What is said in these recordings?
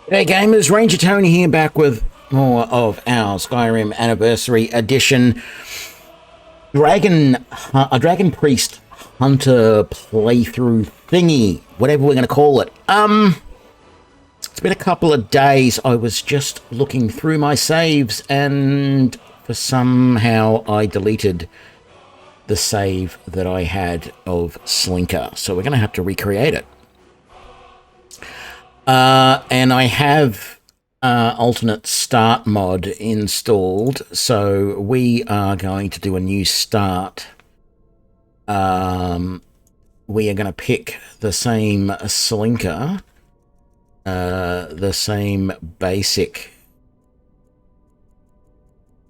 Hey gamers, Ranger Tony here, back with more of our Skyrim Anniversary Edition Dragon Priest Hunter playthrough thingy, whatever we're going to call it. It's been a couple of days. I was just looking through my saves and for somehow I deleted the save that I had of Slinker, so we're going to have to recreate it. And I have alternate start mod installed, so we are going to do a new start. We are going to pick the same Slinker, the same basic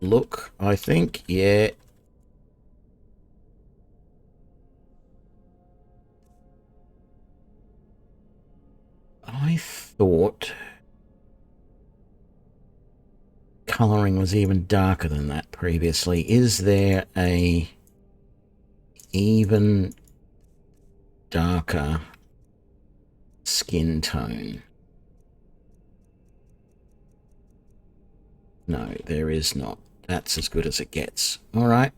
look, I think. Yeah. I thought coloring was even darker than that previously. Is there a even darker skin tone? No, there is not. That's as good as it gets. All right.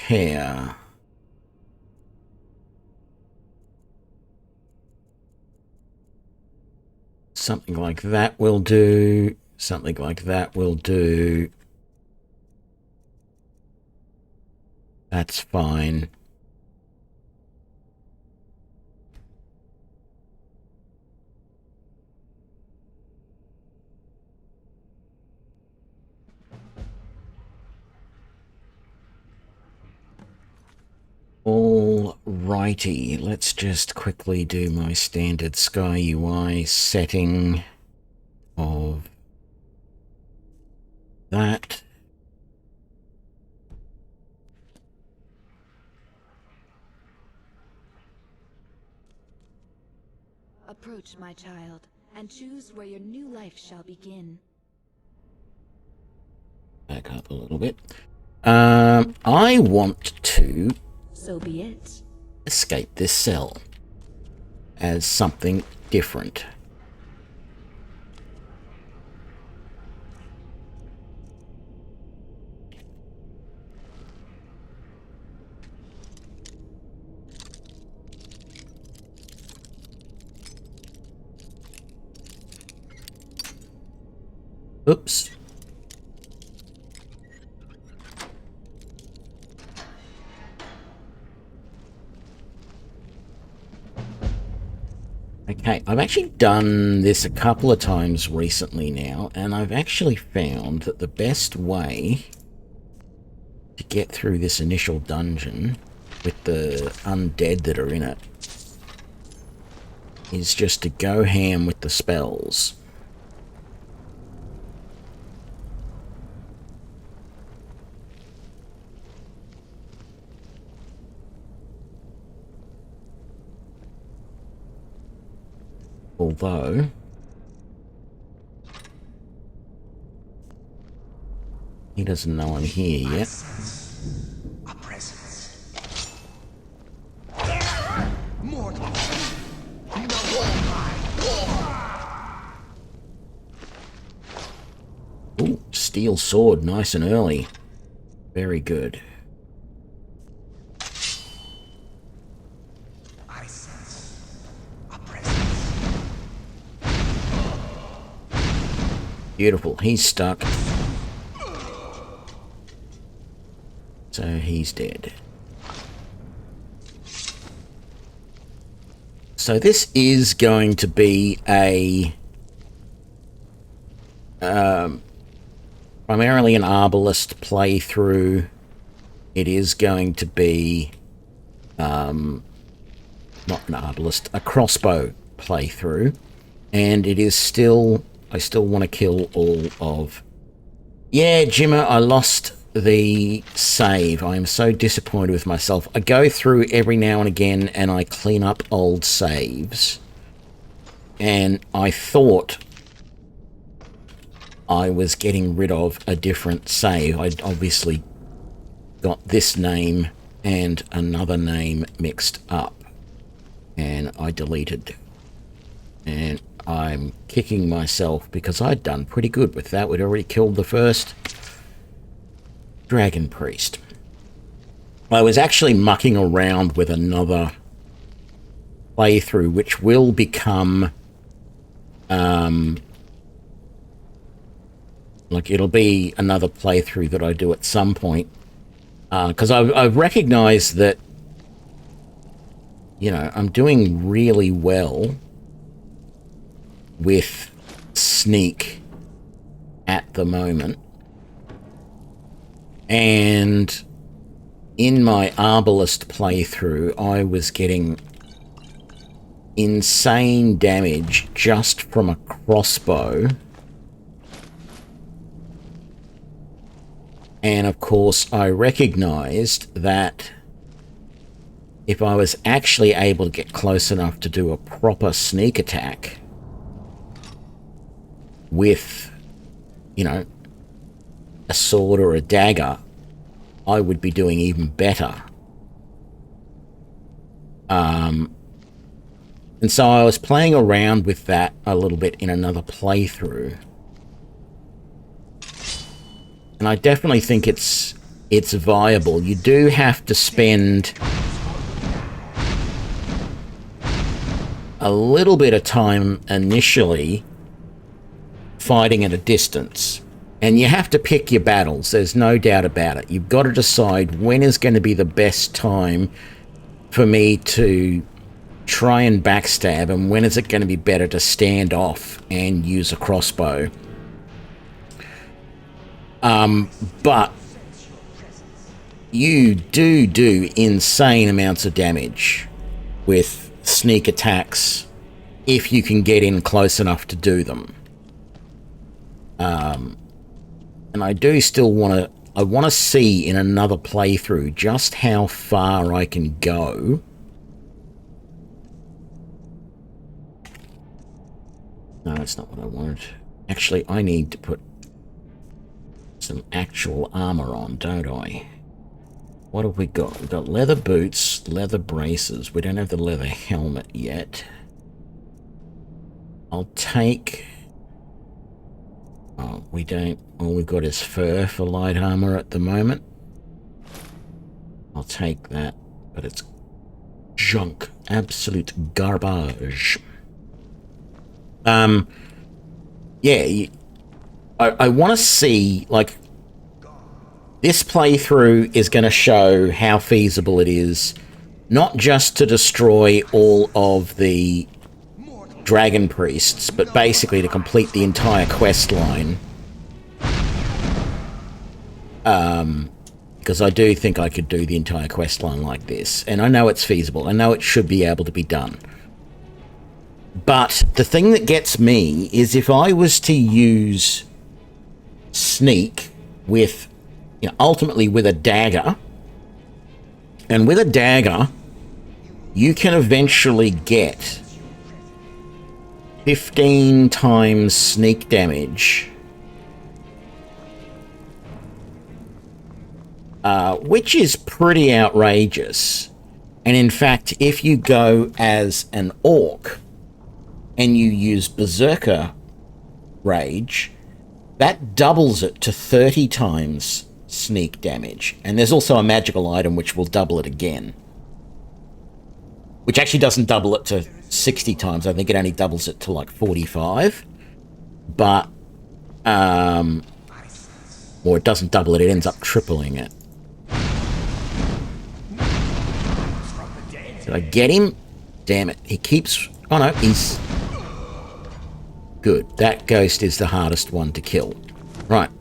Hair. Something like that will do. Something like that will do. That's fine. Alrighty, let's just quickly do my standard SkyUI setting of that. Approach, my child, and choose where your new life shall begin. Back up a little bit. I want to So be it. escape this cell as something different. Oops. Okay, I've actually done this a couple of times recently now, and I've actually found that the best way to get through this initial dungeon with the undead that are in it is just to go ham with the spells. Although he doesn't know I'm here yet. A presence. Mortal. Ooh, steel sword, nice and early. Very good. Beautiful, he's stuck. So he's dead. So this is going to be a primarily an arbalist playthrough. It is going to be not an arbalist, a crossbow playthrough, and it is still, I still want to kill all of... Yeah, Jimmer, I lost the save. I am so disappointed with myself. I go through every now and again and I clean up old saves. And I thought I was getting rid of a different save. I'd obviously got this name and another name mixed up. and I deleted. And I'm kicking myself because I'd done pretty good with that. We'd already killed the first dragon priest. I was actually mucking around with another playthrough, which will become like it'll be another playthrough that I do at some point, because I've recognized that, you know, I'm doing really well with sneak at the moment, and in my Arbalest playthrough I was getting insane damage just from a crossbow. And of course I recognized that if I was actually able to get close enough to do a proper sneak attack with, you know, a sword or a dagger, I would be doing even better. And so I was playing around with that a little bit in another playthrough. And I definitely think it's viable. You do have to spend a little bit of time initially fighting at a distance. And you have to pick your battles, there's no doubt about it. You've got to decide when is going to be the best time for me to try and backstab, and when is it going to be better to stand off and use a crossbow. But you do insane amounts of damage with sneak attacks if you can get in close enough to do them. And I do still want to see in another playthrough just how far I can go. No, that's not what I wanted. Actually, I need to put some actual armor on, don't I? What have we got? We've got leather boots, leather braces. We don't have the leather helmet yet. I'll take... Oh, we don't... All we've got is fur for light armor at the moment. I'll take that, but it's junk. Absolute garbage. Yeah, I want to see, like, this playthrough is going to show how feasible it is, not just to destroy all of the dragon priests, but basically to complete the entire quest line. Because I do think I could do the entire quest line like this, and I know it's feasible. I know it should be able to be done. But the thing that gets me is if I was to use sneak with, you know, ultimately with a dagger, and with a dagger you can eventually get 15 times sneak damage, which is pretty outrageous. And in fact, if you go as an orc and you use Berserker Rage, that doubles it to 30 times sneak damage. And there's also a magical item which will double it again. Which actually doesn't double it to 60 times. I think it only doubles it to like 45. But, or it doesn't double it, it ends up tripling it. Did I get him? Damn it. He keeps... Oh no, he's... Good. That ghost is the hardest one to kill. Right.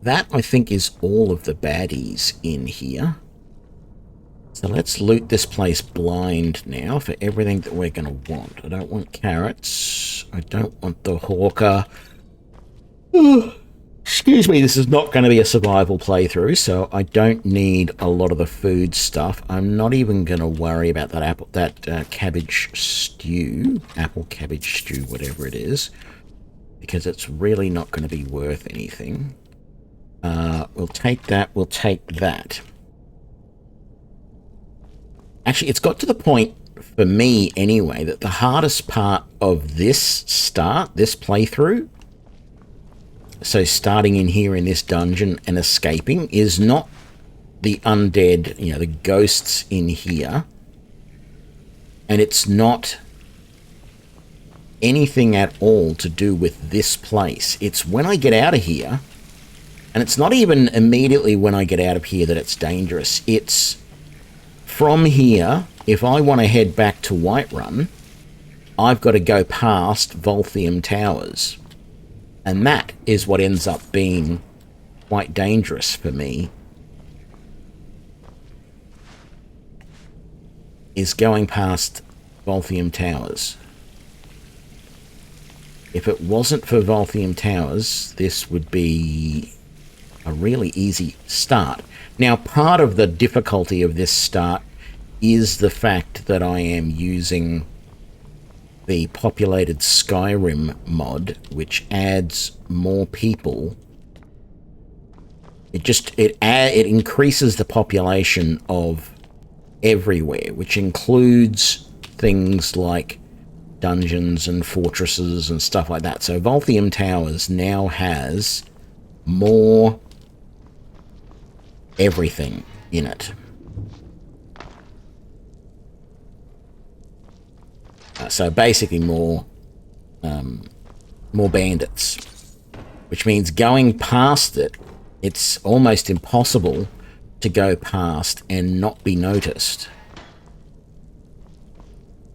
That, I think, is all of the baddies in here. So let's loot this place blind now for everything that we're going to want. I don't want carrots. I don't want the hawker. Excuse me, this is not going to be a survival playthrough, so I don't need a lot of the food stuff. I'm not even going to worry about that cabbage stew, apple cabbage stew, whatever it is, because it's really not going to be worth anything. We'll take that, we'll take that. Actually, it's got to the point, for me anyway, that the hardest part of this playthrough, so starting in here in this dungeon and escaping, is not the undead, the ghosts in here. And it's not anything at all to do with this place. It's when I get out of here, and it's not even immediately when I get out of here that it's dangerous. It's from here, if I want to head back to Whiterun, I've got to go past Volthium Towers. And that is what ends up being quite dangerous for me, is going past Volthium Towers. If it wasn't for Volthium Towers, this would be a really easy start. Now, part of the difficulty of this start is the fact that I am using the Populated Skyrim mod, which adds more people. It increases the population of everywhere, which includes things like dungeons and fortresses and stuff like that. So Volthium Towers now has more everything in it. So basically more bandits, which means going past it, it's almost impossible to go past and not be noticed.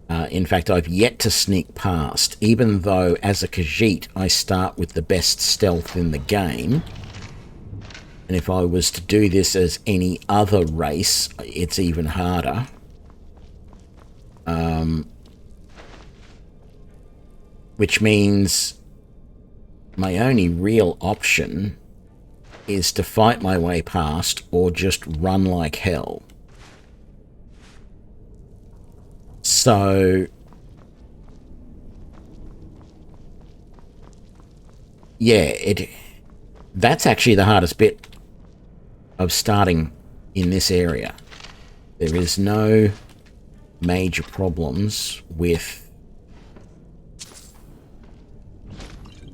In fact, I've yet to sneak past, even though as a Khajiit I start with the best stealth in the game. And if I was to do this as any other race, it's even harder. Which means my only real option is to fight my way past or just run like hell. So, yeah, that's actually the hardest bit of starting in this area. There is no major problems with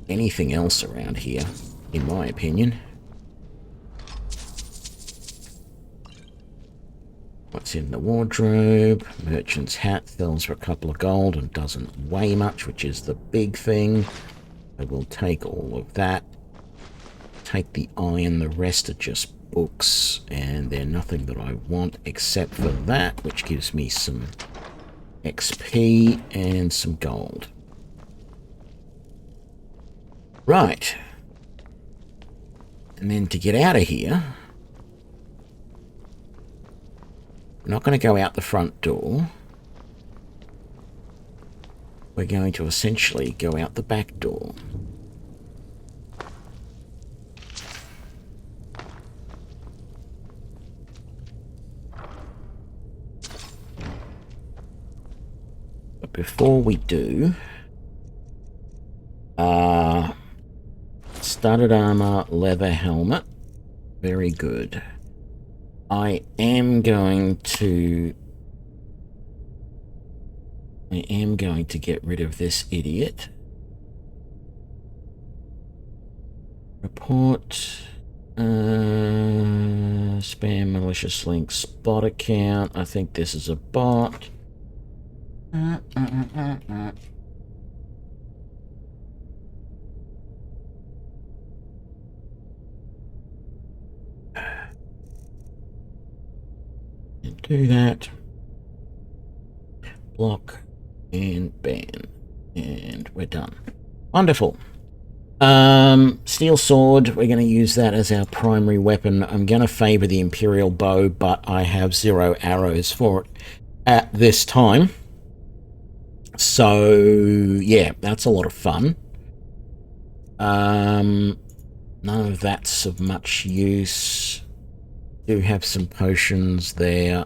anything else around here, in my opinion. What's in the wardrobe? Merchant's hat sells for a couple of gold and doesn't weigh much, which is the big thing. I will take all of that. Take the iron. The rest are just books, and they're nothing that I want except for that, which gives me some XP and some gold. Right. And then to get out of here, we're not going to go out the front door. We're going to essentially go out the back door. But before we do, studded armor, leather helmet, very good. I am going to get rid of this idiot. Report, spam malicious link, spot account. I think this is a bot. Do that. Block and ban. And we're done. Wonderful. Steel sword, we're going to use that as our primary weapon. I'm going to favor the Imperial bow, but I have 0 arrows for it at this time. So, yeah, that's a lot of fun. None of that's of much use. Do have some potions there.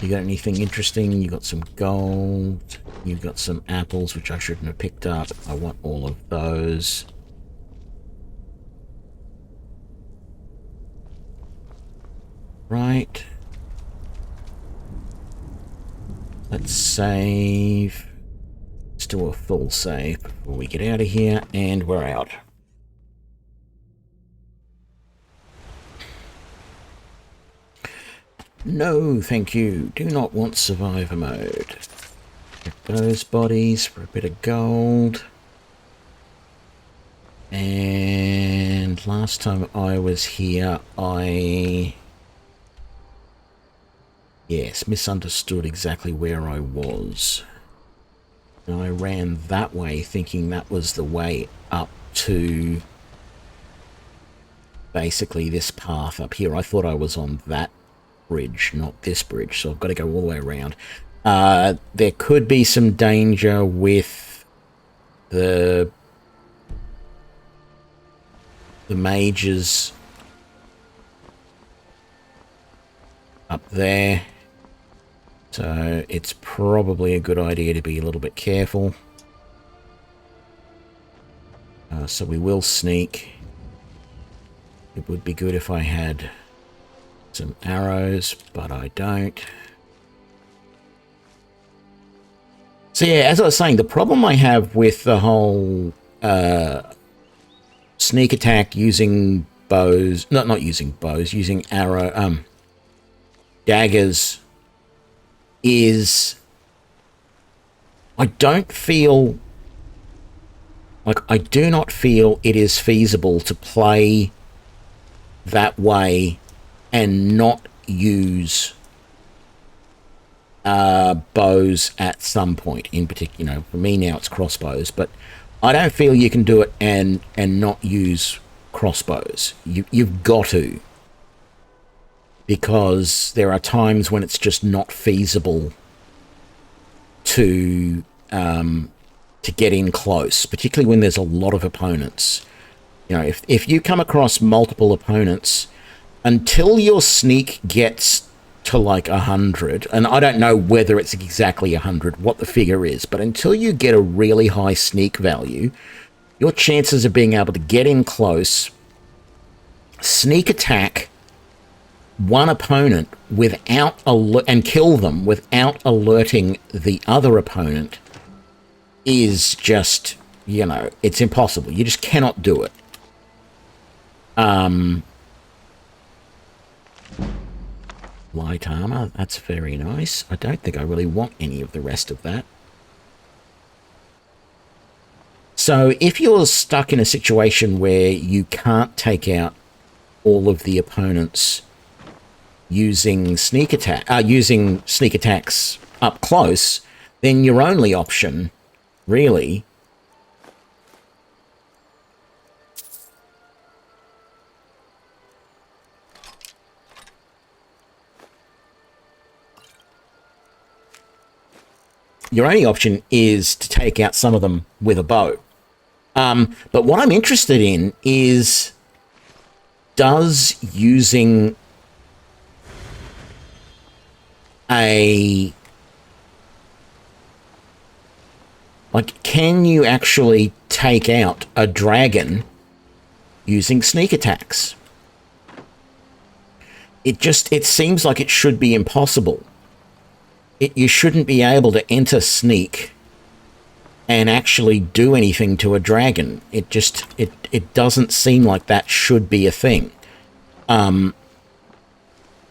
You got anything interesting? You got some gold. You've got some apples, which I shouldn't have picked up. I want all of those. Right. Let's save. Let's do a full save before we get out of here, and we're out. No, thank you. Do not want survivor mode. Get those bodies for a bit of gold. And last time I was here, yes, misunderstood exactly where I was. And I ran that way thinking that was the way up to basically this path up here. I thought I was on that bridge, not this bridge, so I've got to go all the way around. There could be some danger with the mages up there, so it's probably a good idea to be a little bit careful. So we will sneak. It would be good if I had some arrows, but I don't. So yeah, as I was saying, the problem I have with the whole sneak attack using bows, not using bows, using daggers, is I do not feel it is feasible to play that way and not use bows at some point in particular. You know, for me now it's crossbows, but I don't feel you can do it and not use crossbows. You've got to, because there are times when it's just not feasible to get in close, particularly when there's a lot of opponents. You know, if you come across multiple opponents, until your sneak gets to like 100, and I don't know whether it's exactly 100, what the figure is, but until you get a really high sneak value, your chances of being able to get in close, sneak attack one opponent without and kill them without alerting the other opponent is just, you know, it's impossible. You just cannot do it. Light armor, that's very nice. I don't think I really want any of the rest of that. So if you're stuck in a situation where you can't take out all of the opponents using sneak attacks up close, then your only option, really, is to take out some of them with a bow. But what I'm interested in is, does using can you actually take out a dragon using sneak attacks? It seems like it should be impossible. You shouldn't be able to enter sneak and actually do anything to a dragon. It doesn't seem like that should be a thing.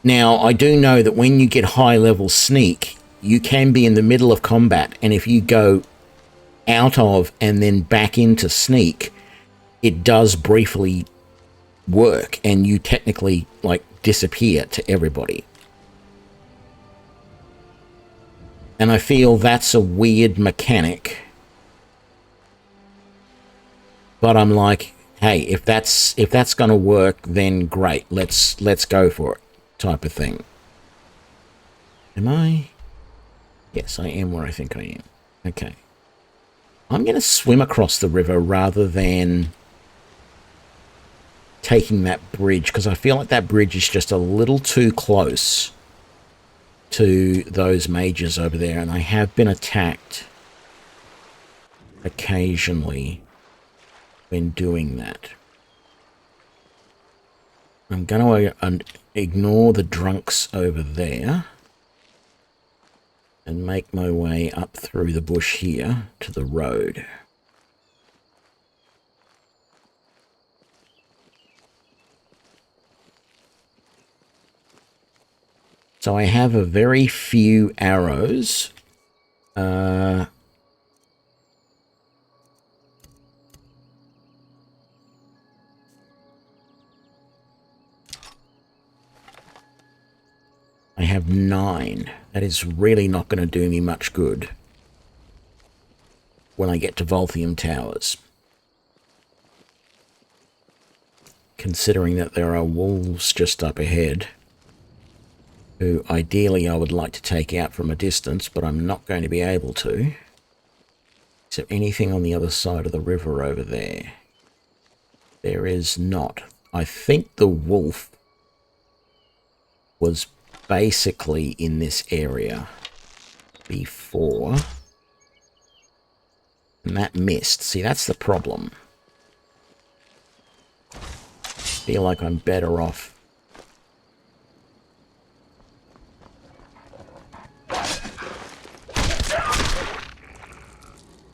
Now, I do know that when you get high-level sneak, you can be in the middle of combat, and if you go out of and then back into sneak, it does briefly work, and you technically, like, disappear to everybody. And I feel that's a weird mechanic. But I'm like, hey, if that's going to work, then great. Let's go for it, type of thing. Am I? Yes, I am where I think I am. Okay. I'm going to swim across the river rather than taking that bridge, because I feel like that bridge is just a little too close to those mages over there, and I have been attacked occasionally when doing that. I'm going to ignore the drunks over there and make my way up through the bush here to the road. So I have a very few arrows. I have 9. That is really not going to do me much good when I get to Volthium Towers. Considering that there are wolves just up ahead, who ideally I would like to take out from a distance, but I'm not going to be able to. Is there anything on the other side of the river over there? There is not. I think the wolf was basically in this area before, and that missed. See, that's the problem. Feel like I'm better off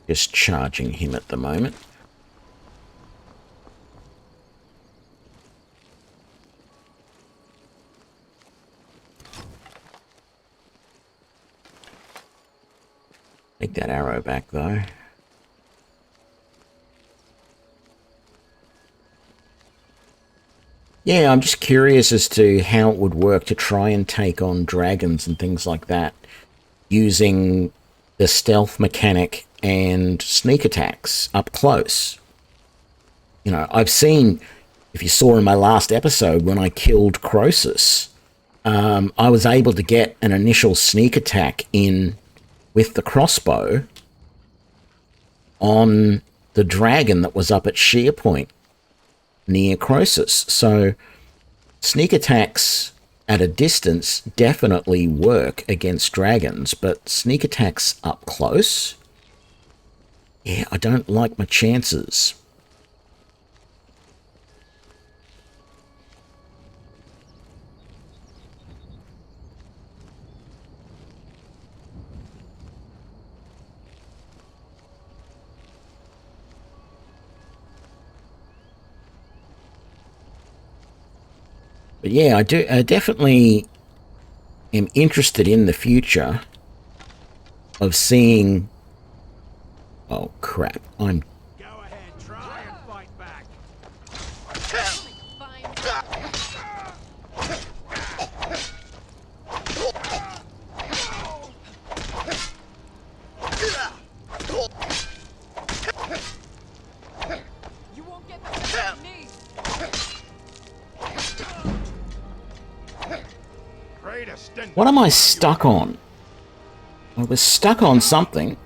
just charging him at the moment. Take that arrow back, though. Yeah, I'm just curious as to how it would work to try and take on dragons and things like that using the stealth mechanic and sneak attacks up close. You know, I've seen, if you saw in my last episode when I killed Croesus, I was able to get an initial sneak attack in with the crossbow on the dragon that was up at Sheer Point near Croesus. So sneak attacks at a distance definitely work against dragons, but sneak attacks up close? Yeah, I don't like my chances. But yeah, I definitely am interested in the future of seeing... Oh, crap. I'm... Go ahead, try and fight back. You won't get the best you need. What am I stuck on? I was stuck on something.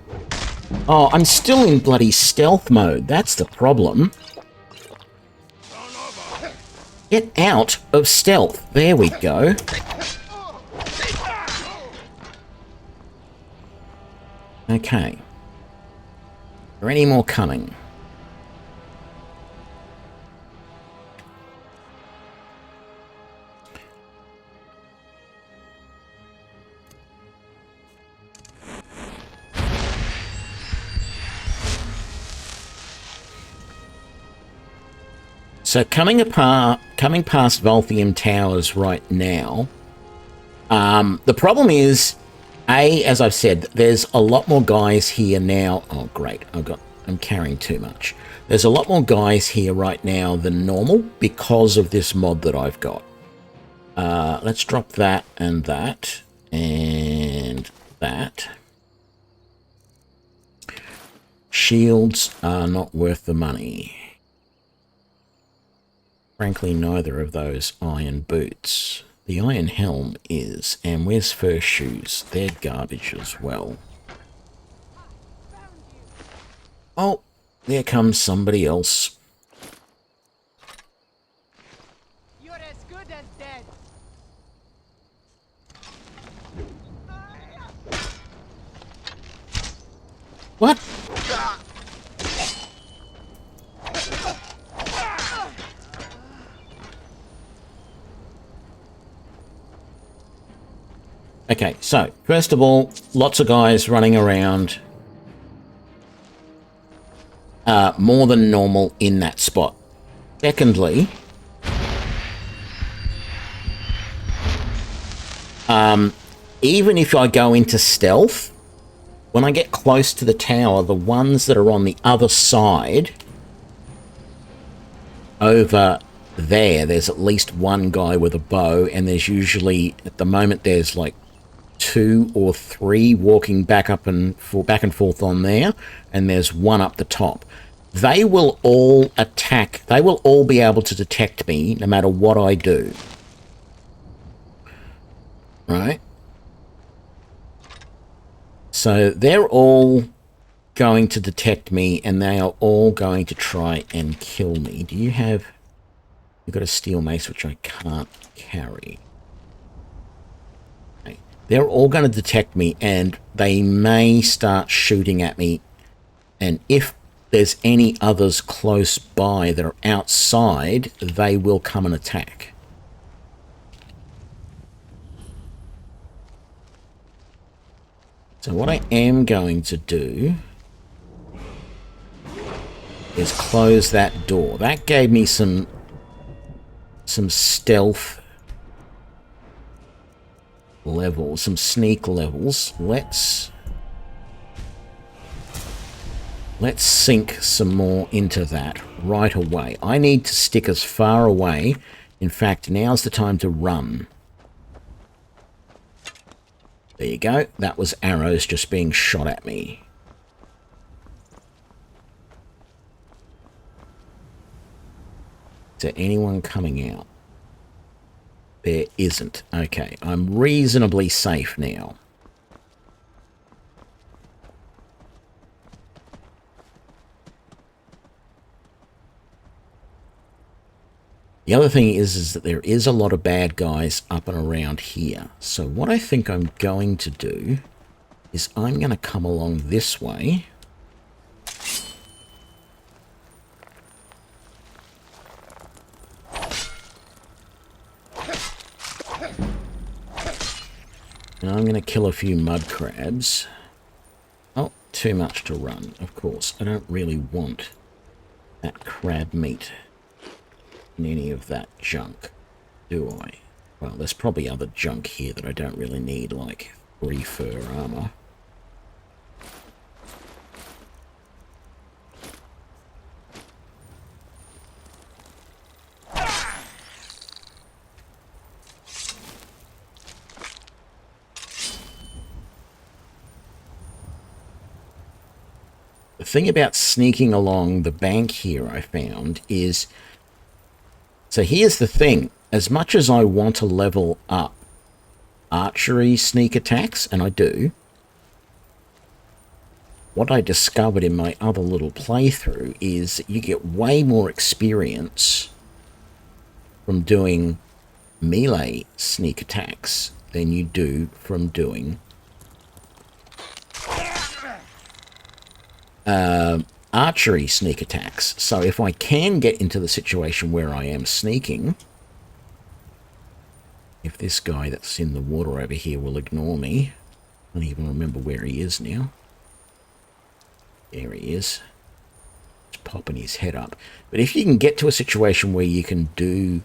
Oh, I'm still in bloody stealth mode. That's the problem. Get out of stealth. There we go. Okay. Are there any more coming? So coming past Volthium Towers right now, the problem is, as I've said, there's a lot more guys here now. Oh, great. I'm carrying too much. There's a lot more guys here right now than normal because of this mod that I've got. Let's drop that and that and that. Shields are not worth the money. Frankly, neither of those iron boots. The iron helm is, and where's fur shoes? They're garbage as well. Oh, there comes somebody else. You're as good as dead. What? Okay, so first of all, lots of guys running around. More than normal in that spot. Secondly, even if I go into stealth, when I get close to the tower, the ones that are on the other side over there's at least one guy with a bow, and there's usually, at the moment, there's like 2 or 3 walking back and forth on there, and there's one up the top. They will all attack. They will all be able to detect me no matter what I do. Right? So they're all going to detect me, and they are all going to try and kill me. Do you have... You've got a steel mace, which I can't carry. Okay. They're all going to detect me, and they may start shooting at me. And if there's any others close by that are outside, they will come and attack. So what I am going to do is close that door. That gave me some stealth levels, some sneak levels. Let's sink some more into that right away. I need to stick as far away. In fact, now's the time to run. There you go. That was arrows just being shot at me. Is there anyone coming out? There isn't. Okay, I'm reasonably safe now. The other thing is that there is a lot of bad guys up and around here. So what I think I'm going to do is I'm going to come along this way. And I'm going to kill a few mud crabs. Oh, too much to run, of course. I don't really want that crab meat in any of that junk, do I? Well, there's probably other junk here that I don't really need, like 3 fur armor. The thing about sneaking along the bank here, I found, is... So here's the thing. As much as I want to level up archery sneak attacks, and I do, what I discovered in my other little playthrough is that you get way more experience from doing melee sneak attacks than you do from doing archery sneak attacks. So if I can get into the situation where I am sneaking, if this guy that's in the water over here will ignore me, I don't even remember where he is now. There he is. Just popping his head up. But if you can get to a situation where you can do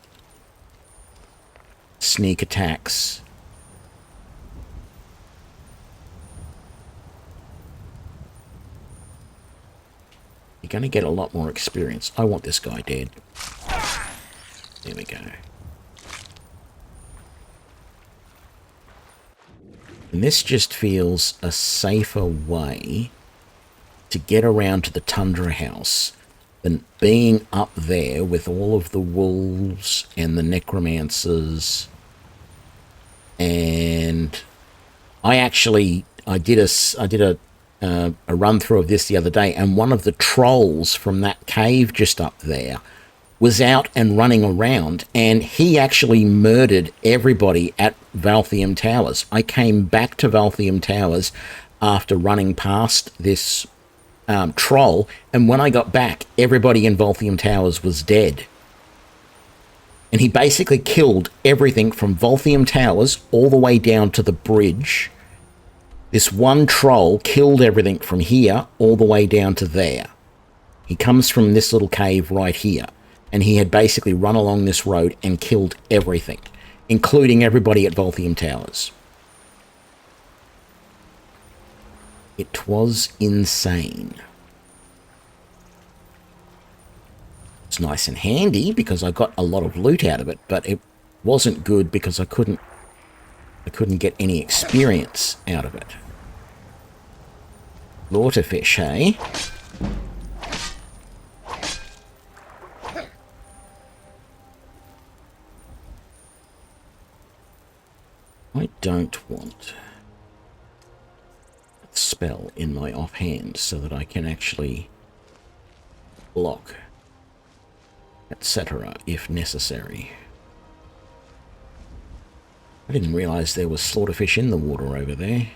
sneak attacks you're going to get a lot more experience. I want this guy dead. There we go. And this just feels a safer way to get around to the Tundra House than being up there with all of the wolves and the necromancers. And I did a run through of this the other day, and one of the trolls from that cave just up there was out and running around, and he actually murdered everybody at Valthium Towers. I came back to Valthium Towers after running past this troll, and when I got back, everybody in Valthium Towers was dead. And he basically killed everything from Volthium Towers all the way down to the bridge. This one troll killed everything from here all the way down to there. He comes from this little cave right here. And he had basically run along this road and killed everything, including everybody at Volthium Towers. It was insane. It's nice and handy because I got a lot of loot out of it, but it wasn't good because I couldn't get any experience out of it. Waterfish, hey? I don't want a spell in my offhand so that I can actually block, etc. if necessary. I didn't realise there was slaughterfish in the water over there.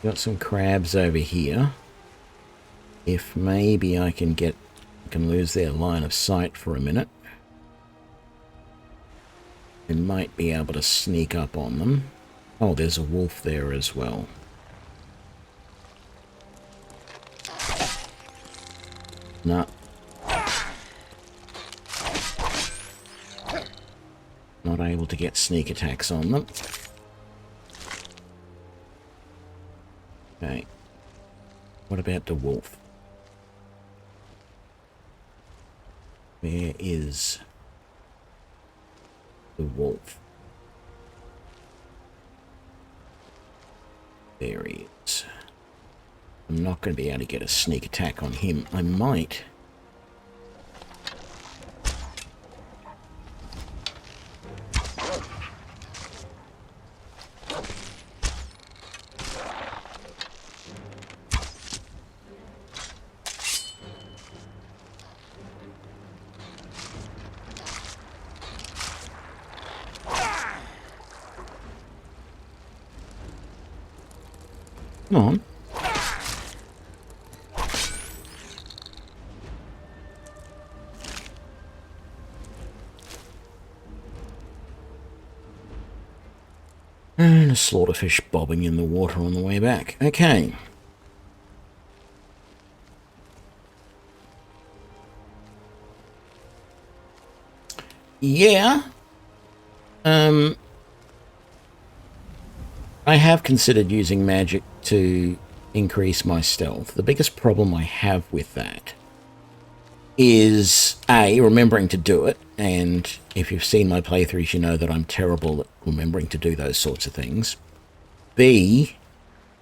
Got some crabs over here. If maybe I can lose their line of sight for a minute. I might be able to sneak up on them. Oh, there's a wolf there as well. No. Not able to get sneak attacks on them. Okay. What about the wolf? Where is the wolf? There he is. I'm not going to be able to get a sneak attack on him. I might. Come on. And a slaughterfish bobbing in the water on the way back. Okay. Yeah. I have considered using magic to increase my stealth. The biggest problem I have with that is A, remembering to do it, and if you've seen my playthroughs, you know that I'm terrible at remembering to do those sorts of things. B,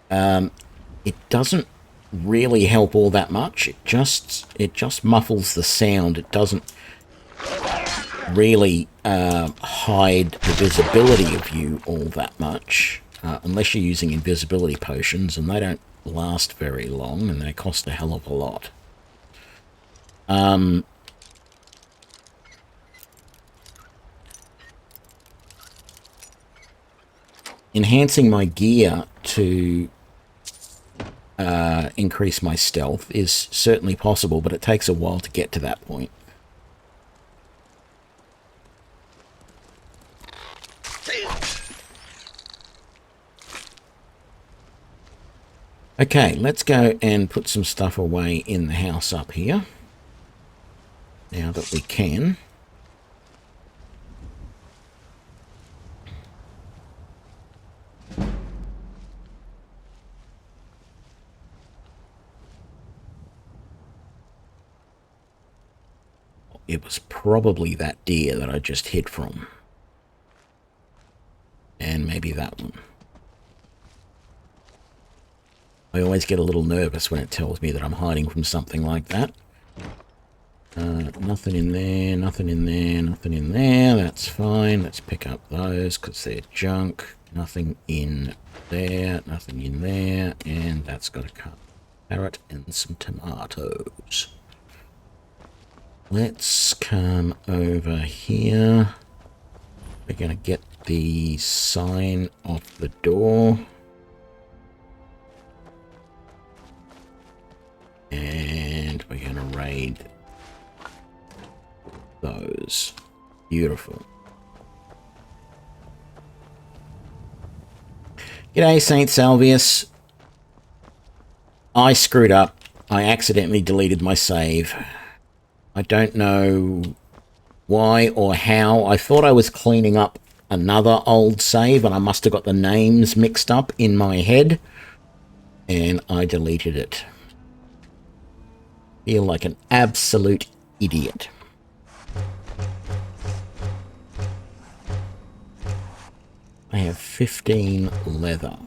it doesn't really help all that much. It just muffles the sound. It doesn't really hide the visibility of you all that much. Unless you're using invisibility potions, and they don't last very long, and they cost a hell of a lot. Enhancing my gear to increase my stealth is certainly possible, but it takes a while to get to that point. Okay, let's go and put some stuff away in the house up here. Now that we can. It was probably that deer that I just hid from. And maybe that one. I always get a little nervous when it tells me that I'm hiding from something like that. Nothing in there, nothing in there, nothing in there. That's fine. Let's pick up those because they're junk. Nothing in there, nothing in there, and that's got to cut. carrot and some tomatoes. Let's come over here. We're going to get the sign off the door. And we're going to raid those. Beautiful. G'day, Saint Salvius. I screwed up. I accidentally deleted my save. I don't know why or how. I thought I was cleaning up another old save, and I must have got the names mixed up in my head, and I deleted it. Feel like an absolute idiot. I have 15 leather.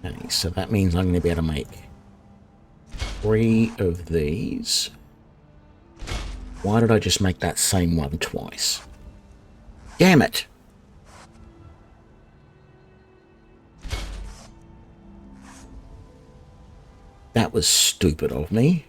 Okay, so that means I'm going to be able to make 3 of these. Why did I just make that same one twice? Damn it! That was stupid of me.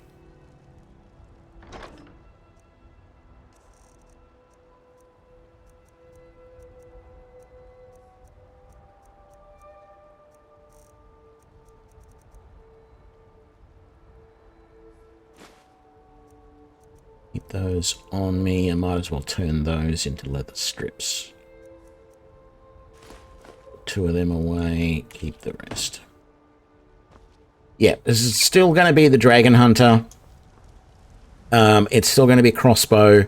Keep those on me. I might as well turn those into leather strips. 2 of them away. Keep the rest. Yeah, this is still going to be the Dragon Hunter. It's still going to be crossbow.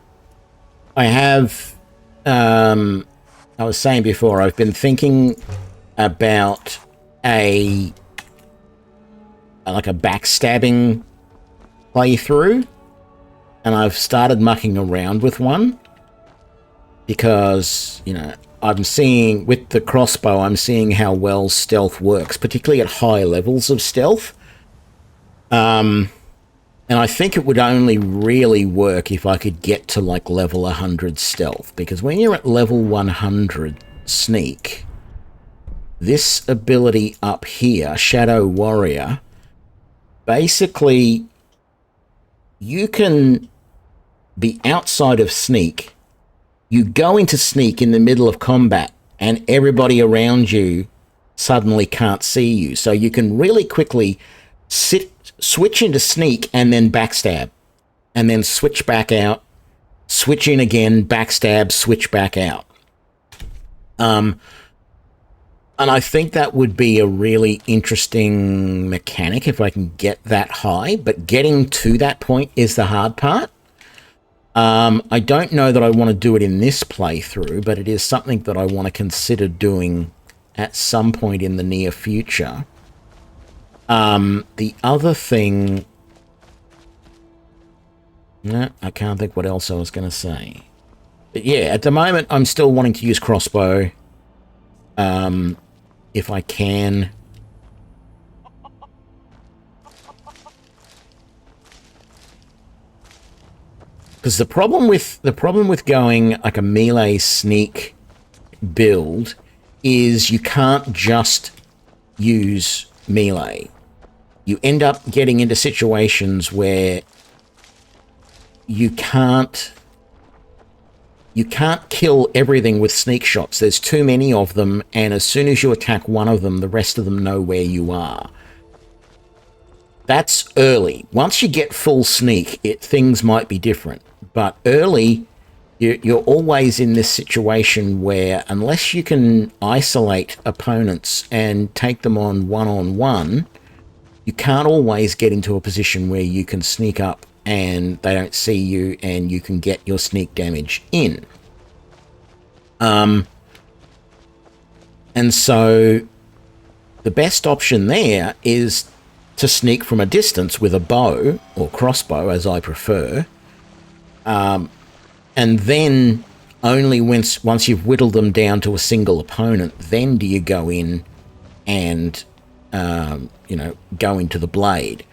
I have, I was saying before, I've been thinking about like a backstabbing playthrough. And I've started mucking around with one because, you know, I'm seeing with the crossbow, I'm seeing how well stealth works, particularly at high levels of stealth. And I think it would only really work if I could get to like level 100 stealth, because when you're at level 100 sneak, this ability up here, Shadow Warrior, basically you can be outside of sneak, you go into sneak in the middle of combat, and everybody around you suddenly can't see you. So you can really quickly switch into sneak and then backstab, and then switch back out, switch in again, backstab, switch back out. And I think that would be a really interesting mechanic if I can get that high, but getting to that point is the hard part. I don't know that I want to do it in this playthrough, but it is something that I want to consider doing at some point in the near future. The other thing... No, I can't think what else I was going to say. But yeah, at the moment, I'm still wanting to use crossbow. If I can. Because the problem with going like a melee sneak build is you can't just use melee. You end up getting into situations where you can't kill everything with sneak shots. There's too many of them, and as soon as you attack one of them, the rest of them know where you are. That's early. Once you get full sneak, things might be different. But early, you're always in this situation where unless you can isolate opponents and take them on one-on-one, you can't always get into a position where you can sneak up and they don't see you and you can get your sneak damage in. And so the best option there is to sneak from a distance with a bow or crossbow, as I prefer. And then only once you've whittled them down to a single opponent, then do you go in and, go into the blade.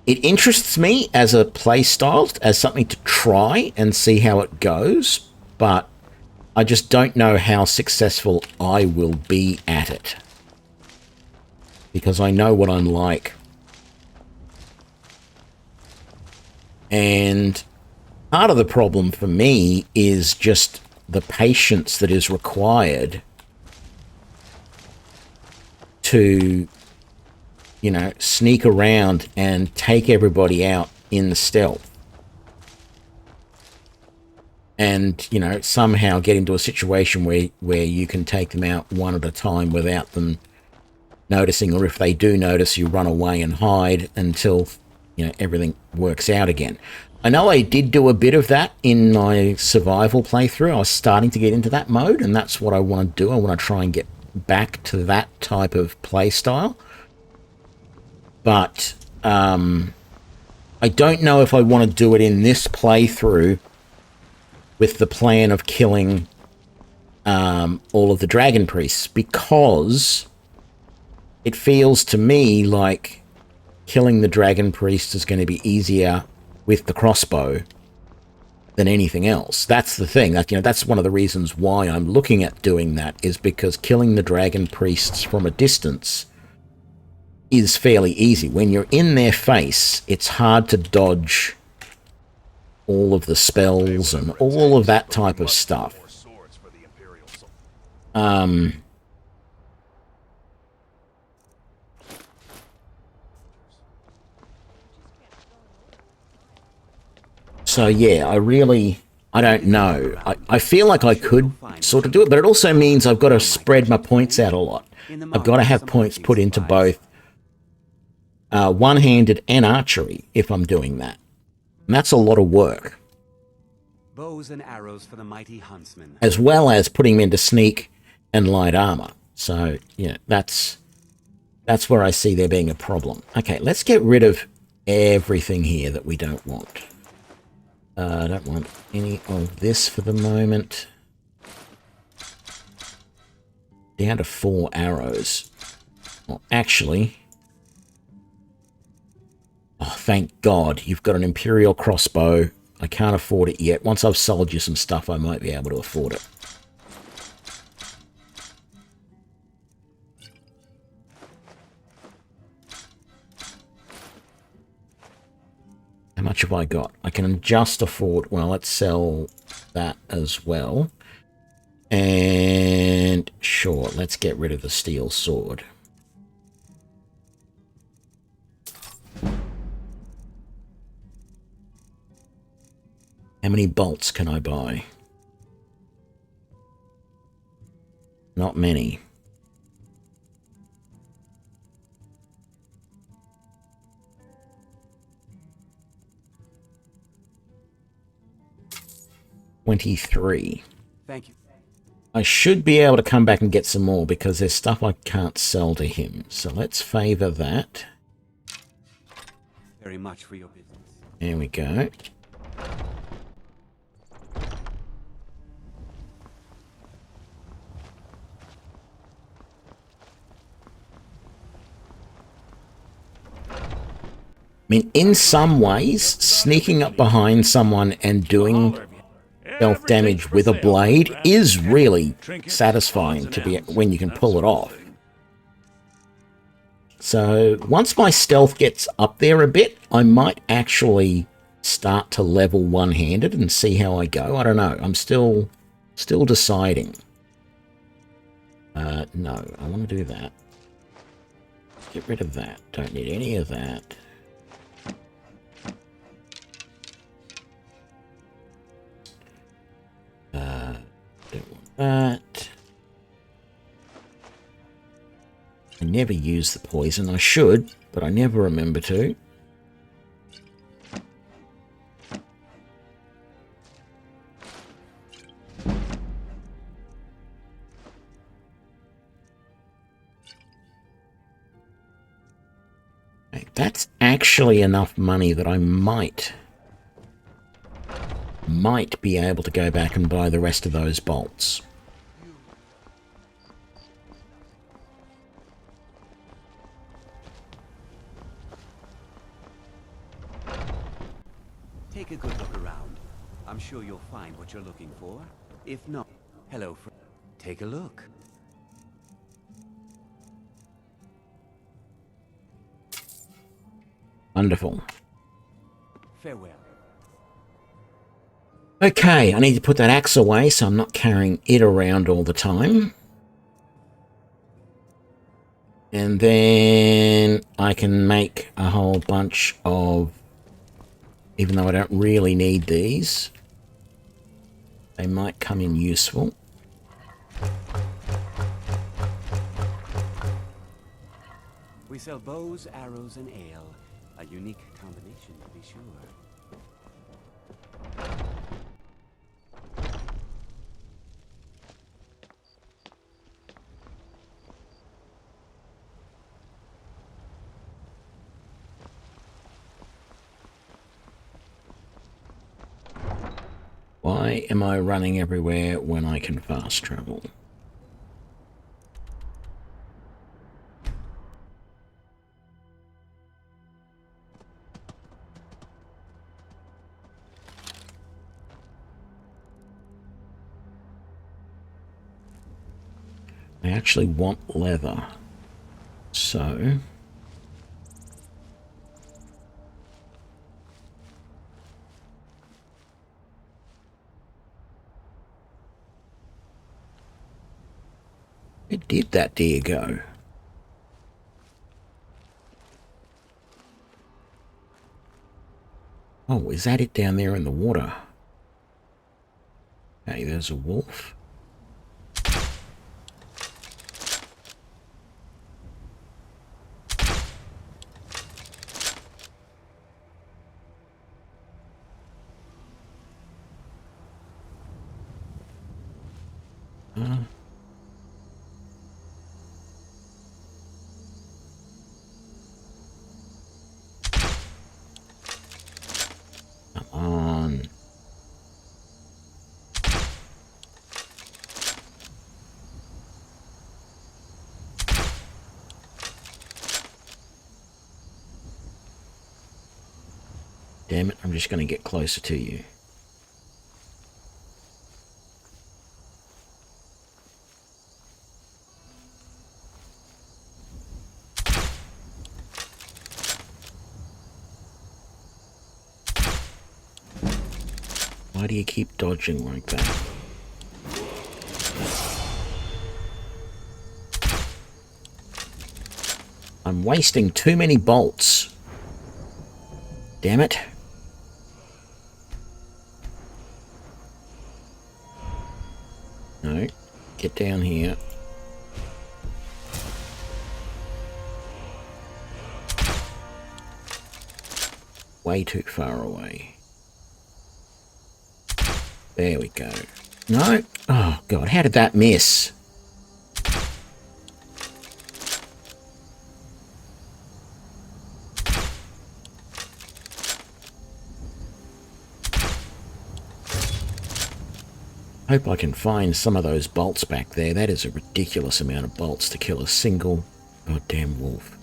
It interests me as a play style, as something to try and see how it goes, but I just don't know how successful I will be at it. because I know what I'm like. And part of the problem for me is just the patience that is required to, you know, sneak around and take everybody out in stealth. And, you know, somehow get into a situation where you can take them out one at a time without them noticing, or if they do notice, you run away and hide until, you know, everything works out again. I know I did do a bit of that in my survival playthrough. I was starting to get into that mode, and that's what I want to do. I want to try and get back to that type of play style. But I don't know if I want to do it in this playthrough with the plan of killing all of the dragon priests, because it feels to me like killing the dragon priest is going to be easier with the crossbow than anything else. That's the thing. That, you know, that's one of the reasons why I'm looking at doing that, is because killing the dragon priests from a distance is fairly easy. When you're in their face, it's hard to dodge all of the spells and all of that type of stuff. So yeah, I don't know. I feel like I could sort of do it, but it also means I've got to spread my points out a lot. I've got to have points put into both one-handed and archery if I'm doing that. And that's a lot of work. Bows and arrows for the mighty huntsman. As well as putting them into sneak and light armor. So, yeah, that's where I see there being a problem. Okay, let's get rid of everything here that we don't want. I don't want any of this for the moment. Down to 4 arrows. Well, actually... Oh, thank God, you've got an Imperial crossbow. I can't afford it yet. Once I've sold you some stuff, I might be able to afford it. How much have I got? I can just afford... Well, let's sell that as well. And sure, let's get rid of the steel sword. How many bolts can I buy? Not many. $23. Thank you. I should be able to come back and get some more because there's stuff I can't sell to him. So let's favor that. Very much for your business. There we go. I mean, in some ways, sneaking up behind someone and doing stealth damage with a blade is really satisfying to be when you can pull it off. So once my stealth gets up there a bit, I might actually start to level one-handed and see how I go. I don't know. I'm still deciding. No, I want to do that. Get rid of that. Don't need any of that. Don't want that. I never use the poison. I should, but I never remember to. Okay, that's actually enough money that I might be able to go back and buy the rest of those bolts. Take a good look around. I'm sure you'll find what you're looking for. If not, hello, friend. Take a look. Wonderful. Farewell. Okay, I need to put that axe away so I'm not carrying it around all the time. And then I can make a whole bunch of, even though I don't really need these, they might come in useful. We sell bows, arrows, and ale. A unique combination, to be sure. Why am I running everywhere when I can fast travel? I actually want leather, so where did that deer go? Oh, is that it down there in the water? Okay, there's a wolf. Come on. Damn it, I'm just going to get closer to you. Why do you keep dodging like that? I'm wasting too many bolts. Damn it. No, get down here. Way too far away. There we go. No? Oh, God, how did that miss? Hope I can find some of those bolts back there. That is a ridiculous amount of bolts to kill a single goddamn wolf.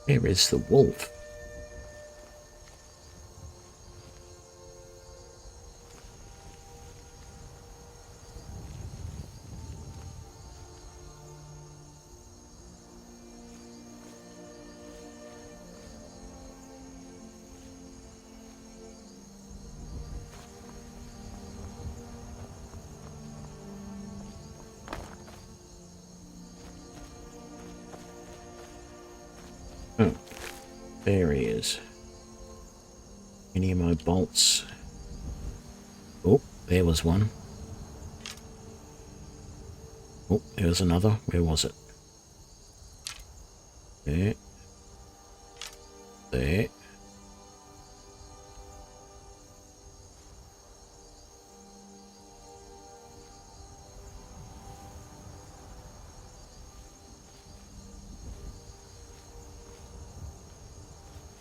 Where is the wolf? Oh, there he is. Any of my bolts? Oh, there was one. Oh, there was another. Where was it? There. There.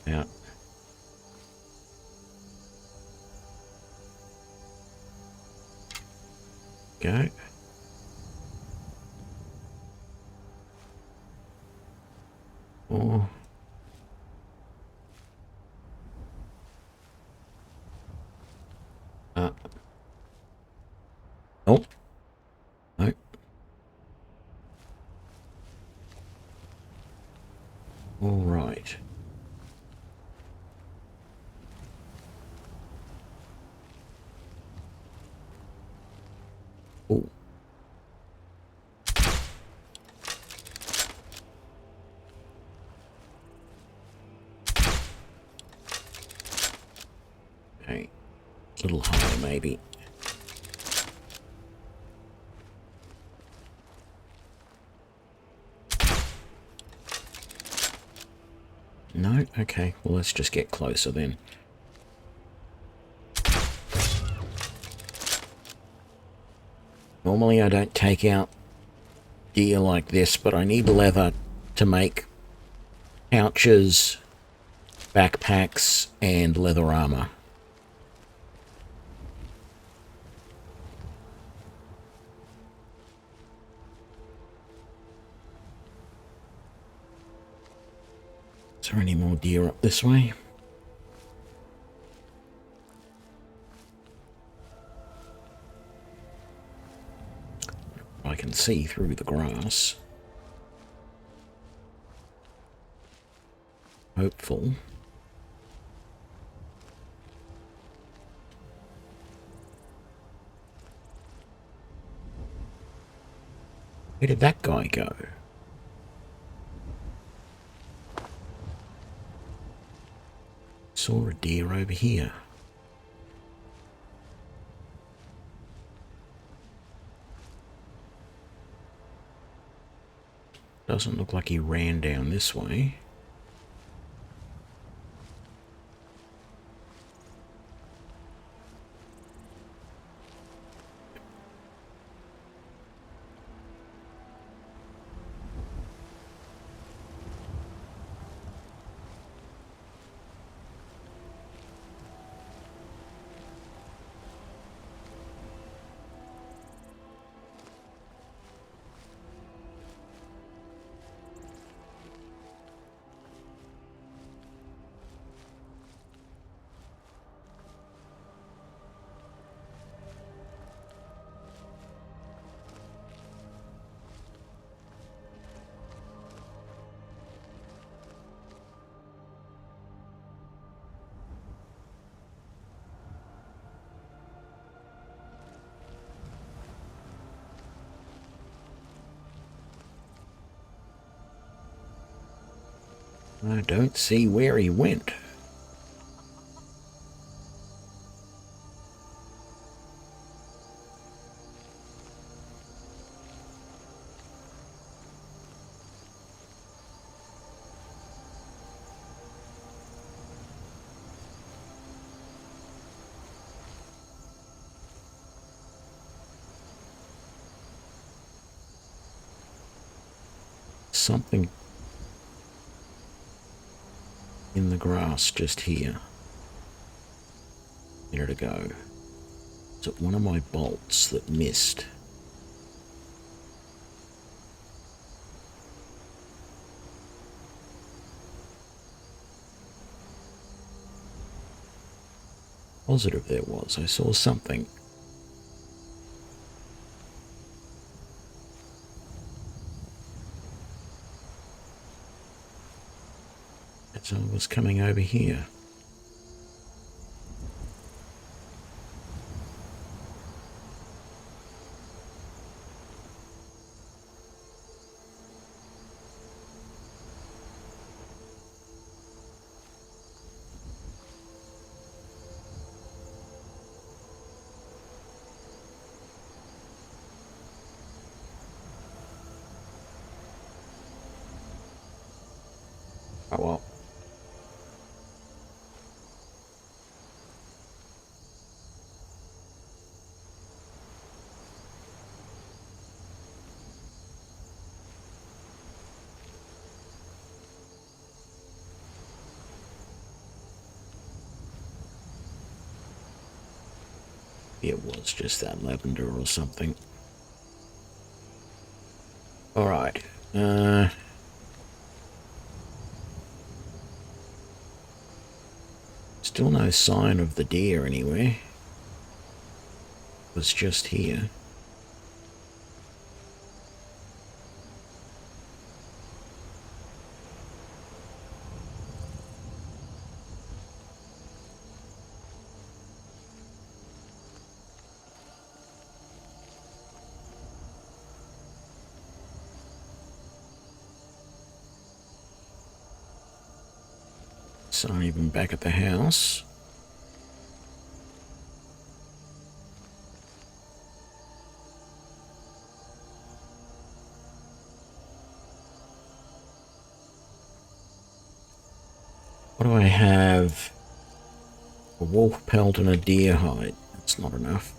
Yeah. go. Oh. Oh. No. All right. Oh. Okay. A little higher, maybe. No? Okay. Well, let's just get closer then. Normally I don't take out gear like this, but I need leather to make pouches, backpacks, and leather armor. Is there any more deer up this way? I can see through the grass. Hopeful. Where did that guy go? Saw a deer over here. Doesn't look like he ran down this way. I don't see where he went. Something in the grass just here. There to go. Is it one of my bolts that missed? Positive there was. I saw something. As I was coming over here. Oh well. It was just that lavender or something. All right. Still no sign of the deer anywhere. It was just here. It's not even back at the house. What do I have? A wolf pelt and a deer hide. That's not enough.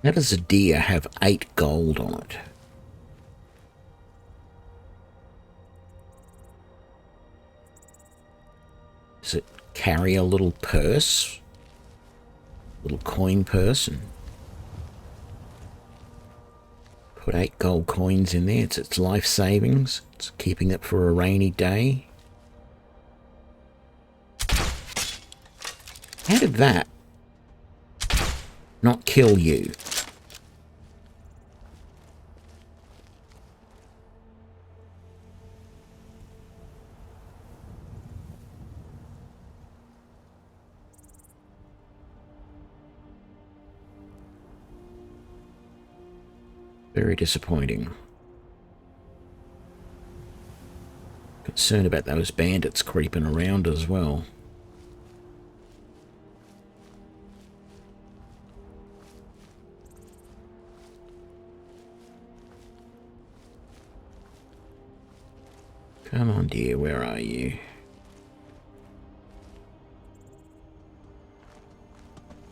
How does a deer have 8 gold on it? Does it carry a little purse? Little coin purse and put 8 gold coins in there? It's its life savings. It's keeping it for a rainy day. How did that not kill you? Very disappointing. Concerned about those bandits creeping around as well. Come on, dear, where are you?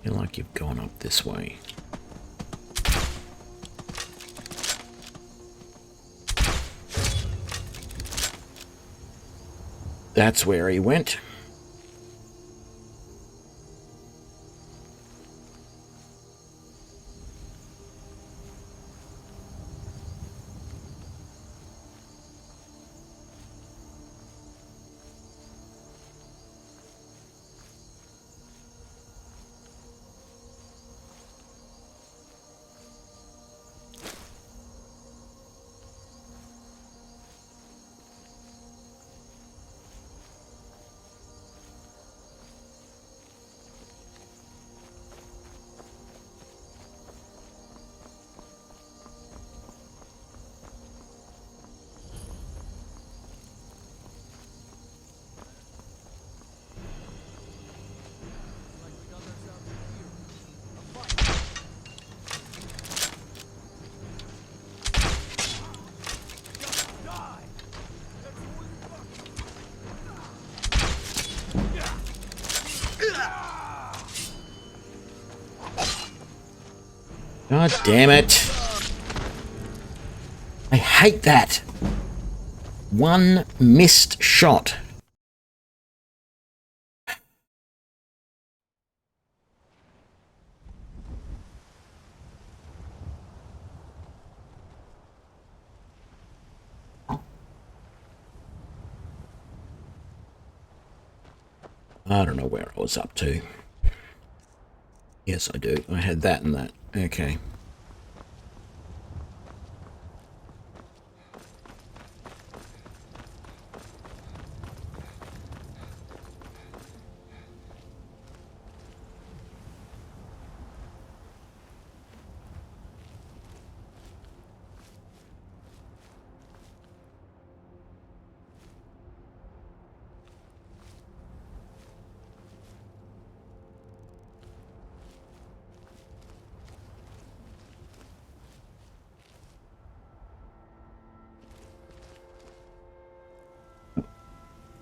Feel like you've gone up this way. That's where he went. God damn it. I hate that. One missed shot. I don't know where I was up to. Yes, I do. I had that and that. Okay.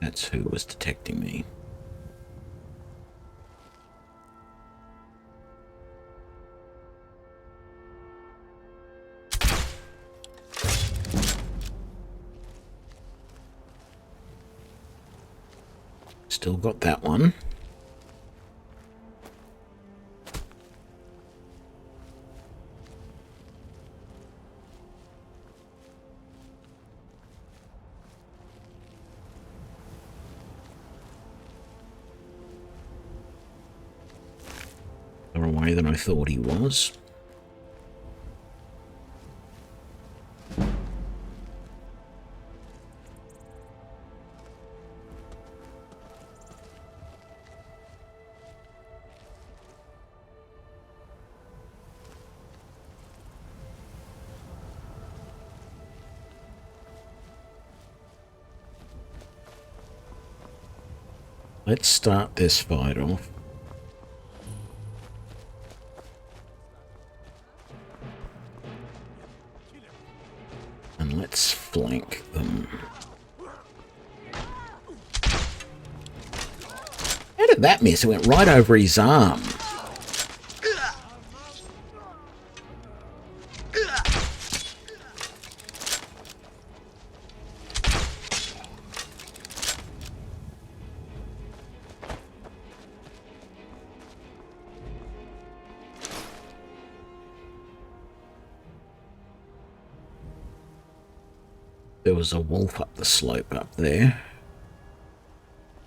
That's who was detecting me. Still got that one. Further away than I thought he was. Let's start this fight off. And let's flank them. How did that miss? It went right over his arm. There was a wolf up the slope up there,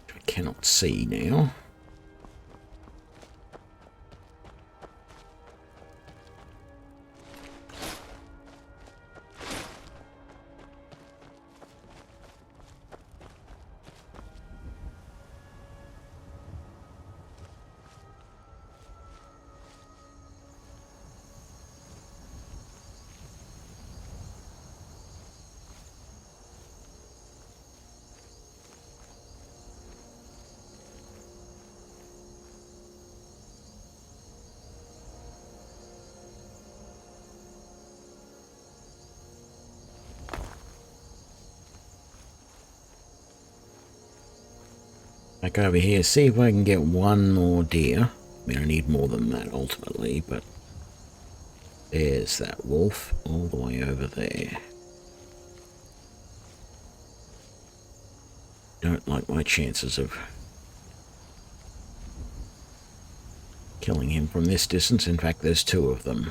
which I cannot see now. Back over here, see if I can get one more deer. I mean, I need more than that ultimately, but there's that wolf all the way over there. Don't like my chances of killing him from this distance. In fact, there's two of them.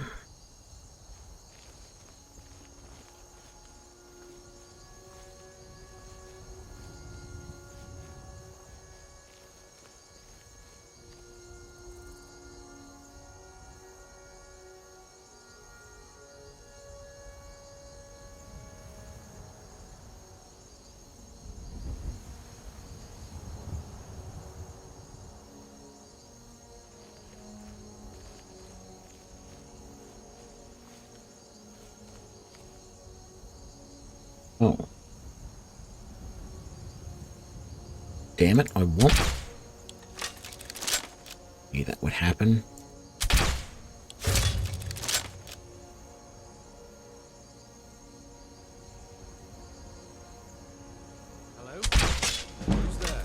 Oh. Damn it, I want... Knew that would happen. Hello? Who's there?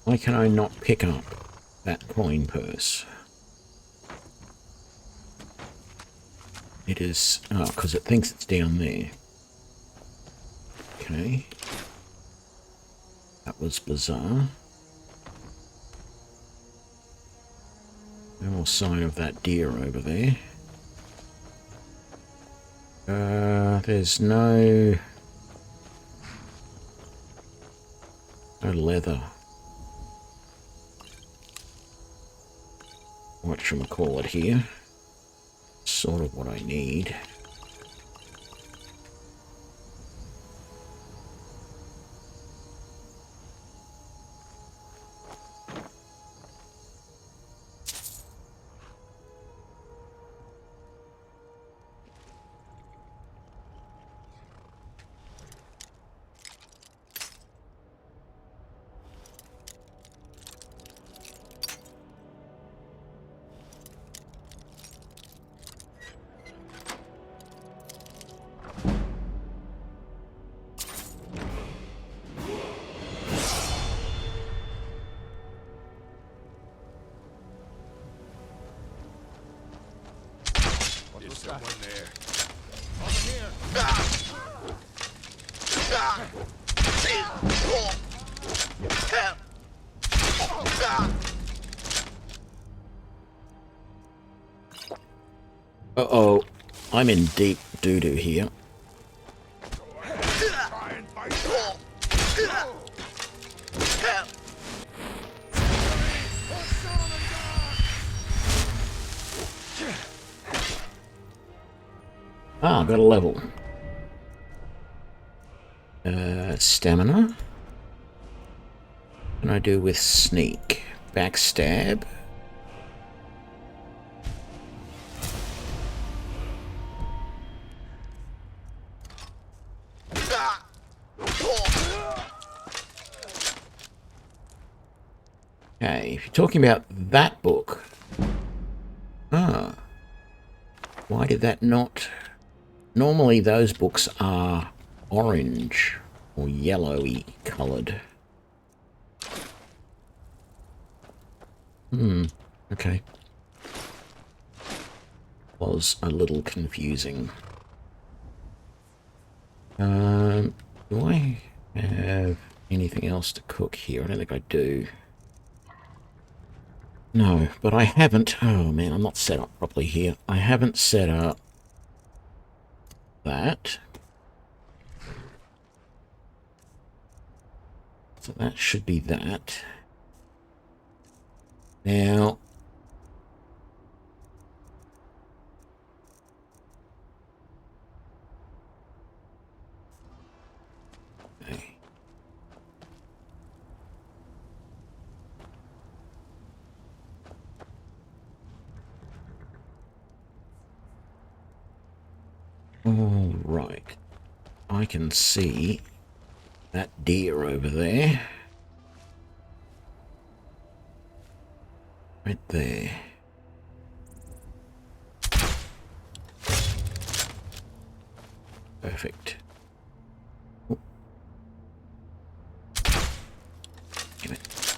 Why can I not pick up that coin purse? It is... oh, because it thinks it's down there. Okay. That was bizarre. No more sign of that deer over there. There's no leather. Whatchamacallit here. Sort of what I need. There's someone there. Over here. Uh-oh. I'm in deep doo-doo here. Ah, got a level. Stamina. What can I do with sneak? Backstab. Okay, if you're talking about that book. Ah. Why did that not... Normally those books are orange or yellowy coloured. Okay. Was a little confusing. Do I have anything else to cook here? I don't think I do. No, but I haven't... Oh man, I'm not set up properly here. I haven't set up that. So that should be that. Now... Okay. All right. I can see that deer over there. Right there. Perfect. Oh. Damn it.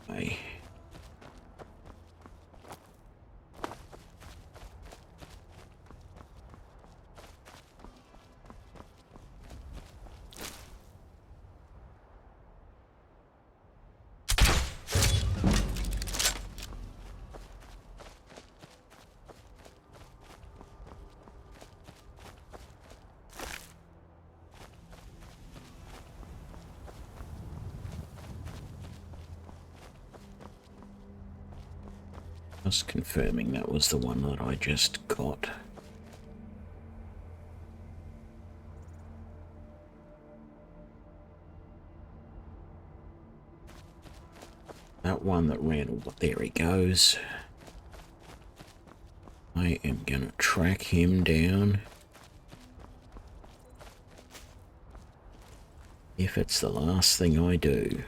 Bye. Just confirming that was the one that I just got. That one that ran... There he goes. I am gonna track him down. If it's the last thing I do.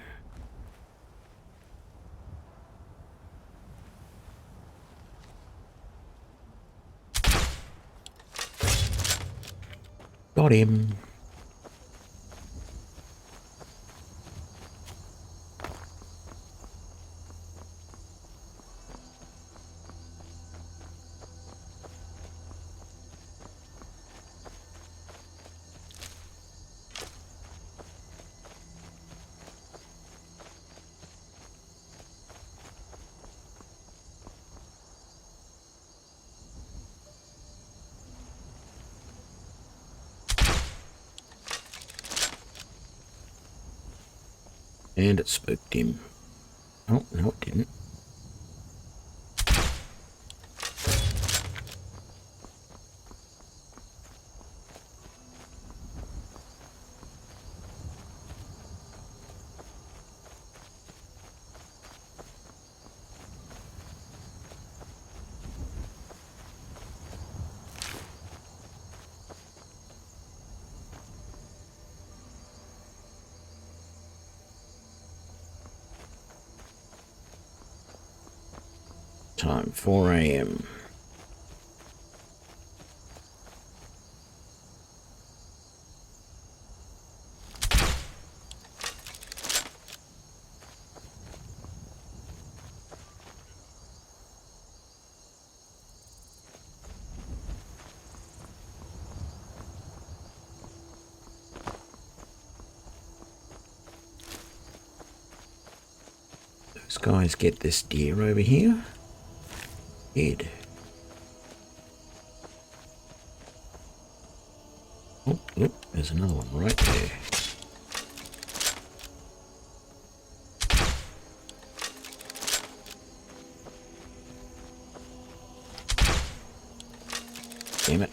Got him. And it spooked him. Oh, no it didn't. Time 4 AM. Those guys get this deer over here. Good. Oh, look, there's another one right there. Damn it.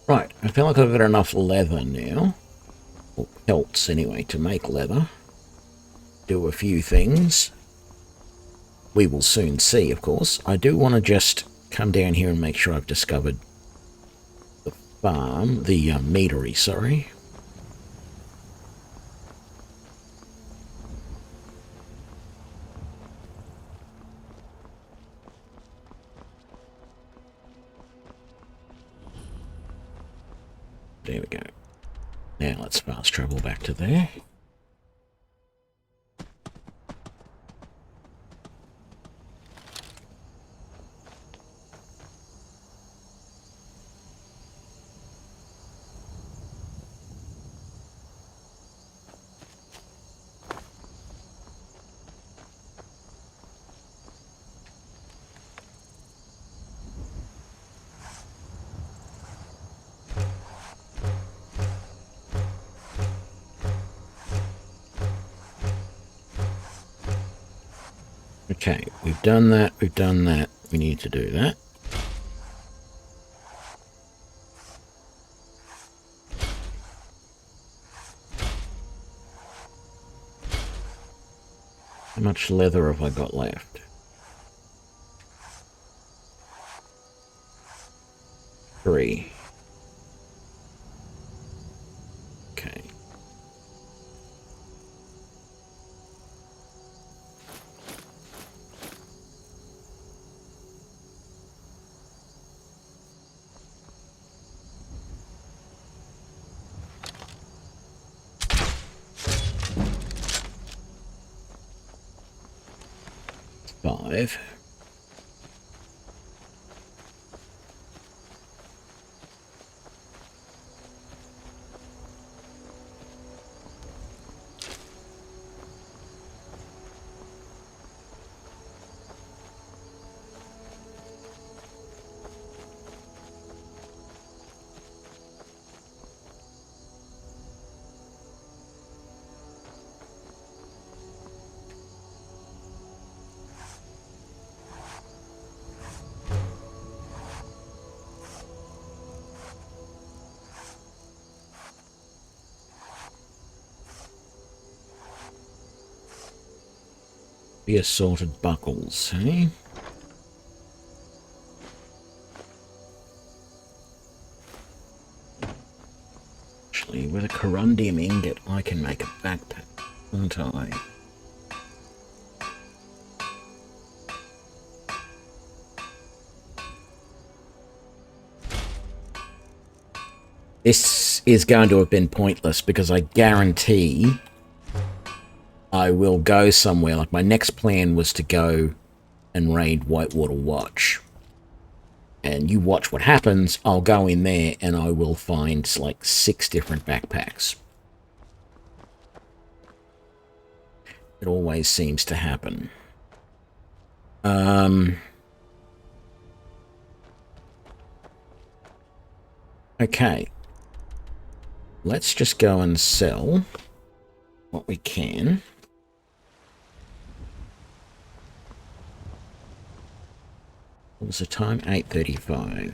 Right, I feel like I've got enough leather now, or pelts anyway, to make leather. Do a few things. We will soon see, of course. I do want to just come down here and make sure I've discovered the farm, the meadery, sorry. There we go. Now let's fast travel back to there. Okay, we've done that, we need to do that. How much leather have I got left? 3. Okay. Five. The assorted buckles, eh? Actually, with a corundium ingot, I can make a backpack, can't I? This is going to have been pointless because I guarantee I will go somewhere. Like, my next plan was to go and raid Whitewater Watch. And you watch what happens. I'll go in there and I will find like 6 different backpacks. It always seems to happen. Okay. Let's just go and sell what we can. What was the time? 8:35.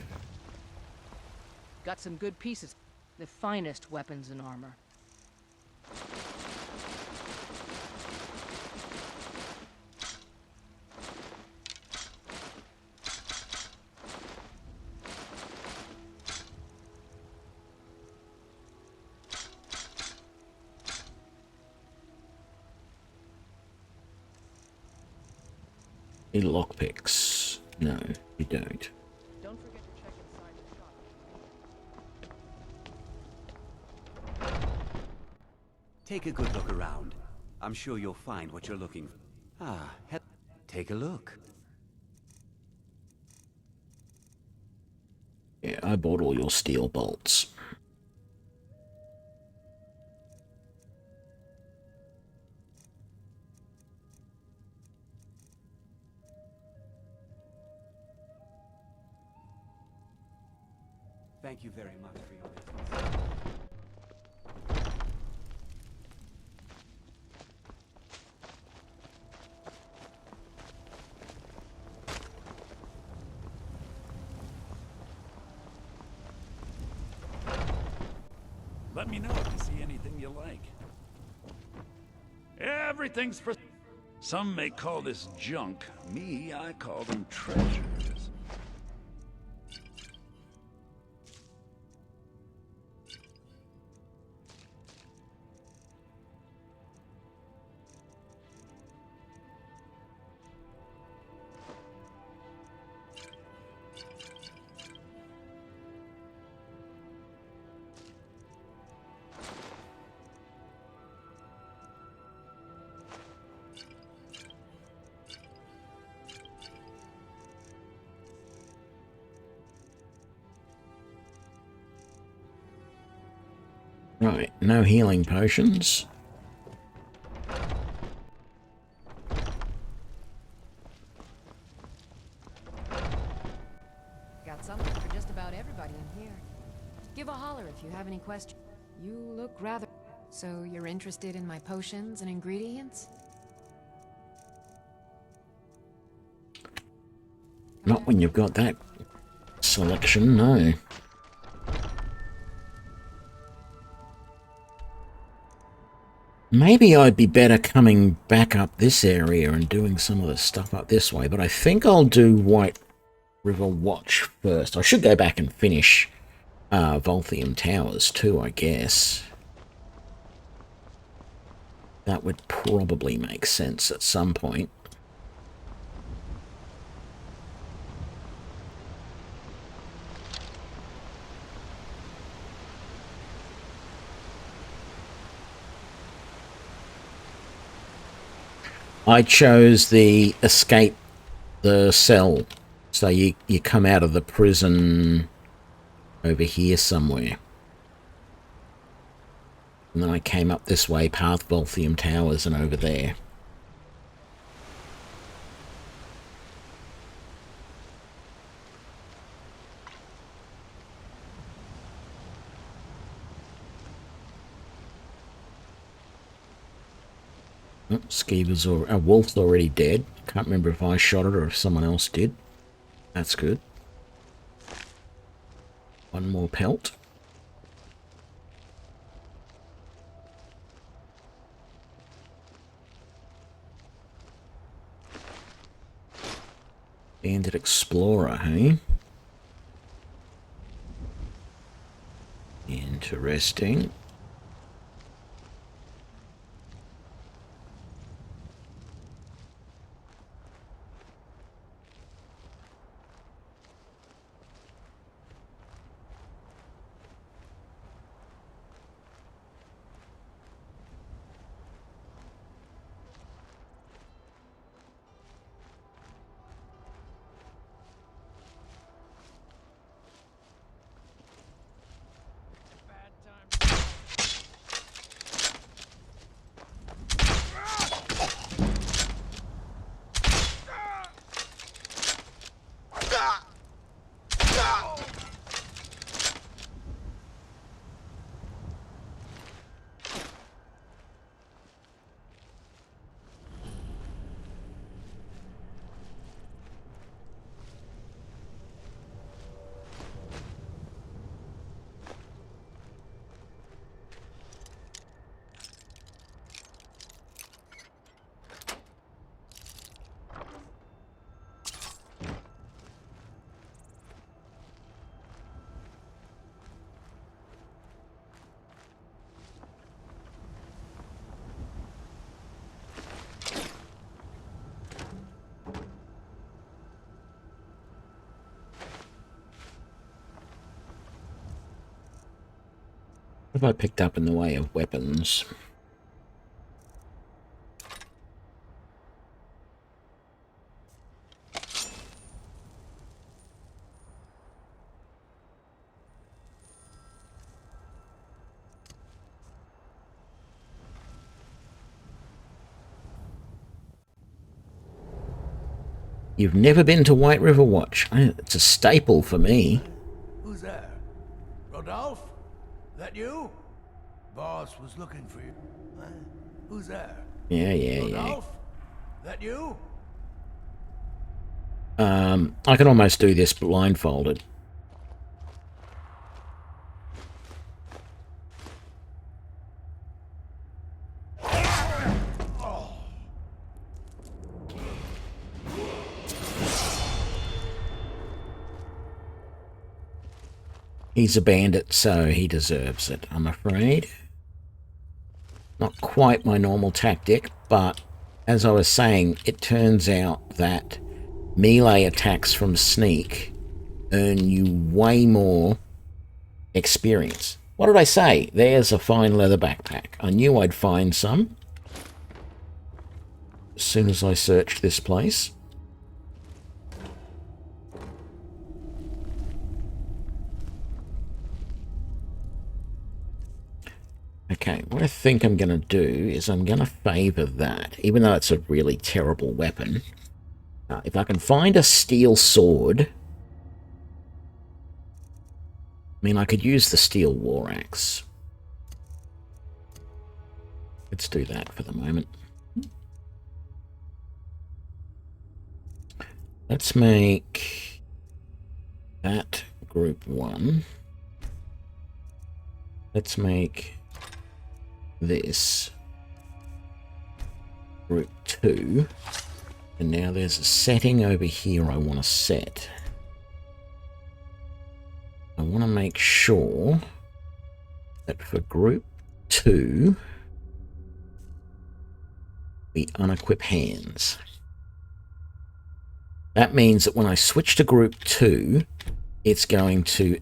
Got some good pieces. The finest weapons and armor. Any lockpicks? No, you don't. Don't forget to check inside the shop. Take a good look around. I'm sure you'll find what you're looking for. Take a look. Yeah, I bought all your steel bolts. Thank you very much for your business. Let me know if you see anything you like. Everything's for... Some may call this junk. Me, I call them treasures. Right, no healing potions. Got something for just about everybody in here. Give a holler if you have any questions. You look rather... So you're interested in my potions and ingredients? Not when you've got that selection, no. Maybe I'd be better coming back up this area and doing some of the stuff up this way, but I think I'll do White River Watch first. I should go back and finish Volthium Towers too, I guess. That would probably make sense at some point. I chose the escape the cell. So you come out of the prison over here somewhere. And then I came up this way, past Volthium Towers and over there. Oh, Skeever's or Wolf's already dead. Can't remember if I shot it or if someone else did. That's good. One more pelt. Bandit Explorer, hey? Interesting. What have I picked up in the way of weapons? You've never been to White River Watch? It's a staple for me. Who's there? Rodolphe? That you? Boss was looking for you. Huh? Who's there? Yeah. Rodolphe? That you? I can almost do this blindfolded. He's a bandit, so he deserves it, I'm afraid. Not quite my normal tactic, but as I was saying, it turns out that melee attacks from sneak earn you way more experience. What did I say? There's a fine leather backpack. I knew I'd find some as soon as I searched this place. Okay, what I think I'm going to do is I'm going to favour that, even though it's a really terrible weapon. If I can find a steel sword, I mean, I could use the steel war axe. Let's do that for the moment. Let's make that group 1. Let's make this group 2, and now there's a setting over here I want to set. I want to make sure that for group 2 we unequip hands. That means that when I switch to group 2, it's going to,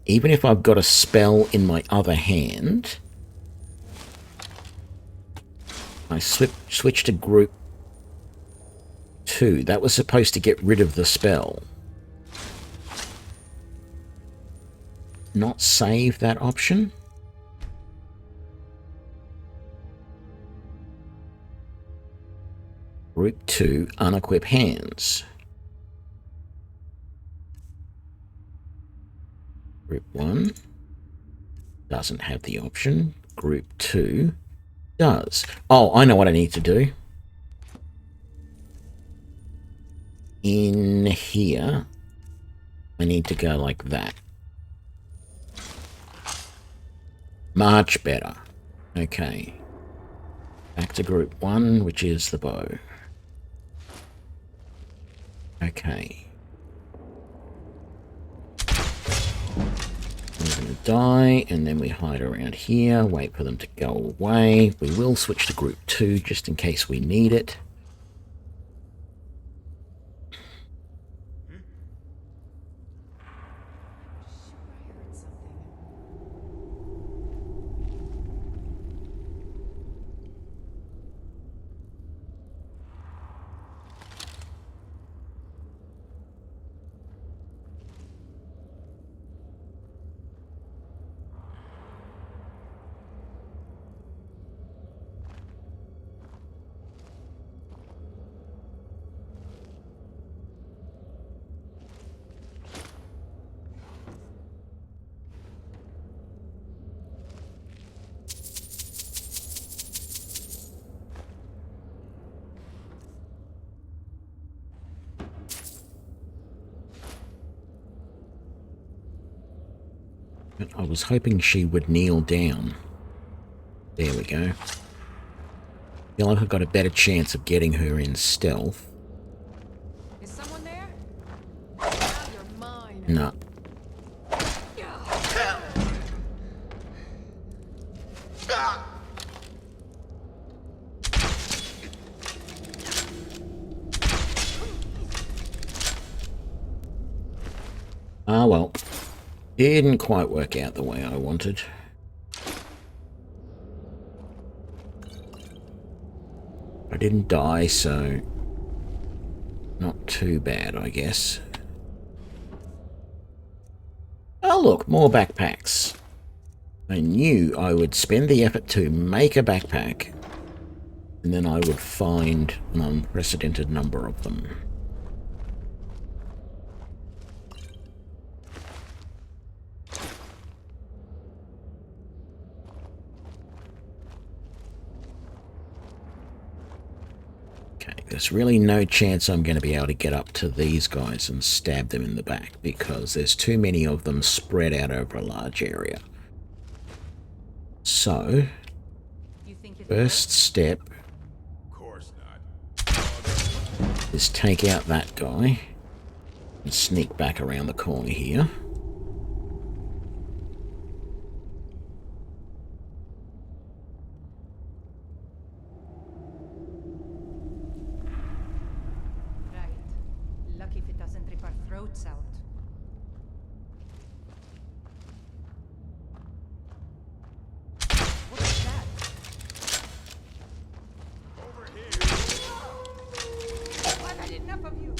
even if I've got a spell in my other hand, I switch to group 2. That was supposed to get rid of the spell. Not save that option. Group 2, unequip hands. Group 1 doesn't have the option. Group 2 does. Oh, I know what I need to do. In here, I need to go like that. Much better. Okay. Back to group 1, which is the bow. Okay. We're going to die, and then we hide around here, wait for them to go away. We will switch to group 2 just in case we need it. I was hoping she would kneel down. There we go. Feel like I've got a better chance of getting her in stealth. Is someone there? Now you're mine. No. Ah, well. Didn't quite work out the way I wanted. I didn't die, so not too bad, I guess. Oh look, more backpacks. I knew I would spend the effort to make a backpack, and then I would find an unprecedented number of them. There's really no chance I'm going to be able to get up to these guys and stab them in the back because there's too many of them spread out over a large area. So, first step is take out that guy and sneak back around the corner here. Out. What is that? Over here. I've had enough of you.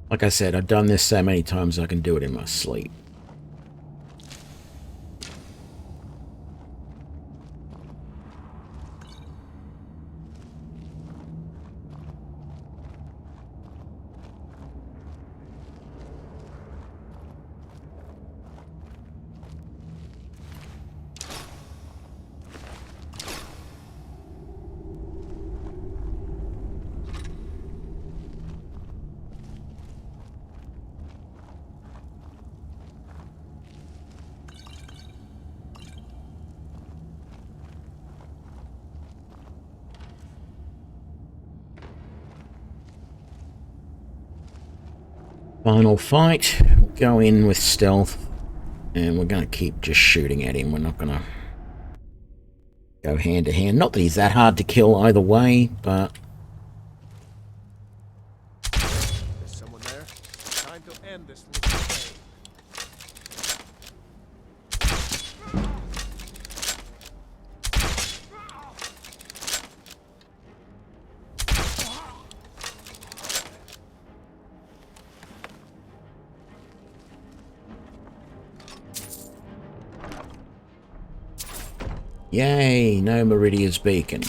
Like I said, I've done this so many times I can do it in my sleep. Final fight. We'll go in with stealth, and we're going to keep just shooting at him. We're not going to go hand to hand. Not that he's that hard to kill either way, but... There's someone there. Time to end this little game. Yay, no Meridia's beacon.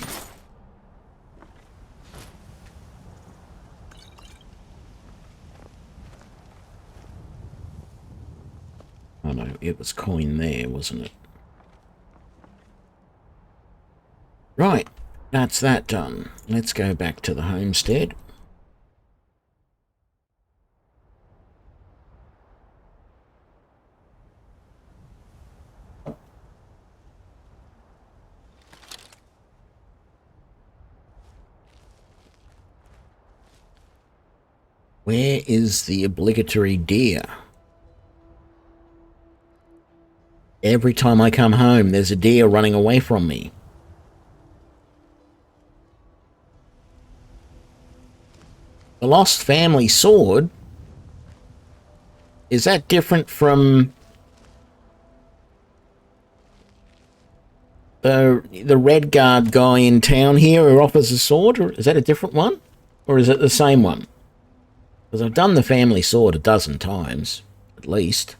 Oh no, it was coin there, wasn't it? Right, that's that done. Let's go back to the homestead. Where is the obligatory deer? Every time I come home, there's a deer running away from me. The Lost Family Sword? Is that different from the Red Guard guy in town here who offers a sword? Or is that a different one? Or is it the same one? Because I've done the family sword a dozen times, at least.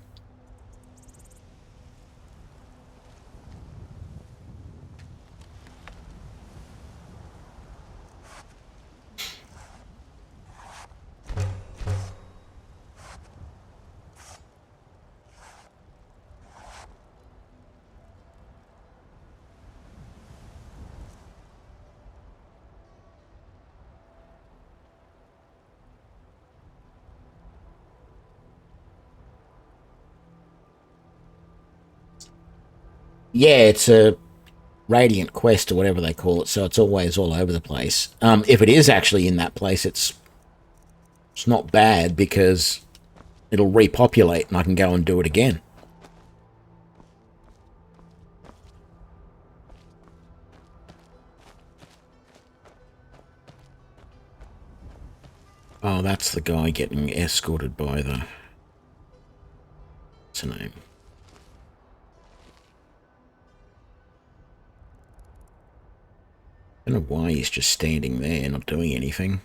Yeah, it's a Radiant Quest or whatever they call it, so it's always all over the place. If it is actually in that place, it's not bad because it'll repopulate and I can go and do it again. Oh, that's the guy getting escorted by the... What's her name? I don't know why he's just standing there, not doing anything.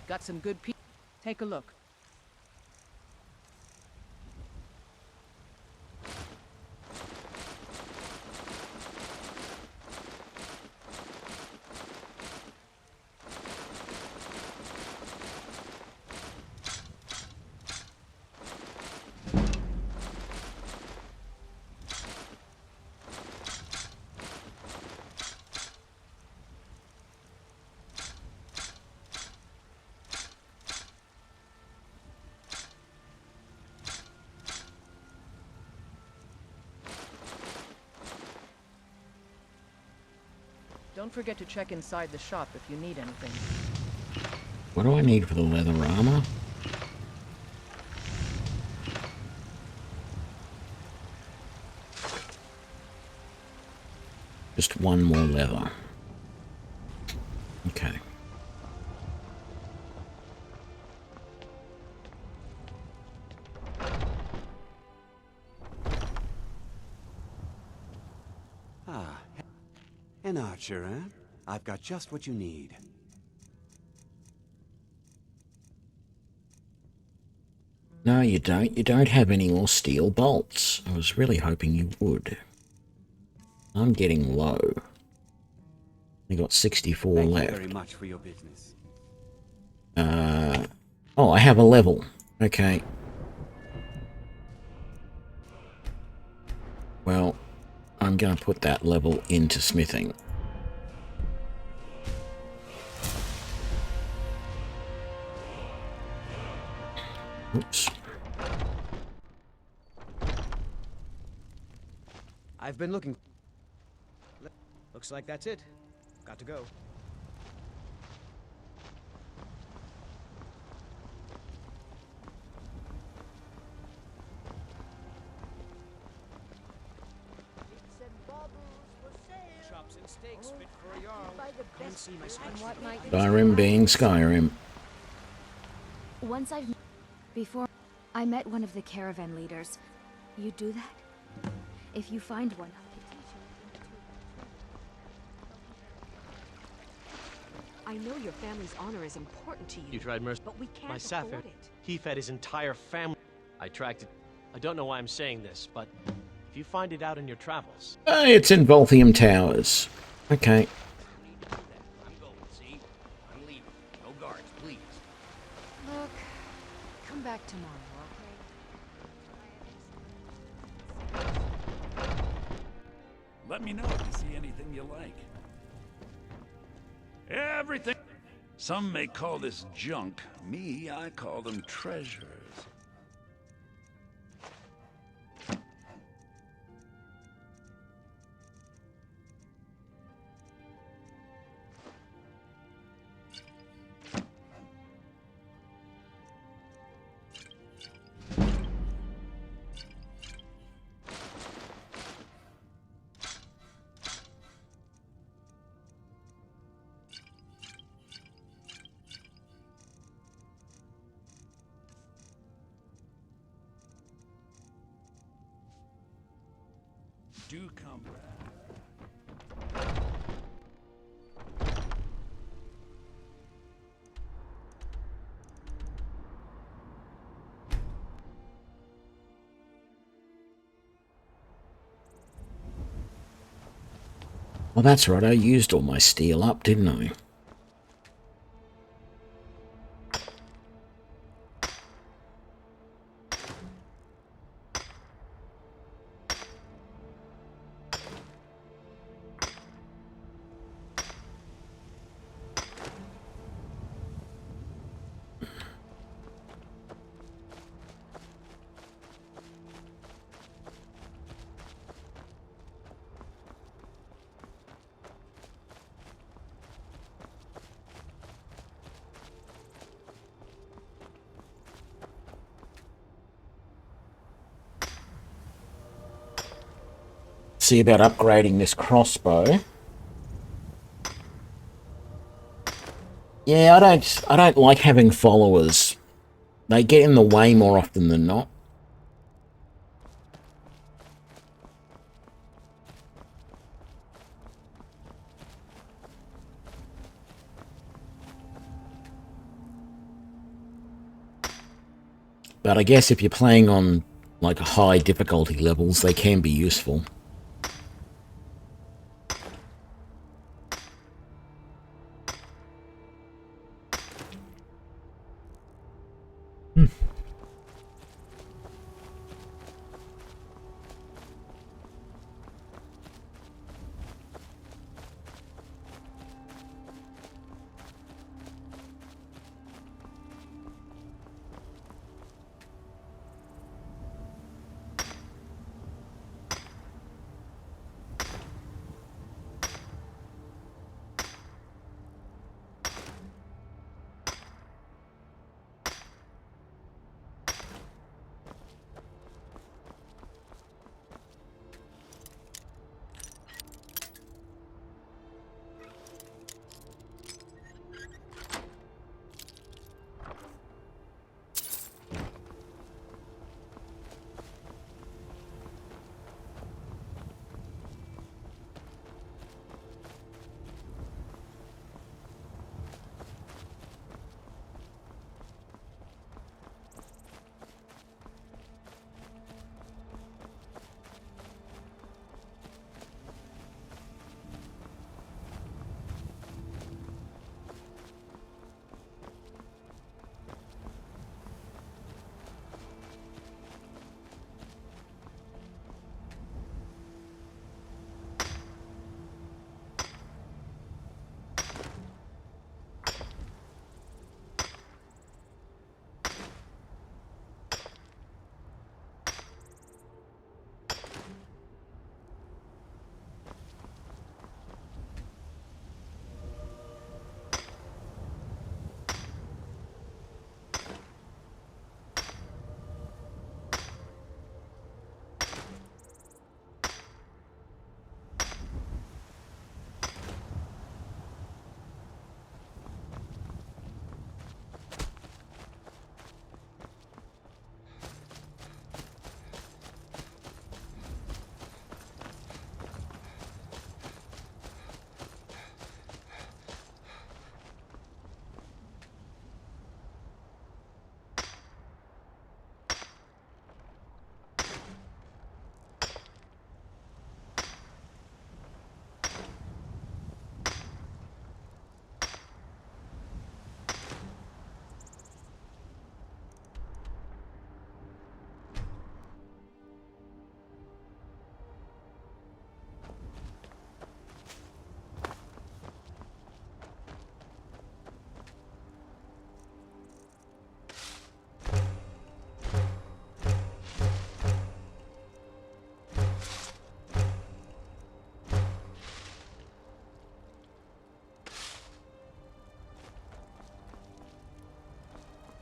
Got some good pieces. Take a look. Don't forget to check inside the shop if you need anything. What do I need for the leather armor? Just one more leather. Okay. Ah, an archer, eh? I've got just what you need. No, you don't. You don't have any more steel bolts. I was really hoping you would. I'm getting low. I got 64 Thank left. you very much for your business. Oh, I have a level. Okay. Well, I'm going to put that level into smithing. Oops. I've been looking. Looks like that's it. Got to go. Chops and steaks fit for a jarl. Come and see my special. Skyrim being Skyrim. Once before I met one of the caravan leaders. You do that? If you find one, I know your family's honor is important to you. You tried mercy, but we can't my Safir. afford it. He fed his entire family. I tracked it. I don't know why I'm saying this, but if you find it out in your travels. It's in Volthium Towers. Okay. I'm going, see? I'm leaving. No guards, please. Look, come back tomorrow, okay? Let me know if you see anything you like. Everything. Some may call this junk. Me, I call them treasures. Do come back. Well, that's right. I used all my steel up, didn't I? see about upgrading this crossbow. Yeah, I don't like having followers. They get in the way more often than not. But I guess if you're playing on like high difficulty levels, they can be useful.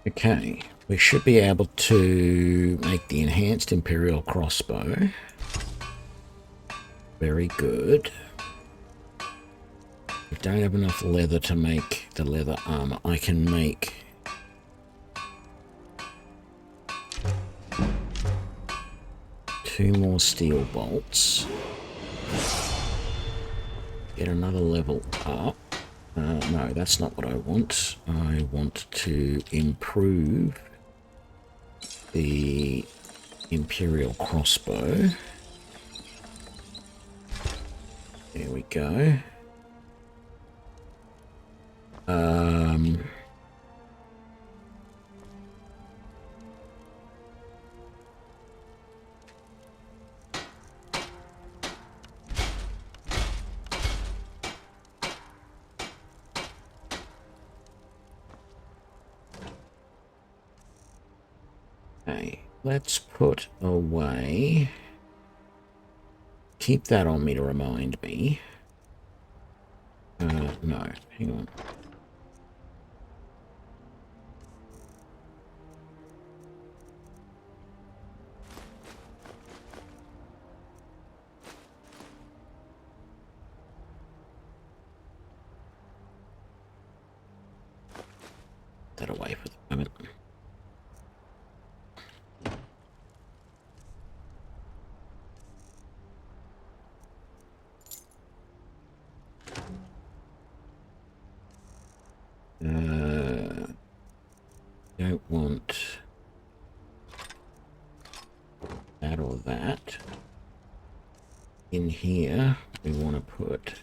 Okay, we should be able to make the enhanced Imperial crossbow. Very good. We don't have enough leather to make the leather armor. I can make two more steel bolts. Get another level up. No, that's not what I want. I want to improve the Imperial crossbow. There we go. Okay, let's put away. Keep that on me to remind me. No, hang on. that away for the moment. Don't want that or that. In here, we want to put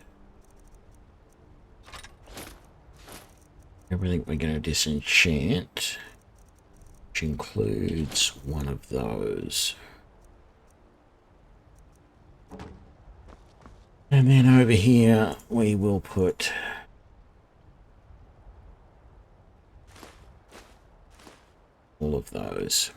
everything we're going to disenchant, which includes one of those. And then over here, we will put all of those.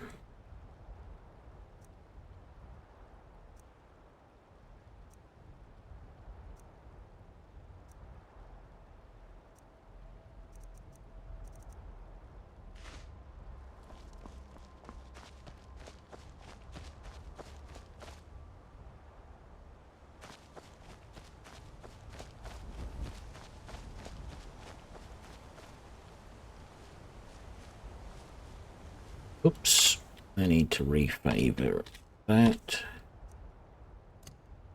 Oops, I need to refavor that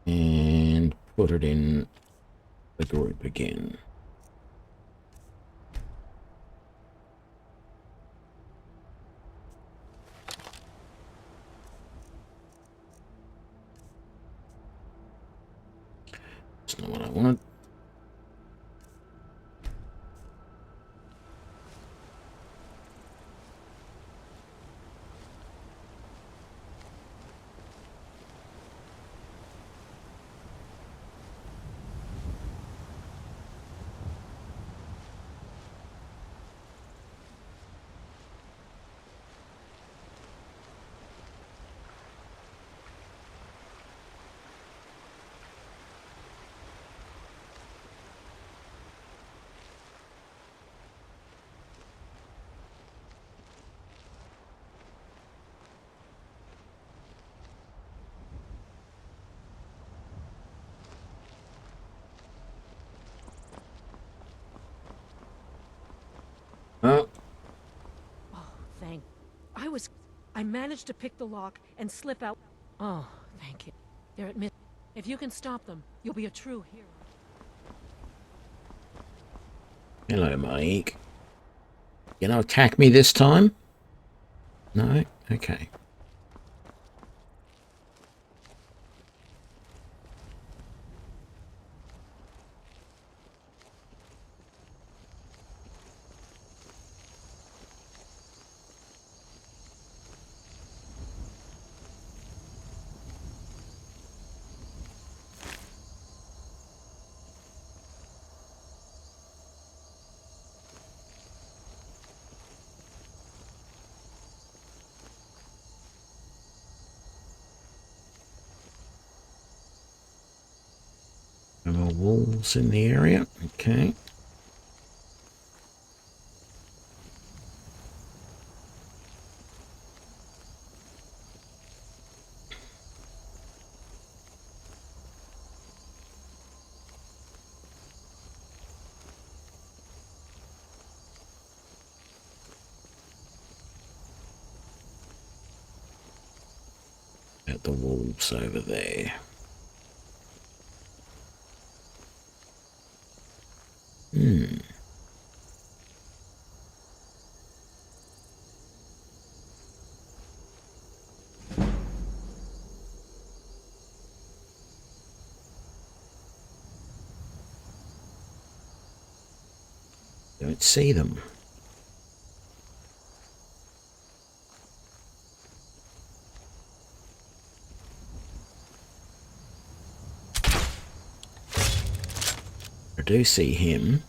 and put it in the group again. That's not what I wanted. Oh, Thank. I managed to pick the lock and slip out. Oh, thank you. They're at If you can stop them, you'll be a true hero. hello, Mike. You gonna attack me this time? No? Okay. More wolves in the area. Okay. At the wolves over there. Don't see them. I do see him.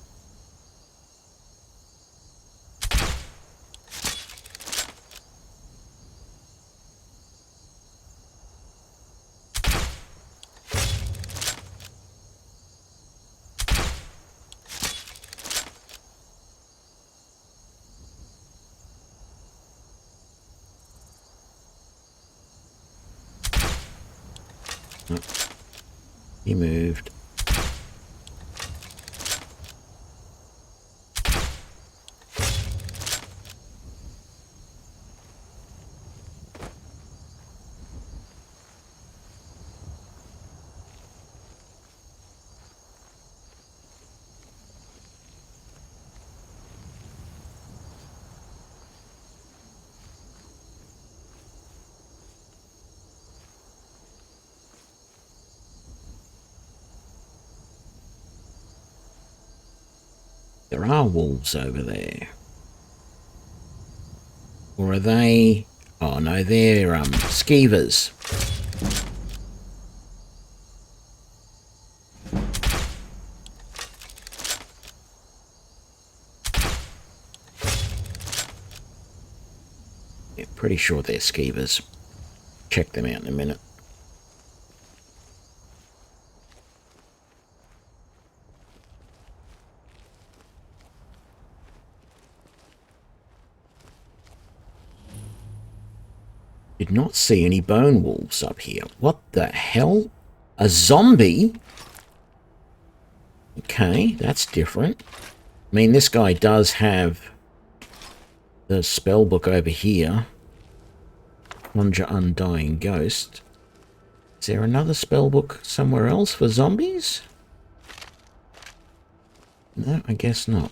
Oh, he moved. There are wolves over there. Or are they... Oh no, they're skeevers. Yeah, pretty sure they're skeevers. Check them out in a minute. Did not see any bone wolves up here. What the hell? A zombie? Okay, that's different. I mean, this guy does have the spell book over here. Conjure Undying Ghost. Is there another spell book somewhere else for zombies? No, I guess not.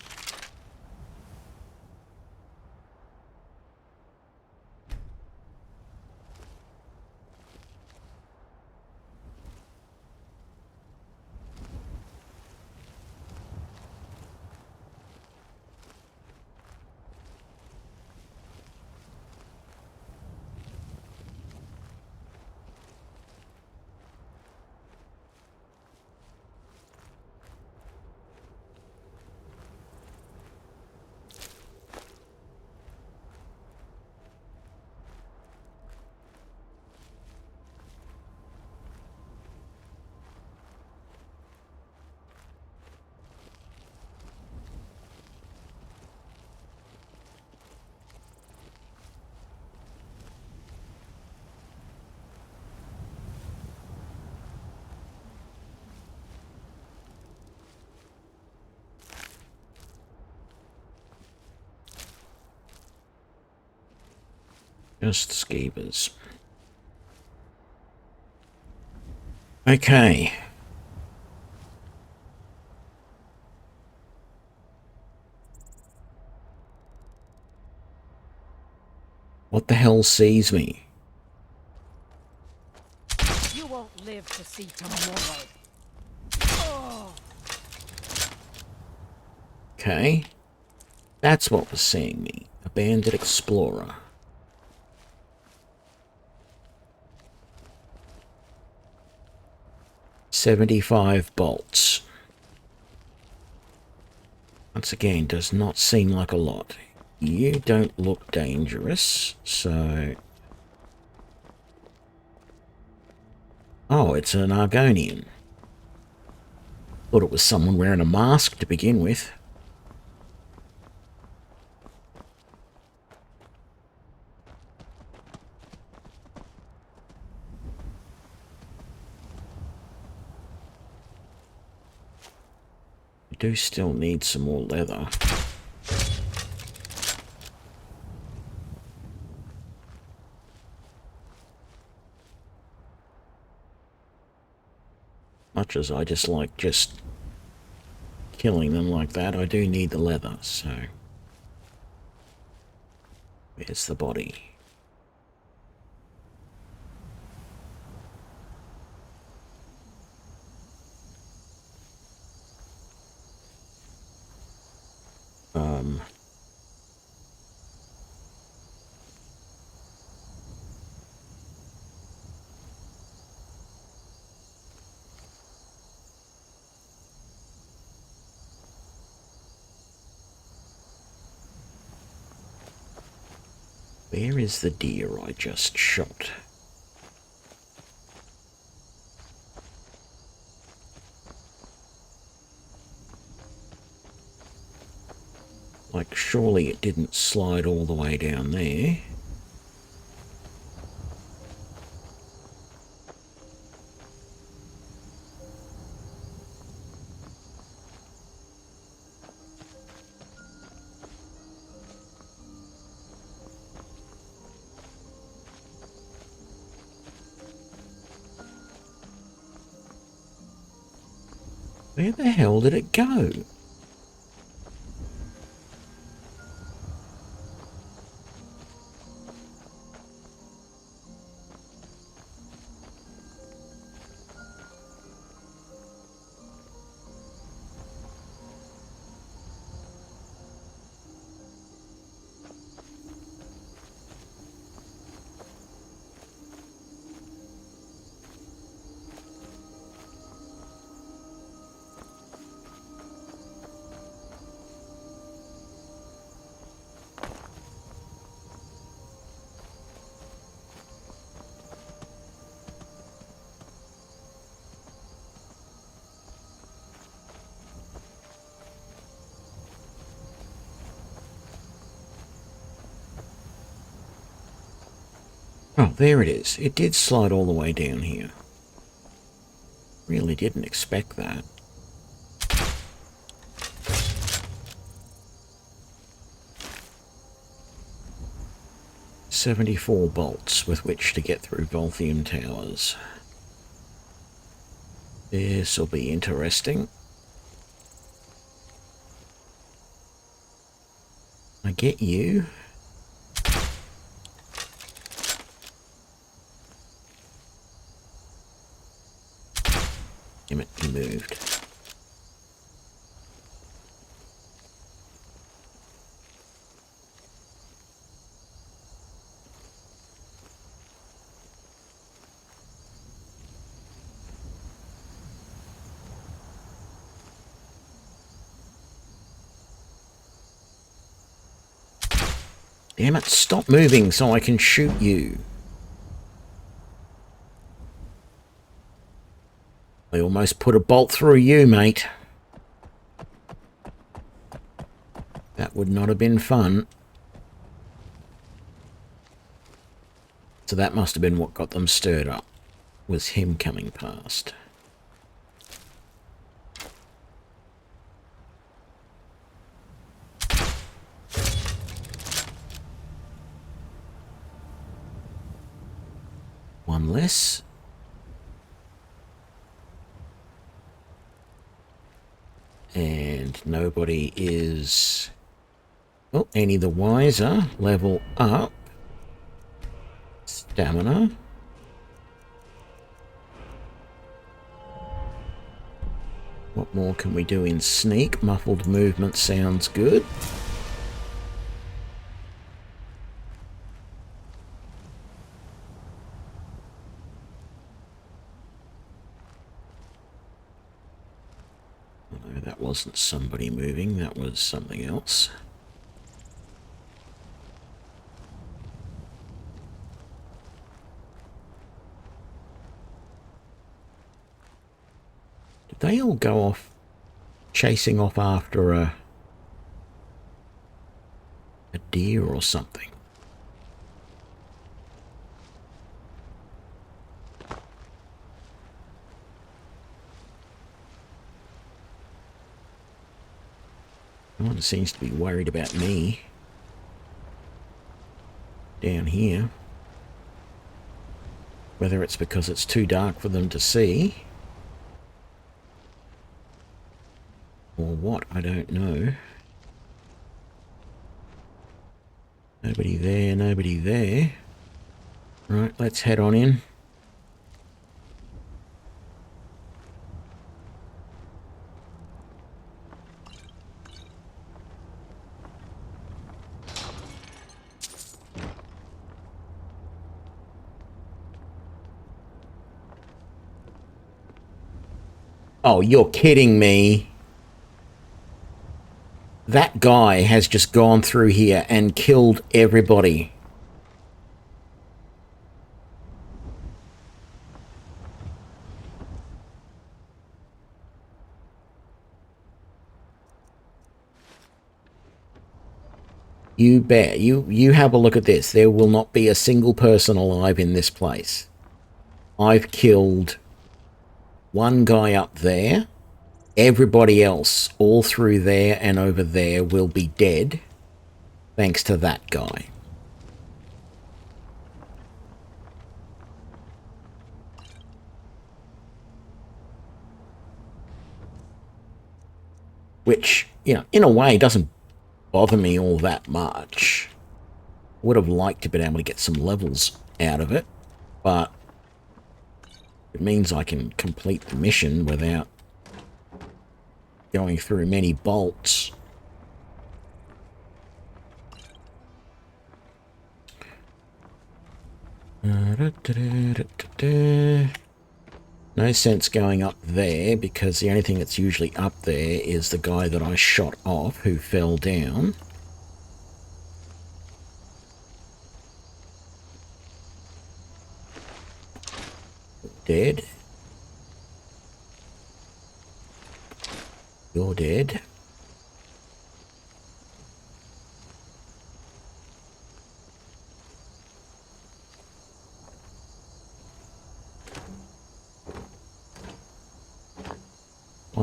Just skeevers. Okay. What the hell sees me? You won't live to see tomorrow. Oh. Okay. That's what was seeing me. A bandit explorer. $75 bolts. Once again, does not seem like a lot. You don't look dangerous, so... Oh, it's an Argonian. Thought it was someone wearing a mask to begin with. We do still need some more leather. Much as I dislike just killing them like that, I do need the leather, so... Where's the body? Where is the deer I just shot? Like, surely it didn't slide all the way down there. Where the hell did it go? Oh, there it is. It did slide all the way down here. Really didn't expect that. "74 bolts with which to get through Volthium Towers." This'll be interesting. I get you. Damn it, he moved. Damn it, stop moving so I can shoot you. I almost put a bolt through you, mate. That would not have been fun. So that must have been what got them stirred up, was him coming past. One less. And nobody is, oh, any the wiser. Level up. Stamina. What more can we do in sneak? Muffled movement sounds good. No, that wasn't somebody moving, that was something else. Did they all go off chasing off after a deer or something? No one seems to be worried about me down here. Whether it's because it's too dark for them to see or what, I don't know. Nobody there, nobody there. Right, let's head on in. Oh, you're kidding me. That guy has just gone through here and killed everybody. You bet. You have a look at this. There will not be a single person alive in this place. I've killed one guy up there. Everybody else, all through there and over there, will be dead, thanks to that guy. Which, you know, in a way doesn't bother me all that much. Would have liked to be able to get some levels out of it, but it means I can complete the mission without going through many bolts. No sense going up there, because the only thing that's usually up there is the guy that I shot off who fell down. Dead. You're dead.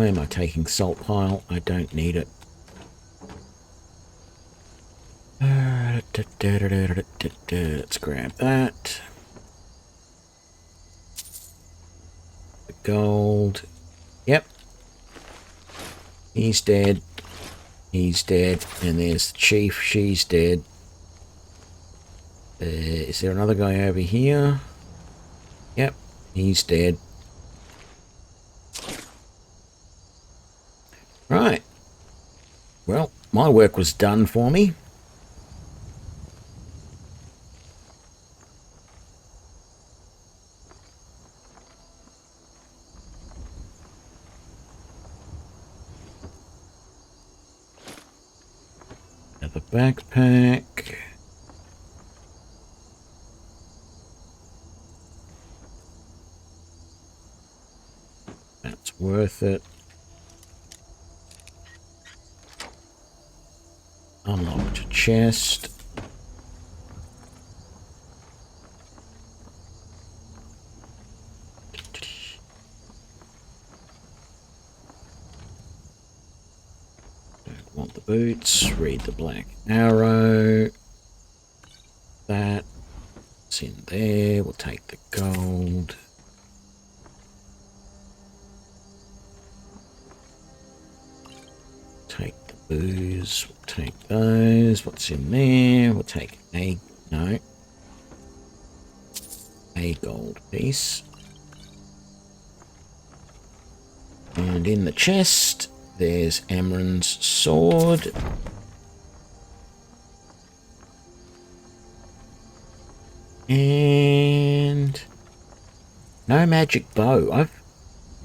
Why am I taking salt pile? I don't need it. Let's grab that. The gold. Yep. He's dead. He's dead. And there's the chief. She's dead. Is there another guy over here? Yep. He's dead. Right. Well, my work was done for me. Another backpack. That's worth it. Unlocked chest. Don't want the boots. Read the black arrow. That's in there. We'll take the gold. Take the booze. We'll take those. What's in there? We'll take a gold piece. And in the chest, there's Amron's sword. And no magic bow. I've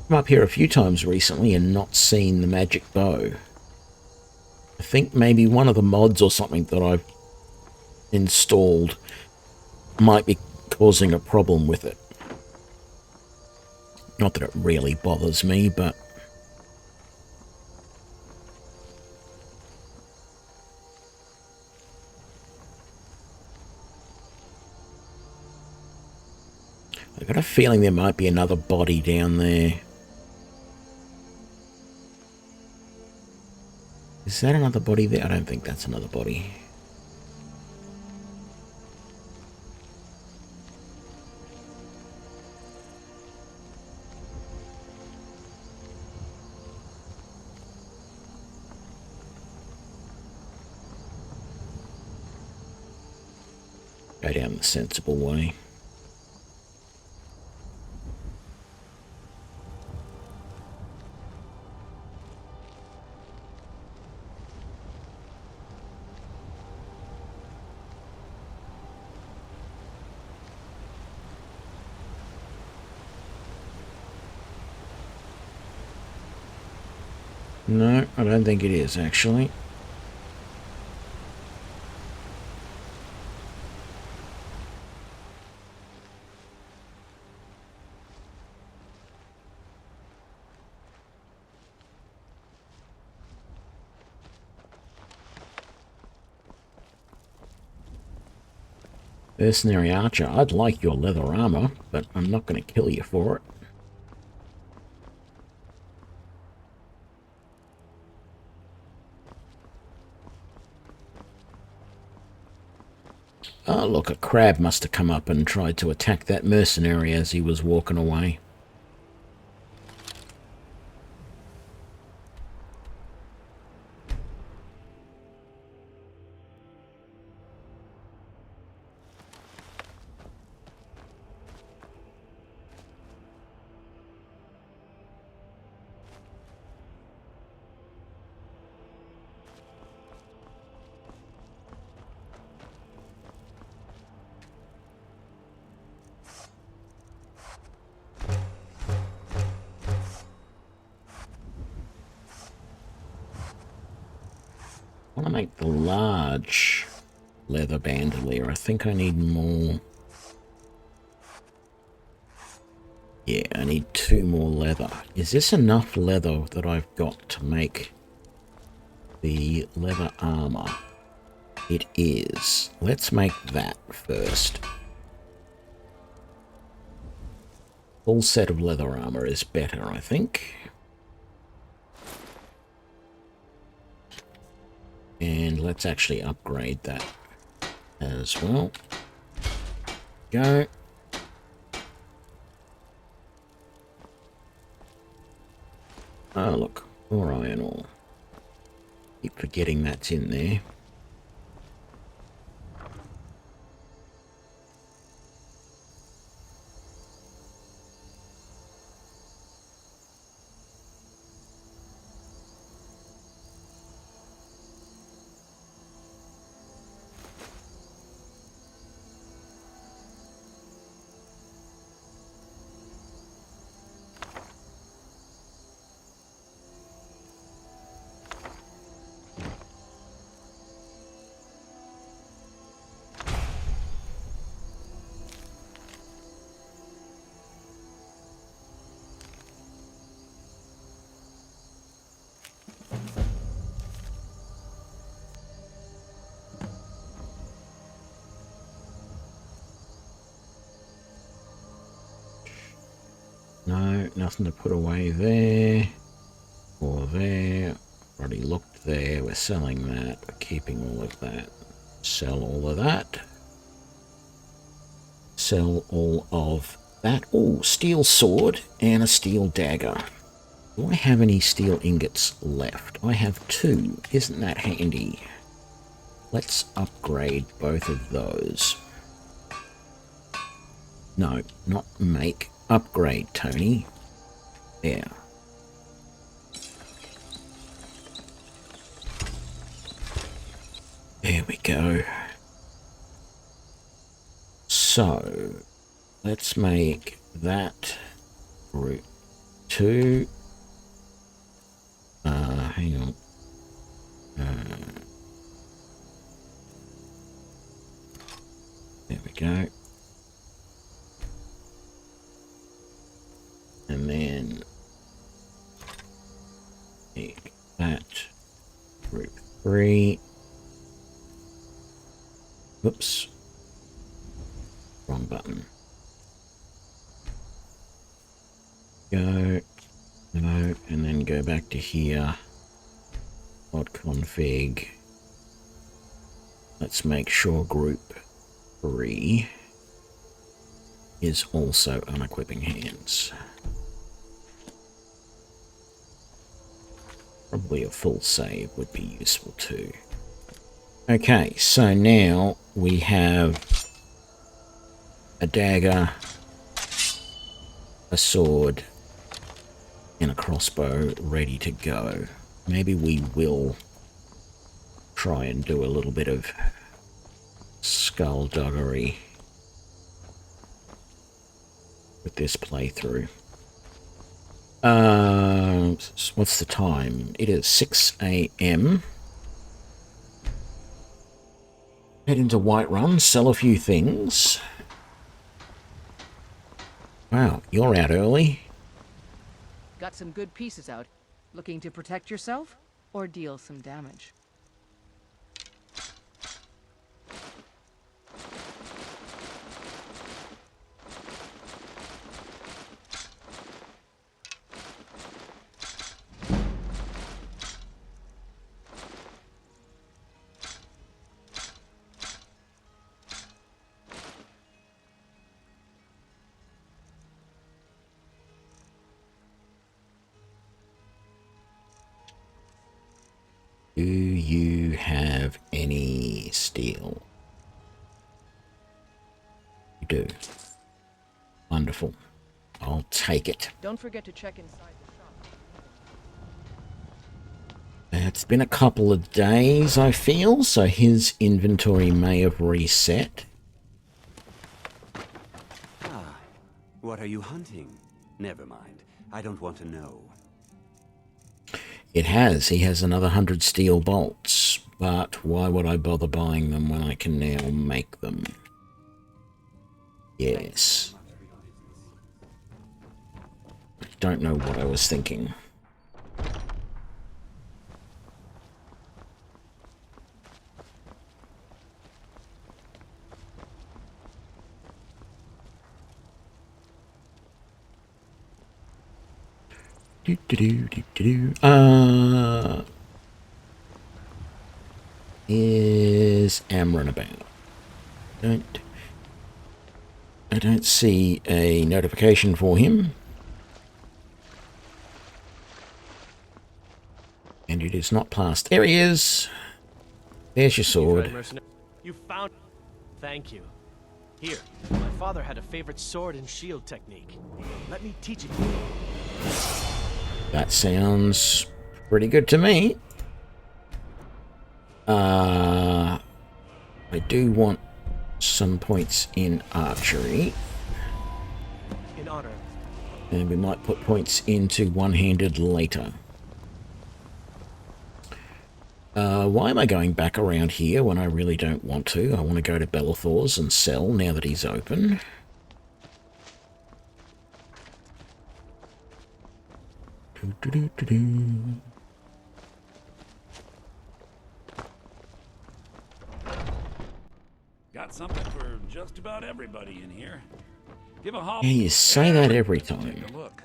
come up here a few times recently and not seen the magic bow. I think maybe one of the mods or something that I've installed might be causing a problem with it. Not that it really bothers me, but I've got a feeling there might be another body down there. Is that another body there? I don't think that's another body. Go down the sensible way. No, I don't think it is, actually. Mercenary Archer, I'd like your leather armor, but I'm not going to kill you for it. Oh, look, a crab must have come up and tried to attack that mercenary as he was walking away. I want to make the large leather bandolier. I think I need more. Yeah, I need 2 more leather. Is this enough leather that I've got to make the leather armor? It is. Let's make that first. Full set of leather armor is better, I think. And let's actually upgrade that as well. Go. Oh, look. More iron ore. Keep forgetting that's in there. No, nothing to put away there or there. Already looked there. We're selling that. We're keeping all of that. Sell all of that. Sell all of that. Oh, steel sword and a steel dagger. Do I have any steel ingots left? I have 2. Isn't that handy? Let's upgrade both of those. No, not make. Upgrade, Tony. There. There we go. So, let's make that route 2. Hang on. There we go. And then make that group 3. Whoops. Wrong button. Go. No. And then go back to here. Mod config. Let's make sure group 3 is also unequipping hands. Probably a full save would be useful too. Okay, so now we have a dagger, a sword, and a crossbow ready to go. Maybe we will try and do a little bit of skullduggery with this playthrough. What's the time? It is 6 AM. Head into Whiterun, sell a few things. Wow, you're out early. Got some good pieces out. Looking to protect yourself or deal some damage? Do you have any steel? You do. Wonderful. I'll take it. Don't forget to check inside the shop. It's been a couple of days, I feel, so his inventory may have reset. Ah, what are you hunting? Never mind. I don't want to know. It has. He has another 100 steel bolts, but why would I bother buying them when I can now make them? Yes. Don't know what I was thinking. is Amron about? I don't see a notification for him. And it is not past. There he is. There's your sword. You found... Thank you. Here, my father had a favorite sword and shield technique. Let me teach it to you. That sounds pretty good to me. I do want some points in archery. In honor. And we might put points into one-handed later. Why am I going back around here when I really don't want to? I want to go to Bellathor's and sell now that he's open. Got something for just about everybody in here. Give a hop. Yeah, you say that every time. Take a look.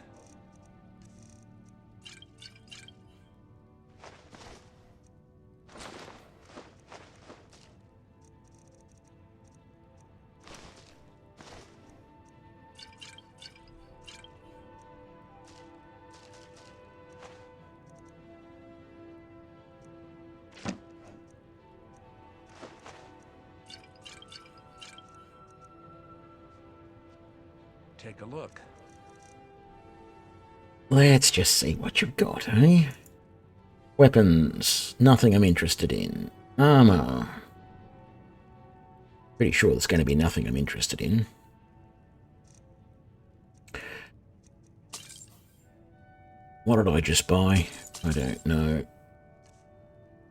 Take a look. Let's just see what you've got, eh? Weapons. Nothing I'm interested in. Armor. Pretty sure there's going to be nothing I'm interested in. What did I just buy? I don't know.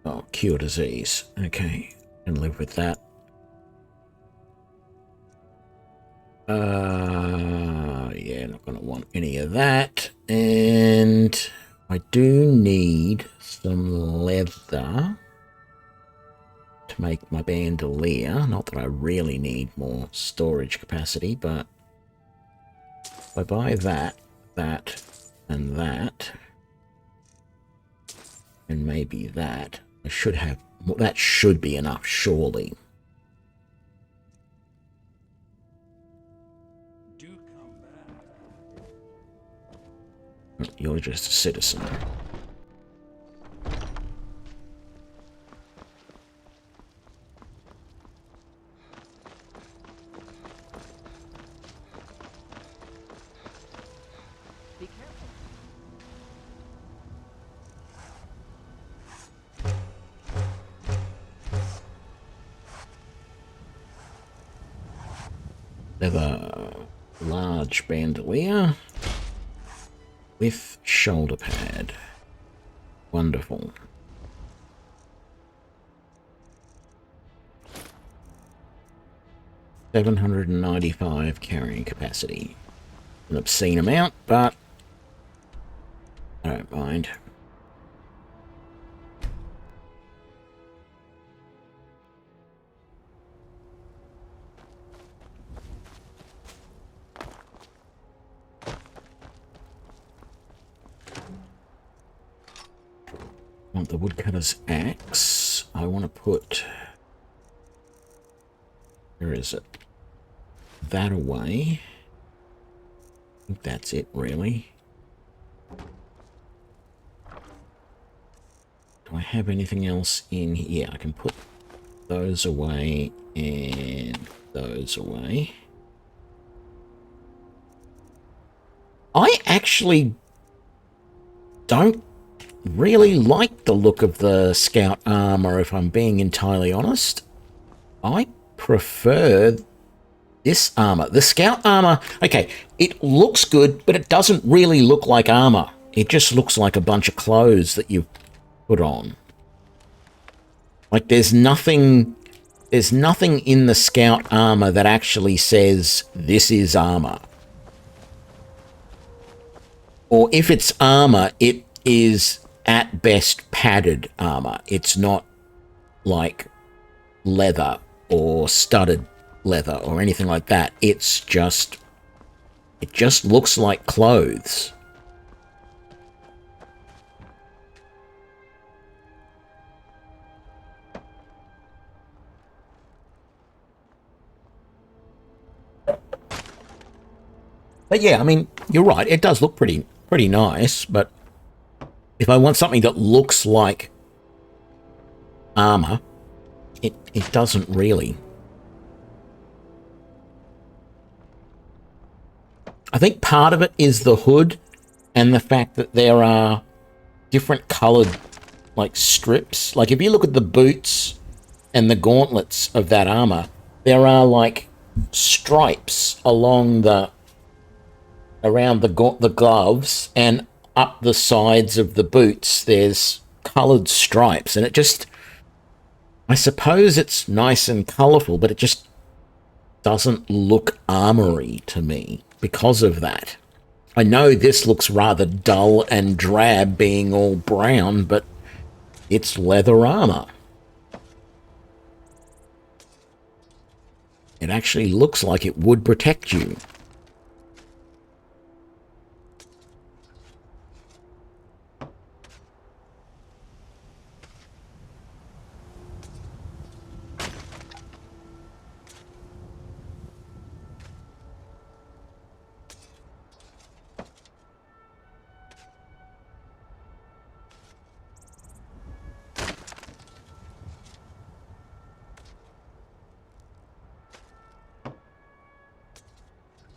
Oh, cure disease. Okay, can live with that. Yeah, not going to want any of that. And I do need some leather to make my bandolier. Not that I really need more storage capacity, but if I buy that, and that, and maybe that, I should have, that should be enough, surely. You're just a citizen. Be careful. Leather, large bandolier with shoulder pad. Wonderful. $795 carrying capacity. An obscene amount, but I don't mind. I want the woodcutter's axe. I want to put... Where is it? That away. I think that's it, really. Do I have anything else in here? I can put those away and those away. I actually don't really like the look of the scout armor, if I'm being entirely honest. I prefer this armor. The scout armor, okay, it looks good, but it doesn't really look like armor. It just looks like a bunch of clothes that you put on. Like there's nothing in the scout armor that actually says this is armor. Or if it's armor, it is at best padded armor. It's not like leather or studded leather or anything like that. It just looks like clothes. But yeah, I mean, you're right. It does look pretty nice, but if I want something that looks like armor, it doesn't really. I think part of it is the hood and the fact that there are different colored like strips. Like if you look at the boots and the gauntlets of that armor, there are like stripes around the gloves and up the sides of the boots. There's colored stripes, and it just, I suppose it's nice and colorful, but it just doesn't look armory to me because of that. I know this looks rather dull and drab being all brown, but it's leather armor. It actually looks like it would protect you.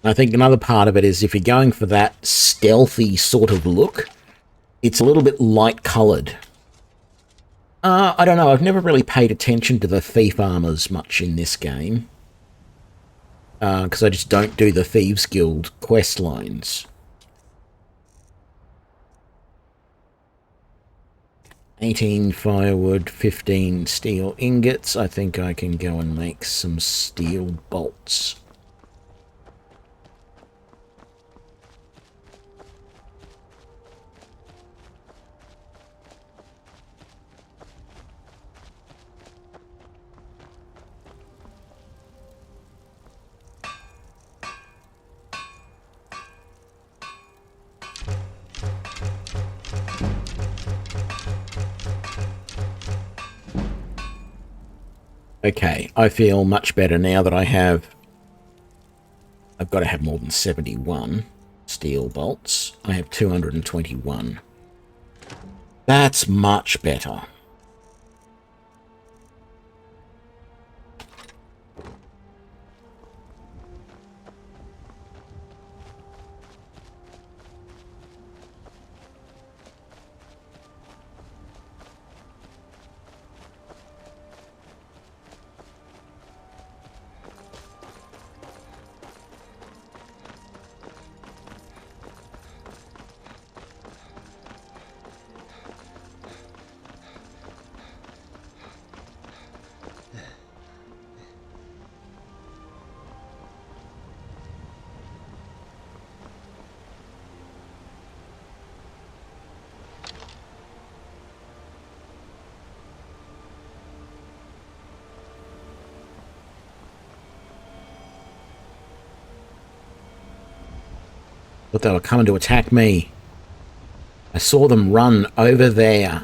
I think another part of it is if you're going for that stealthy sort of look, it's a little bit light coloured. I don't know, I've never really paid attention to the thief armors much in this game. Because I just don't do the Thieves Guild quest lines. 18 firewood, 15 steel ingots. I think I can go and make some steel bolts. Okay, I feel much better now that I've got to have more than 71 steel bolts. I have 221. That's much better. But they were coming to attack me. I saw them run over there.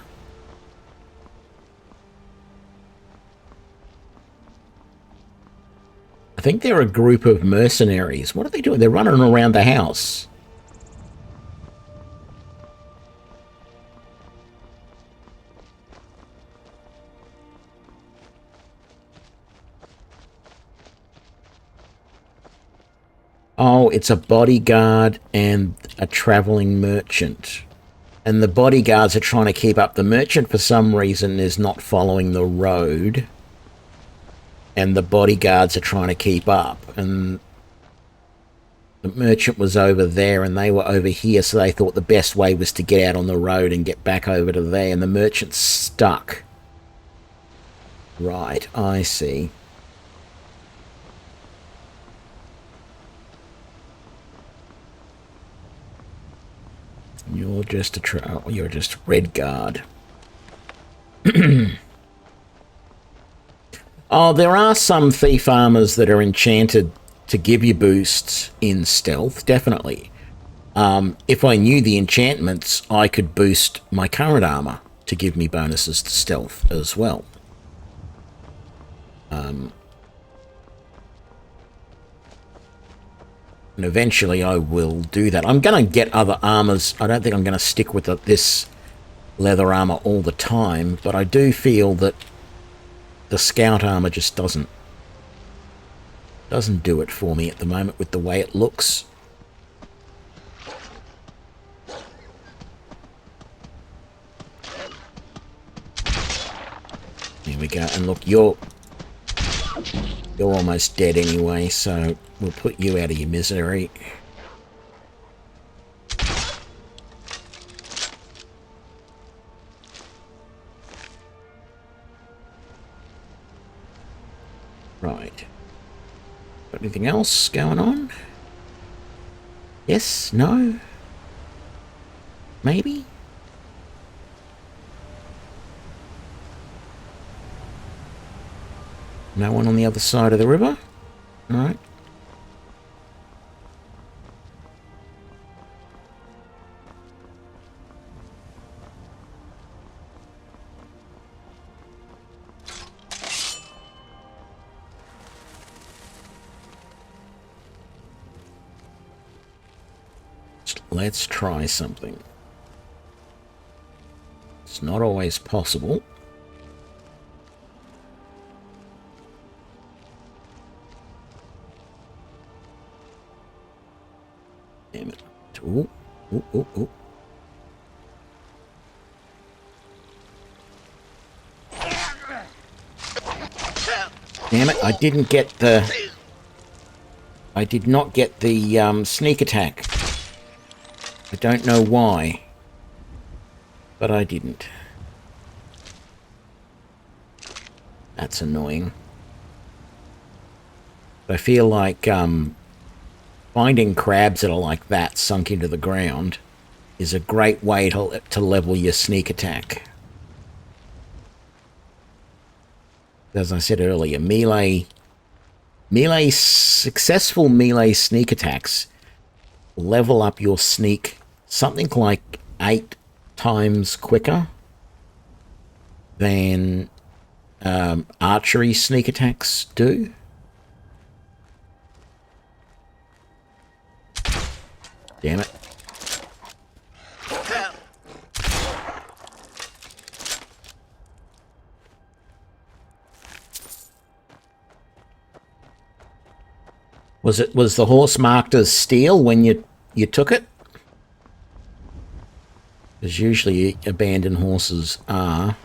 I think they're a group of mercenaries. What are they doing? They're running around the house. Oh, it's a bodyguard and a traveling merchant. And the bodyguards are trying to keep up. The merchant, for some reason, is not following the road. And the bodyguards are trying to keep up. And the merchant was over there and they were over here, so they thought the best way was to get out on the road and get back over to there. And the merchant's stuck. Right, I see. You're just you're just red guard. Oh, there are some thief armors that are enchanted to give you boosts in stealth, definitely. If I knew the enchantments, I could boost my current armor to give me bonuses to stealth as well. And eventually I will do that. I'm going to get other armors. I don't think I'm going to stick with this leather armor all the time, but I do feel that the scout armor just doesn't do it for me at the moment with the way it looks. Here we go. And look, you're almost dead anyway, so we'll put you out of your misery. Right. Got anything else going on? Yes? No? Maybe? No one on the other side of the river? Alright. Let's try something. It's not always possible. Damn it. Ooh, ooh, ooh, ooh. Damn it, I did not get the sneak attack. I don't know why, but I didn't. That's annoying. I feel like finding crabs that are like that sunk into the ground is a great way to level your sneak attack. As I said earlier, successful melee sneak attacks level up your sneak something like 8 times quicker than archery sneak attacks do. Damn it. Was the horse marked as steel when you took it? Because usually abandoned horses are.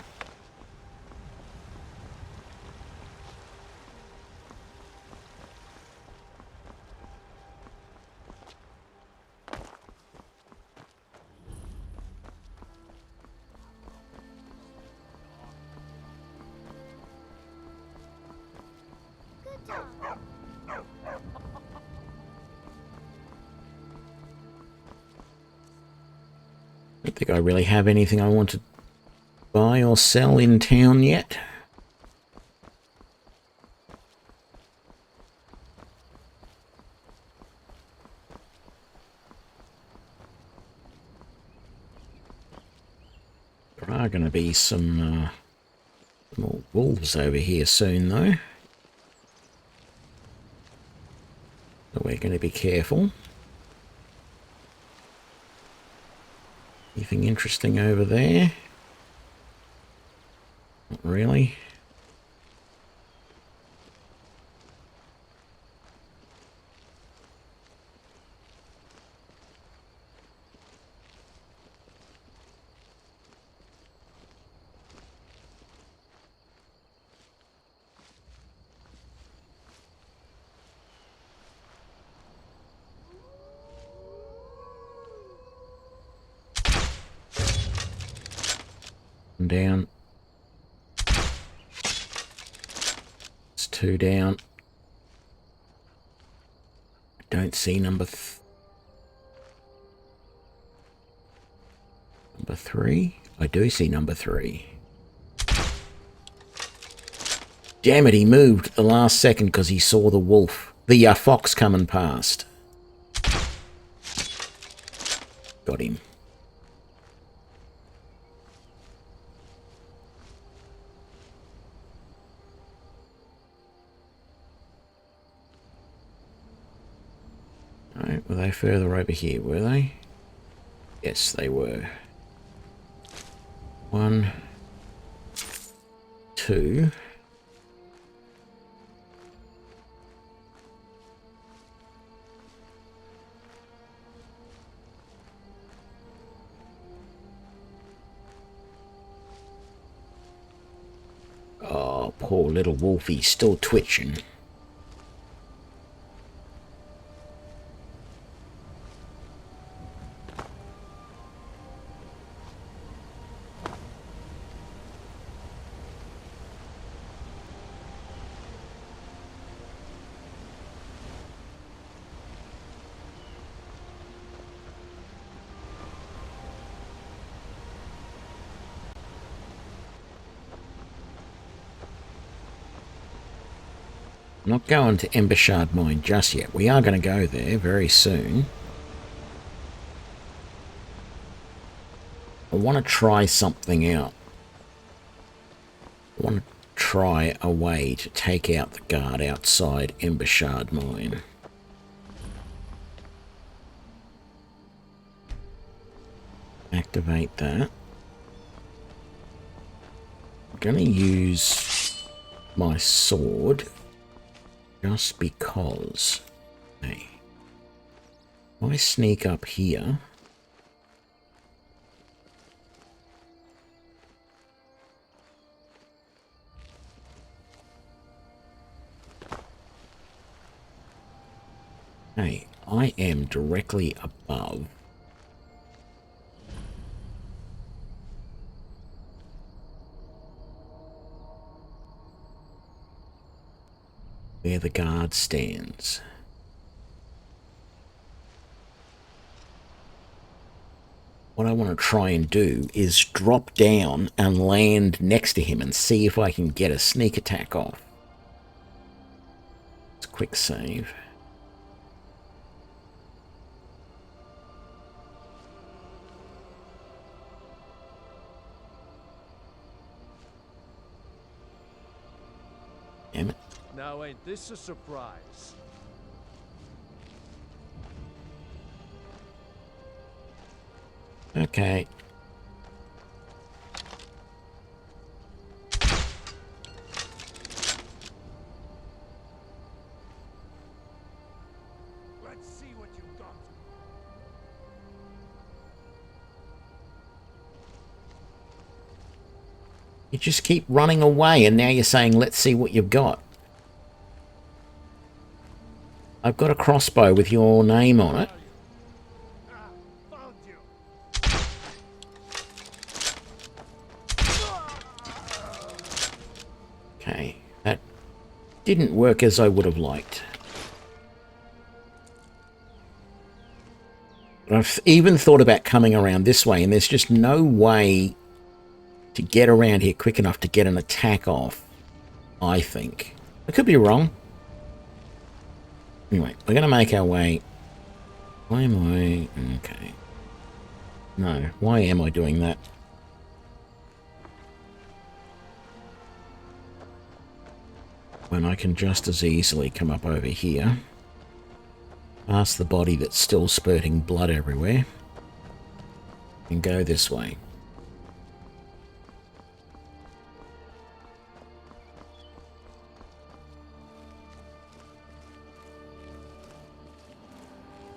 I don't think I really have anything I want to buy or sell in town yet. There are going to be some more wolves over here soon, though. So we're going to be careful. Anything interesting over there? Not really. Down. It's 2 down. Don't see number 3. I do see number 3. Damn it, he moved at the last second because he saw the wolf. The fox coming past. Got him. No, were they further over here, were they? Yes, they were. 1, 2. Oh, poor little Wolfie, still twitching. I'm not going to Embershard Mine just yet. We are going to go there very soon. I want to try something out. I want to try a way to take out the guard outside Embershard Mine. Activate that. I'm going to use my sword. Just because. Hey. If I sneak up here. Hey, I am directly above. Where the guard stands. What I want to try and do is drop down and land next to him and see if I can get a sneak attack off. It's a quick save. Damn it. Now ain't this a surprise? Okay. Let's see what you've got. You just keep running away and now you're saying, let's see what you've got. I've got a crossbow with your name on it. Found you. Okay, that didn't work as I would have liked. But I've even thought about coming around this way, and there's just no way to get around here quick enough to get an attack off, I think. I could be wrong. Anyway, we're going to make our way. Why am I... Okay. No, why am I doing that? When I can just as easily come up over here. Past the body that's still spurting blood everywhere. And go this way.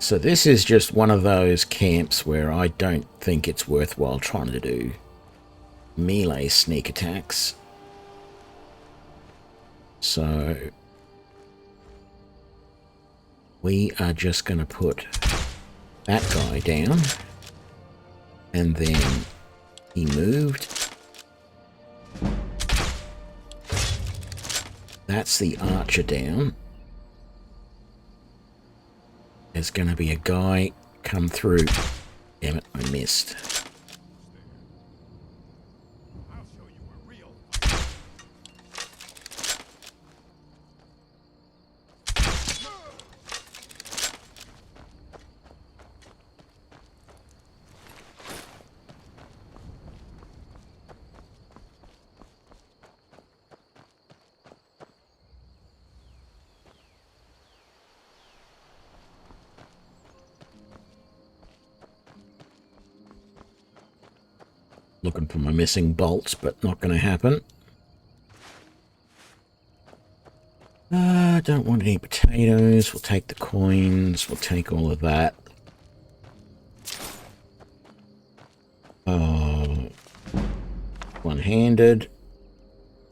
So this is just one of those camps where I don't think it's worthwhile trying to do melee sneak attacks. So we are just going to put that guy down. And then he moved. That's the archer down. There's going to be a guy come through. Damn it, I missed. I'll show you a real Looking for my missing bolts, but not going to happen. Don't want any potatoes. We'll take the coins. We'll take all of that. One-handed.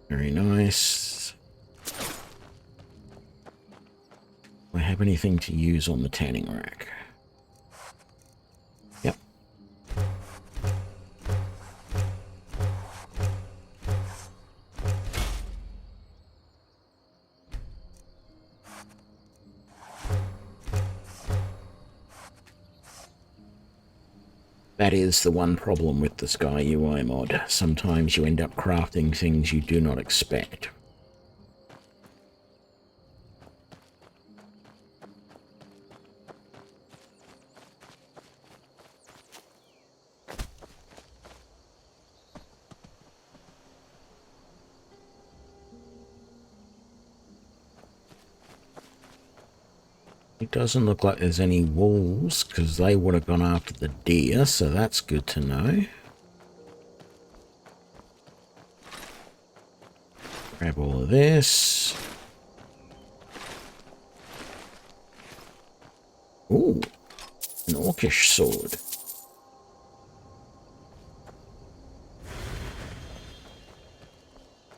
Very nice. Do I have anything to use on the tanning rack? Yep. That is the one problem with the SkyUI mod. Sometimes you end up crafting things you do not expect. It doesn't look like there's any wolves, because they would have gone after the deer, so that's good to know. Grab all of this. Ooh, an orcish sword.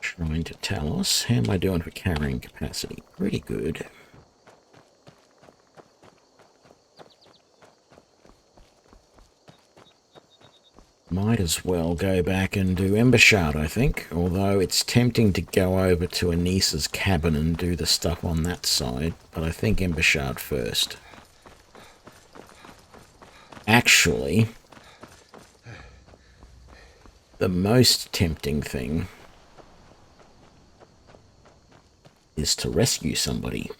Shrine to Talos. How am I doing for carrying capacity? Pretty good. Might as well go back and do Embershard, I think. Although it's tempting to go over to Anisa's cabin and do the stuff on that side. But I think Embershard first. Actually, the most tempting thing is to rescue somebody.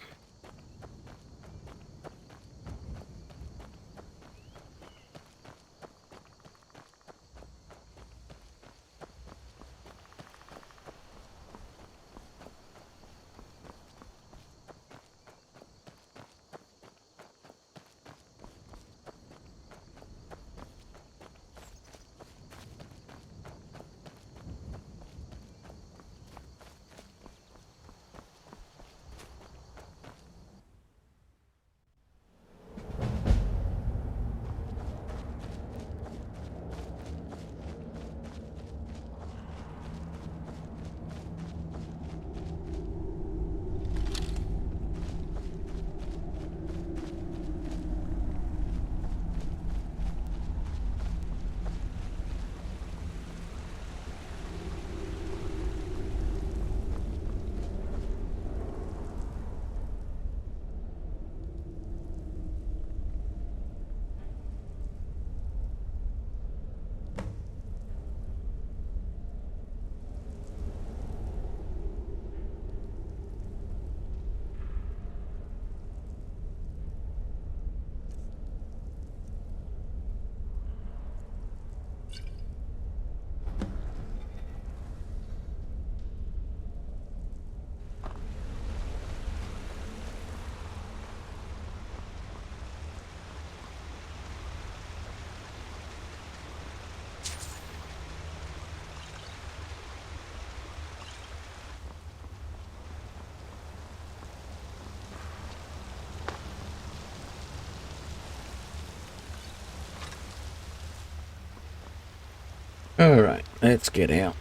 Alright, let's get out.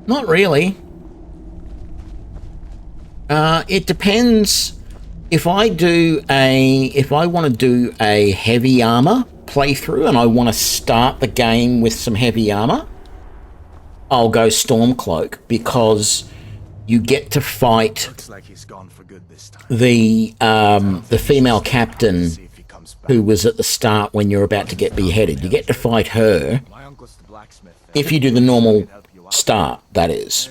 Not really. It depends. If I want to do a heavy armor playthrough and I want to start the game with some heavy armor, I'll go Stormcloak, because you get to fight the female captain who was at the start when you're about to get beheaded. You get to fight her if you do the normal start, that is.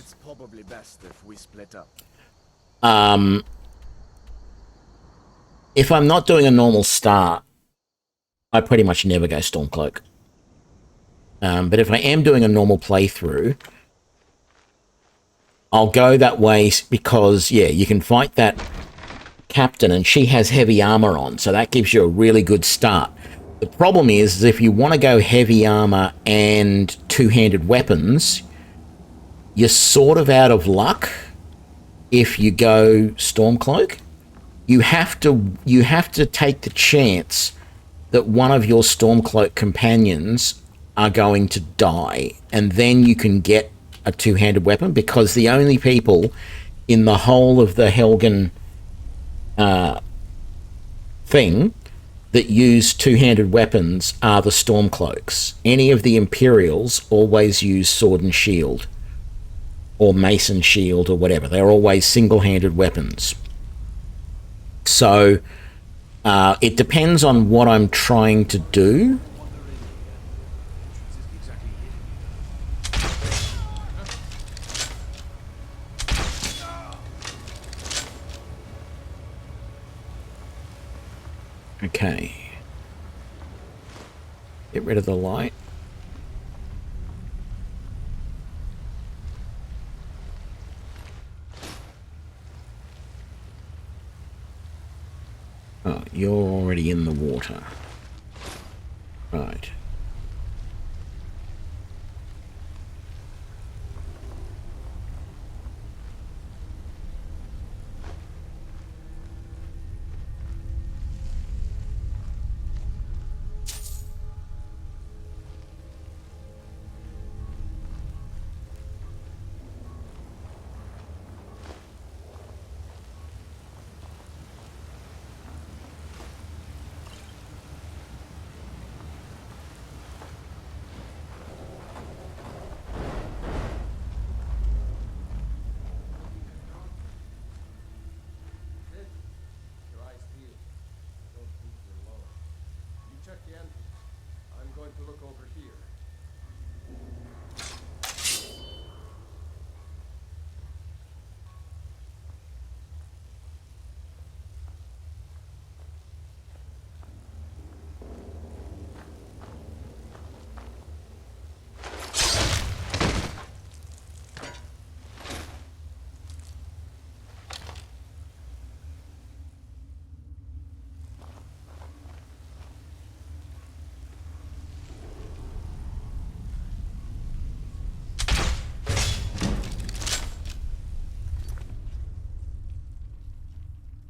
If I'm not doing a normal start, I pretty much never go Stormcloak. But if I am doing a normal playthrough, I'll go that way because, yeah, you can fight that captain and she has heavy armor on, so that gives you a really good start. The problem is if you want to go heavy armor and two-handed weapons, you're sort of out of luck if you go Stormcloak. You have to take the chance that one of your Stormcloak companions are going to die, and then you can get a two-handed weapon, because the only people in the whole of the Helgen thing that use two-handed weapons are the Stormcloaks. Any of the Imperials always use sword and shield, or mace and shield, or whatever. They're always single-handed weapons. So it depends on what I'm trying to do. Okay. Get rid of the light. Oh, you're already in the water. Right.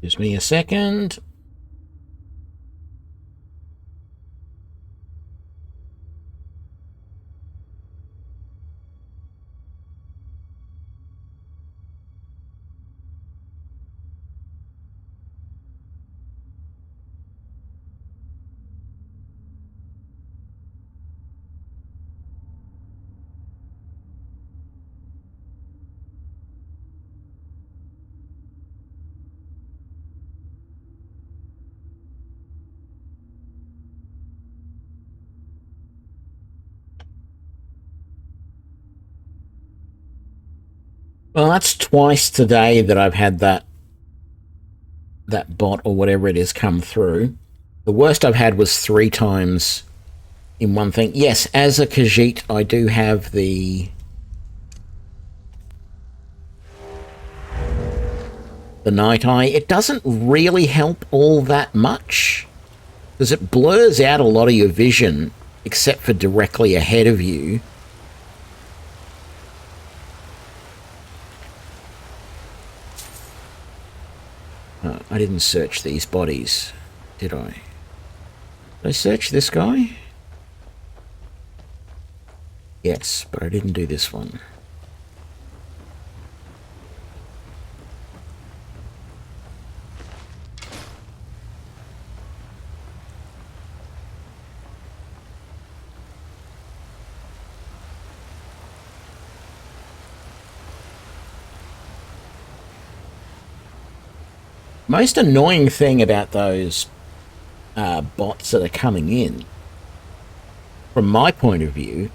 Gives me a second. Well, that's twice today that I've had that bot or whatever it is come through. The worst I've had was 3 times in one thing. Yes, as a Khajiit, I do have the night eye. It doesn't really help all that much, because it blurs out a lot of your vision, except for directly ahead of you. Oh, I didn't search these bodies, did I? Did I search this guy? Yes, but I didn't do this one. Most annoying thing about those bots that are coming in, from my point of view,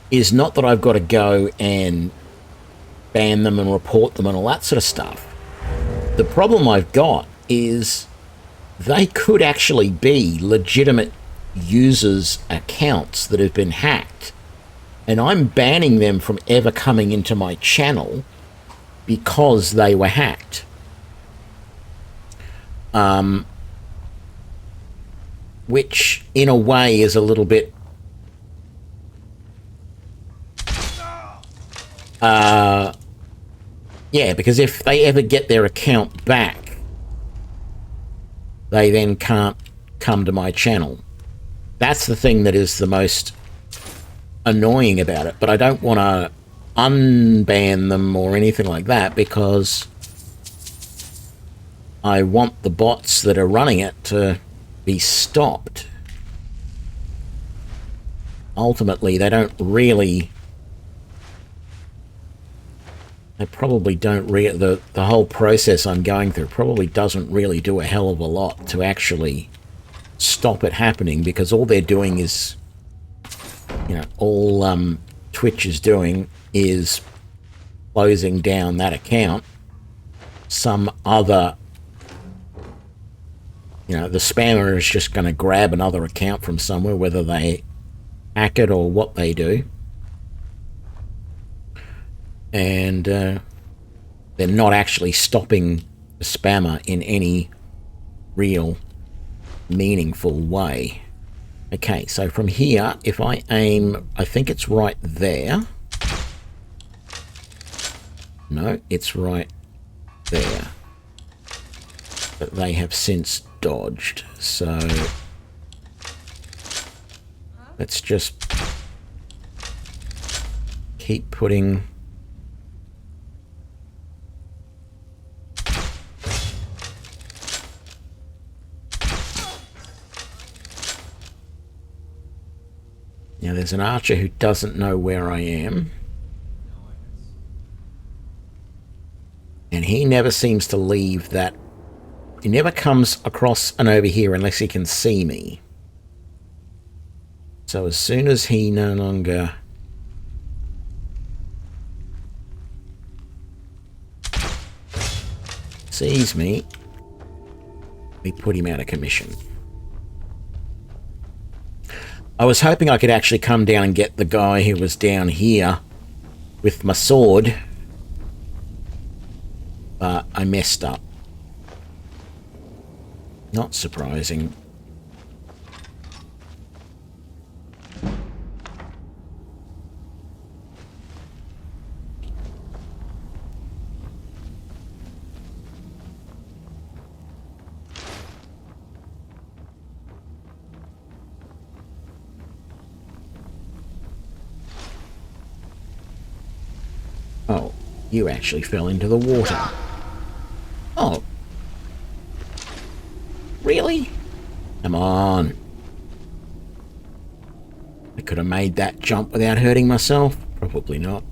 is not that I've got to go and ban them and report them and all that sort of stuff. The problem I've got is they could actually be legitimate users' accounts that have been hacked, and I'm banning them from ever coming into my channel because they were hacked. Which, in a way, is a little bit... yeah, because if they ever get their account back, they then can't come to my channel. That's the thing that is the most annoying about it. But I don't want to unban them or anything like that, because I want the bots that are running it to be stopped. Ultimately, they don't really... They probably don't the whole process I'm going through probably doesn't really do a hell of a lot to actually stop it happening, because all they're doing is, you know, all Twitch is doing is closing down that account. Some other, you know, the spammer is just going to grab another account from somewhere, whether they hack it or what they do. And they're not actually stopping the spammer in any real meaningful way. Okay, so from here, if I aim, I think it's right there. No, it's right there. But they have since dodged, so let's just keep putting... Now there's an archer who doesn't know where I am. And he never seems to leave that... He never comes across and over here unless he can see me. So as soon as he no longer... sees me, we put him out of commission. I was hoping I could actually come down and get the guy who was down here with my sword, but I messed up. Not surprising. Oh, you actually fell into the water. Oh. Really? Come on. I could have made that jump without hurting myself. Probably not.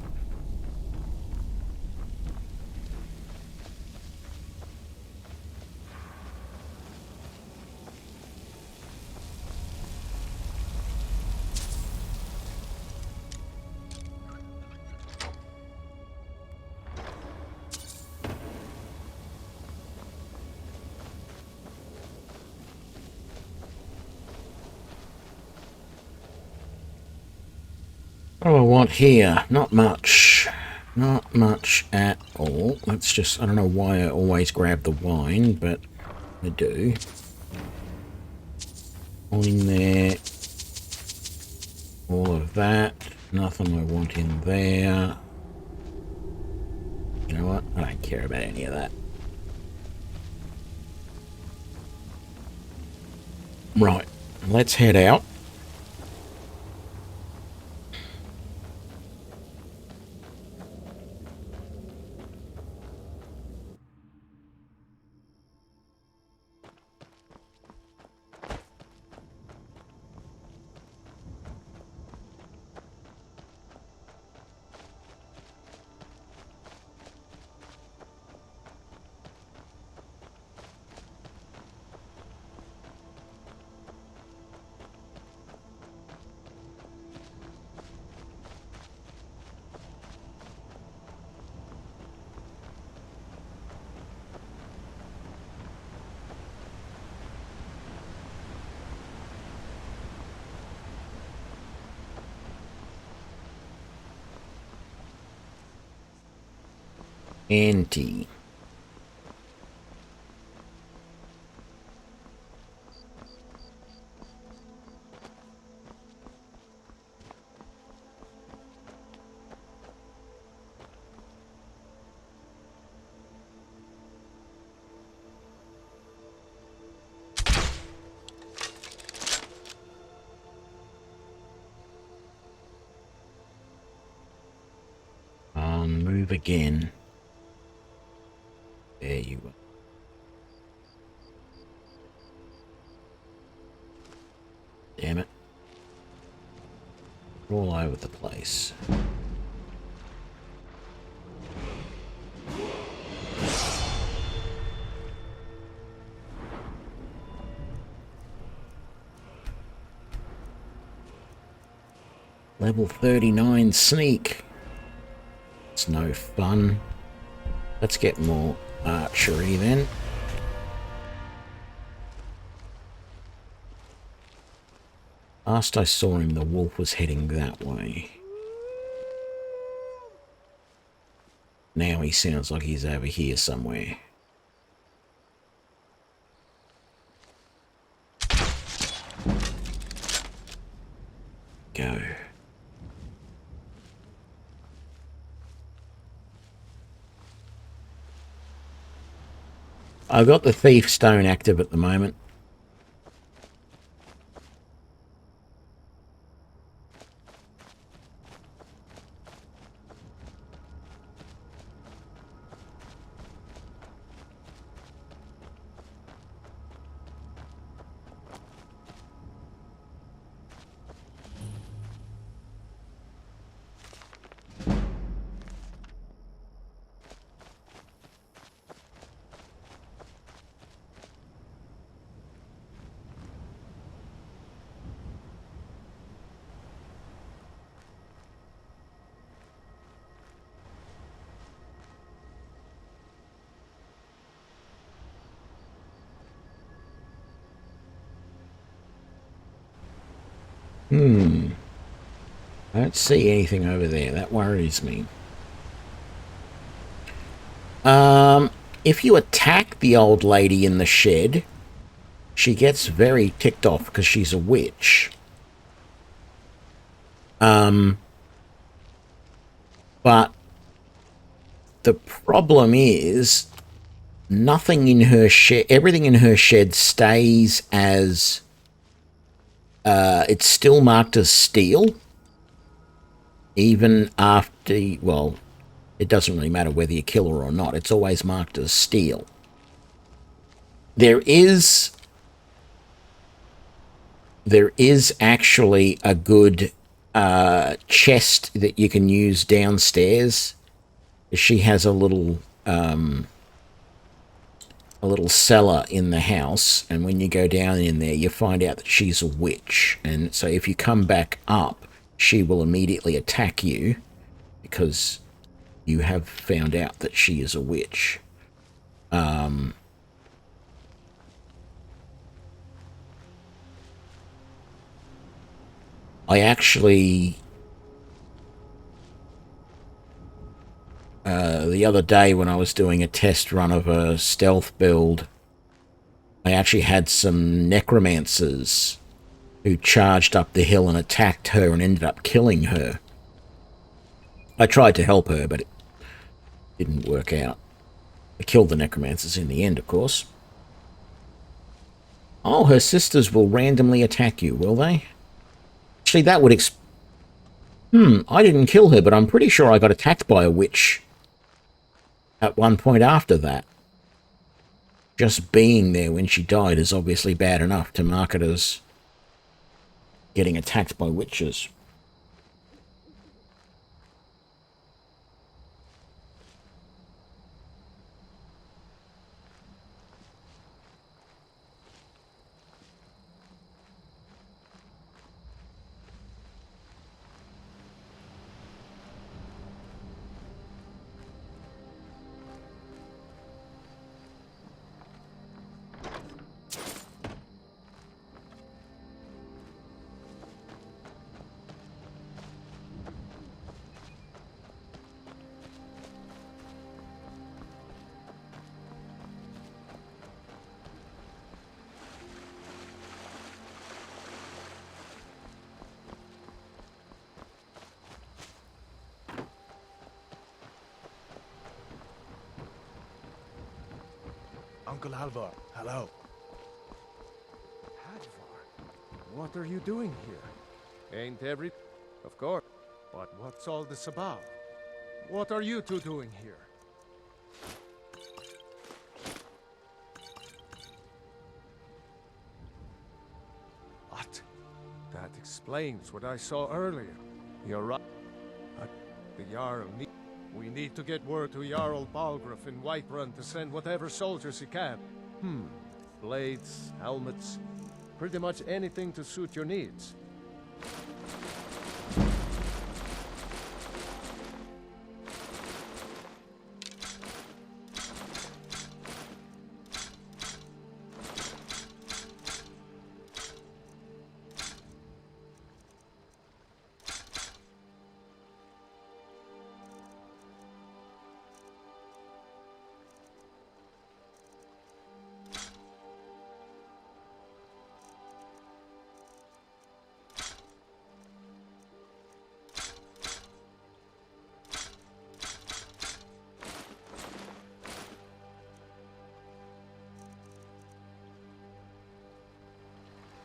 What do I want here? Not much. Not much at all. Let's just... I don't know why I always grab the wine, but I do. All in there. All of that. Nothing I want in there. You know what? I don't care about any of that. Right. Let's head out. Anti. Move again. There you are. Damn it. We're all over the place. Level 39 sneak. It's no fun. Let's get more archery then. Last I saw him, the wolf was heading that way. Now he sounds like he's over here somewhere. Go. I've got the Thief Stone active at the moment. I don't see anything over there. That worries me. If you attack the old lady in the shed, she gets very ticked off because she's a witch. But the problem is nothing in her shed, everything in her shed stays as, it's still marked as steel. Even after, well, it doesn't really matter whether you kill her or not. It's always marked as steel. There is actually a good chest that you can use downstairs. She has a little cellar in the house, and when you go down in there, you find out that she's a witch. And so if you come back up, she will immediately attack you because you have found out that she is a witch. I actually, the other day when I was doing a test run of a stealth build, I actually had some necromancers who charged up the hill and attacked her and ended up killing her. I tried to help her, but it didn't work out. I killed the necromancers in the end, of course. Oh, her sisters will randomly attack you, will they? Actually, that would I didn't kill her, but I'm pretty sure I got attacked by a witch at one point after that. Just being there when she died is obviously bad enough to mark it as getting attacked by witches. Uncle Alvar. Hello. Hadvar, what are you doing here? Ain't every... Of course. But what's all this about? What are you two doing here? What? That explains what I saw earlier. You're right. The Jarl need... We need to get word to Jarl Balgruuf in Whiterun to send whatever soldiers he can. Blades, helmets, pretty much anything to suit your needs.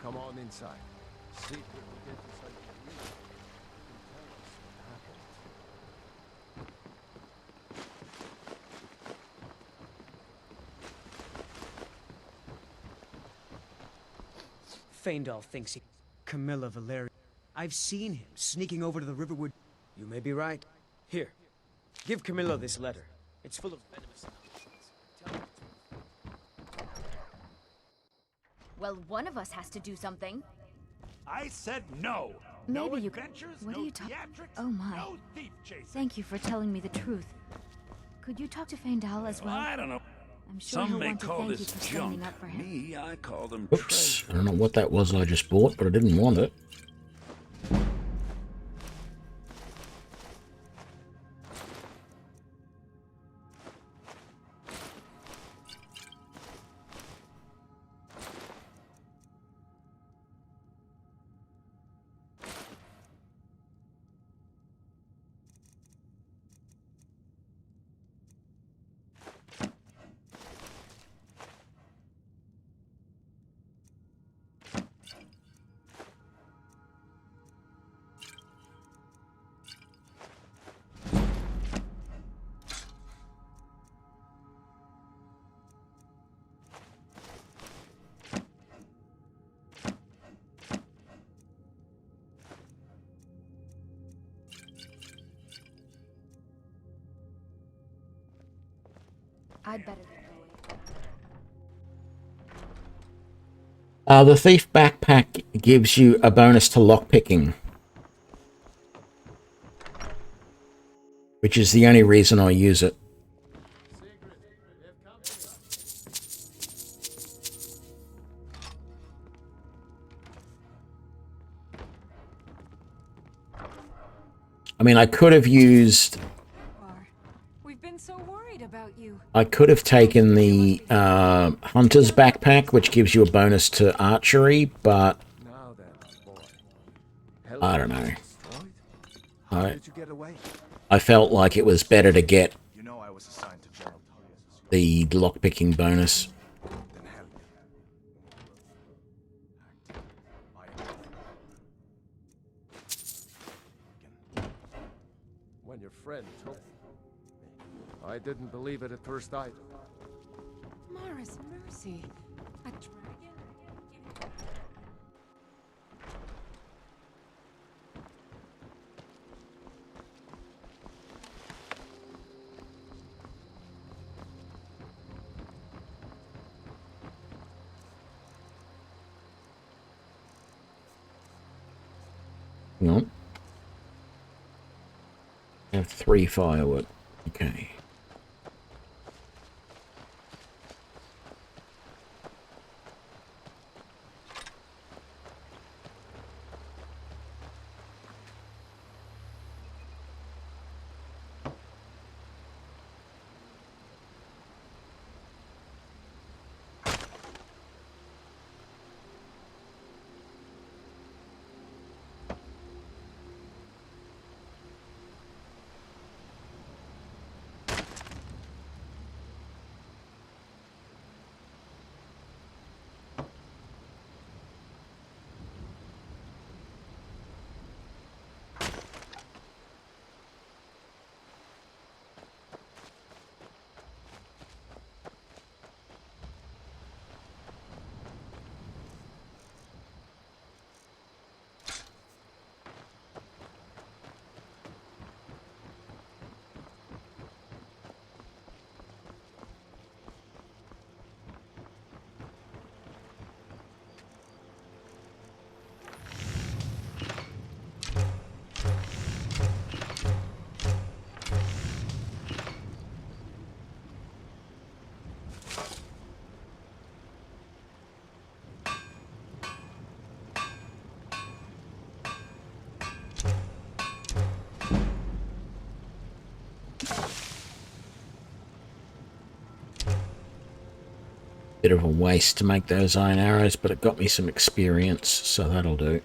Come on inside. See if we can get this idea. You can tell us what happened. Faendal thinks he... Camilla Valeri. I've seen him sneaking over to the Riverwood. You may be right. Here, give Camilla this letter. It's full of venomous emotions. Well, one of us has to do something. I said no. Maybe no you... adventures, What no are you talking... theatrics, Oh my. no thief chasing. Thank you for telling me the truth. Could you talk to Faendal as well? I don't know. I'm sure Some he'll may want to call thank you this for junk. standing up for him. Me, I call them Oops. treasure. I don't know what that was I just bought, but I didn't want it. I'd better get going. The thief backpack gives you a bonus to lockpicking, which is the only reason I use it. I mean, I could have used... We've been so worried about you. I could have taken the hunter's backpack, which gives you a bonus to archery, but I don't know. I felt like it was better to get the lockpicking bonus. When your friend told me, I didn't believe it at first either. Mara's mercy. A dragon? No. I have 3 firewood. Okay. Bit of a waste to make those iron arrows, but it got me some experience, so that'll do.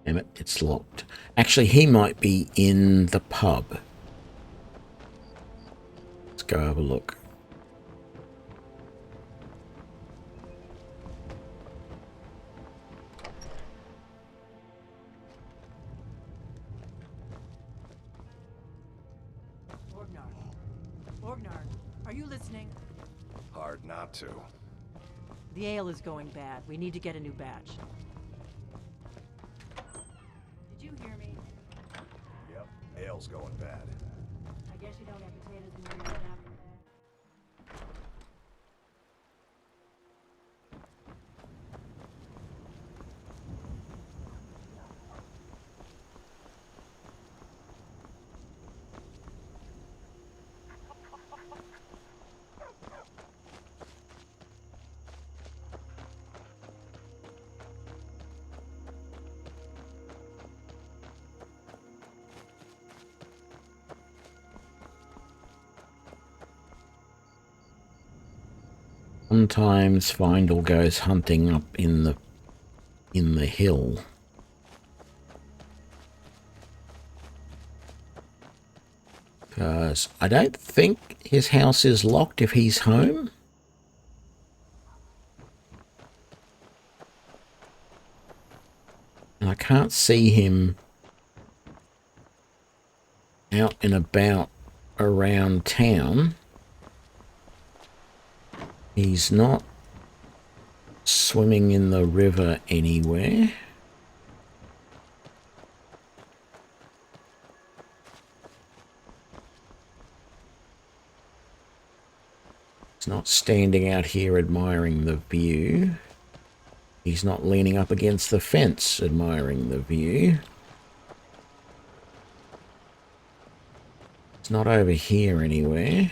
Damn it, it's locked. Actually, he might be in the pub. Let's go have a look. Orgnar, are you listening? Hard not to. The ale is going bad. We need to get a new batch. Did you hear me? Yep, ale's going bad. I guess you don't have potatoes in your head after. Sometimes Findle goes hunting up in the hill. Because I don't think his house is locked if he's home. And I can't see him out and about around town. He's not swimming in the river anywhere. He's not standing out here admiring the view. He's not leaning up against the fence admiring the view. It's not over here anywhere.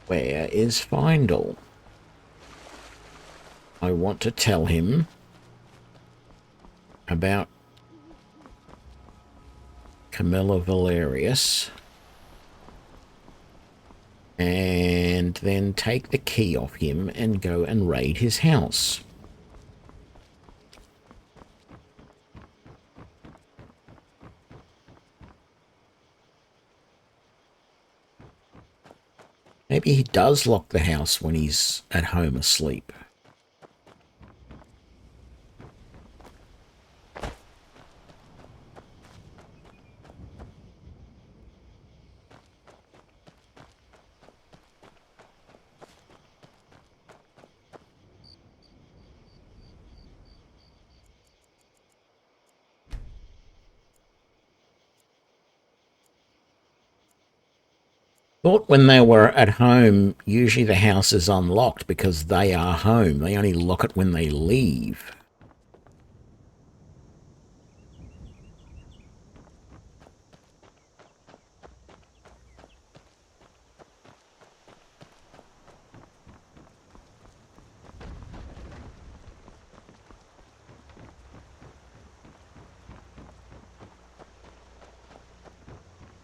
Where is Findle? I want to tell him about Camilla Valerius and then take the key off him and go and raid his house. Maybe he does lock the house when he's at home asleep. Thought when they were at home, usually the house is unlocked because they are home. They only lock it when they leave.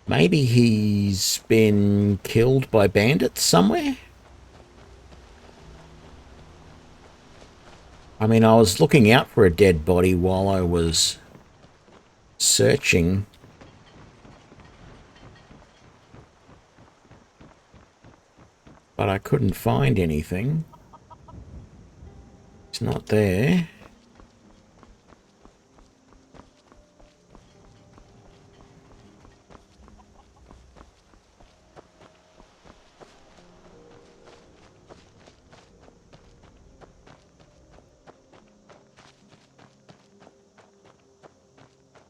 Maybe he's been killed by bandits somewhere? I mean, I was looking out for a dead body while I was searching. But I couldn't find anything. It's not there.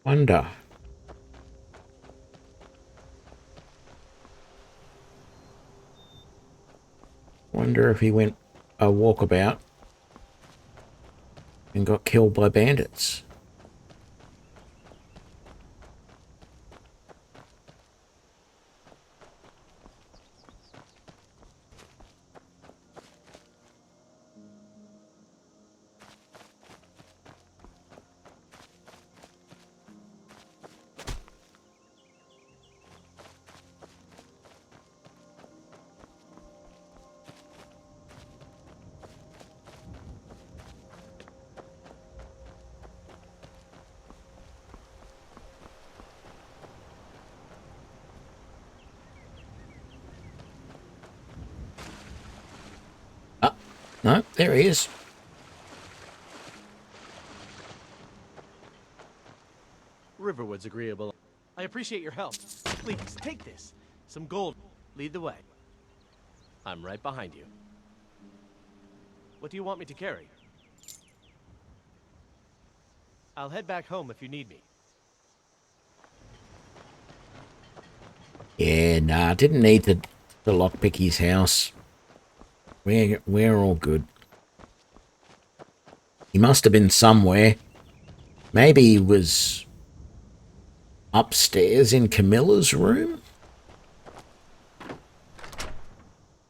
Wonder. Wonder if he went a walkabout and got killed by bandits. No, there he is. Riverwood's agreeable. I appreciate your help. Please, take this. Some gold. Lead the way. I'm right behind you. What do you want me to carry? I'll head back home if you need me. Yeah, nah, didn't need to lockpick his house. We're all good. He must have been somewhere. Maybe he was upstairs in Camilla's room?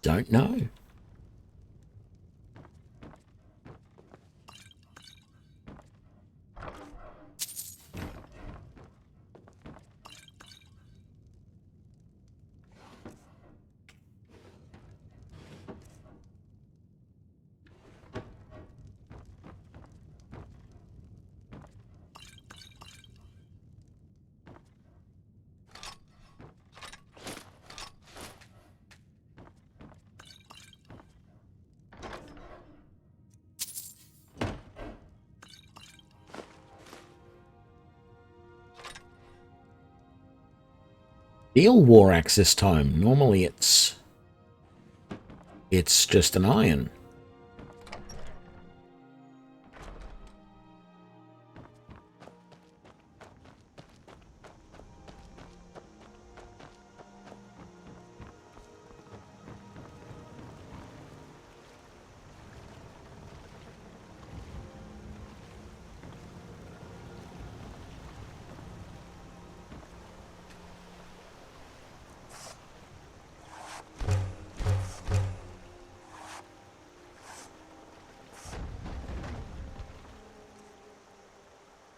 Don't know. Steel war axe this time. Normally it's just an iron.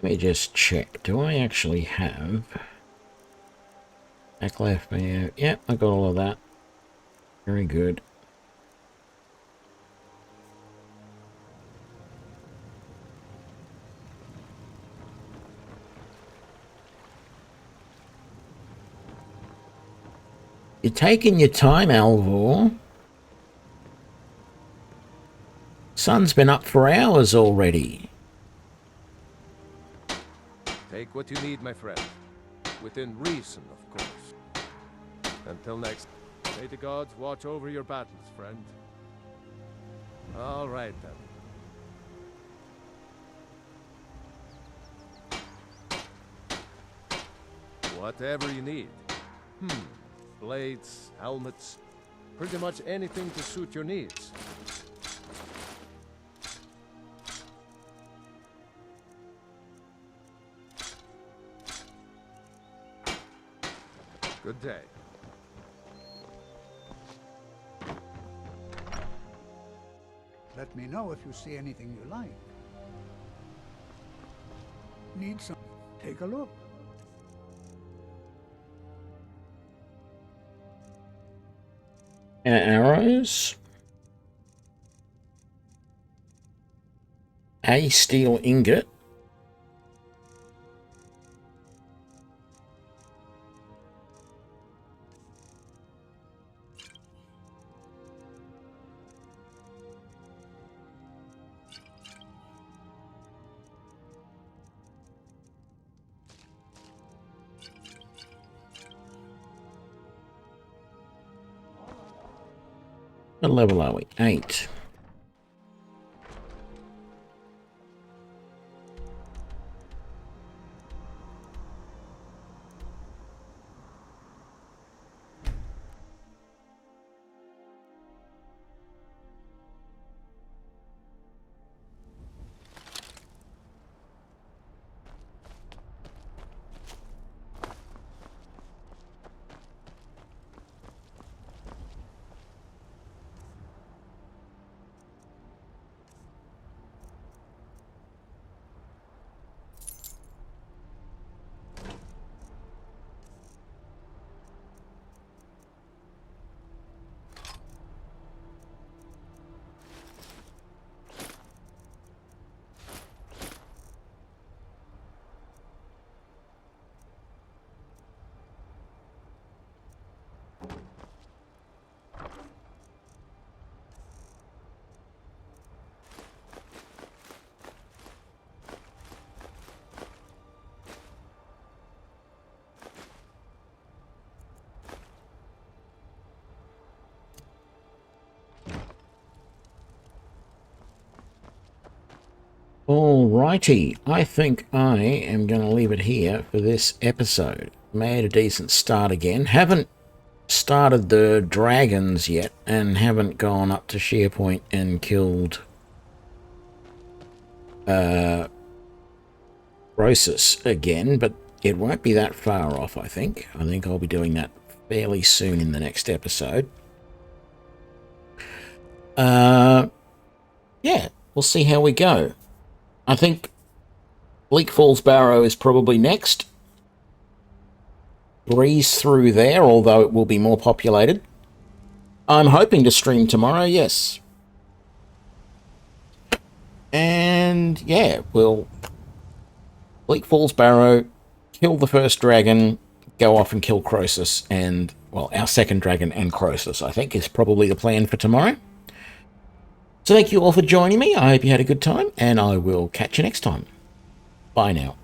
Let me just check. Do I actually have back left mayo? Yep, I got all of that. Very good. You're taking your time, Alvor. Sun's been up for hours already. Take what you need, my friend. Within reason, of course. Until next, may the gods watch over your battles, friend. All right, then. Whatever you need. Blades, helmets, pretty much anything to suit your needs. Good day. Let me know if you see anything you like. Need some? Take a look. Arrows. A steel ingot. What level are we? 8. Alrighty, I think I am going to leave it here for this episode. Made a decent start again. Haven't started the dragons yet, and haven't gone up to SharePoint and killed Rosus again, but it won't be that far off, I think. I think I'll be doing that fairly soon in the next episode. Yeah, we'll see how we go. I think Bleak Falls Barrow is probably next. Breeze through there, although it will be more populated. I'm hoping to stream tomorrow, yes. And yeah, we'll Bleak Falls Barrow, kill the first dragon, go off and kill Croesus, and, well, our second dragon and Croesus, I think, is probably the plan for tomorrow. So thank you all for joining me. I hope you had a good time, and I will catch you next time. Bye now.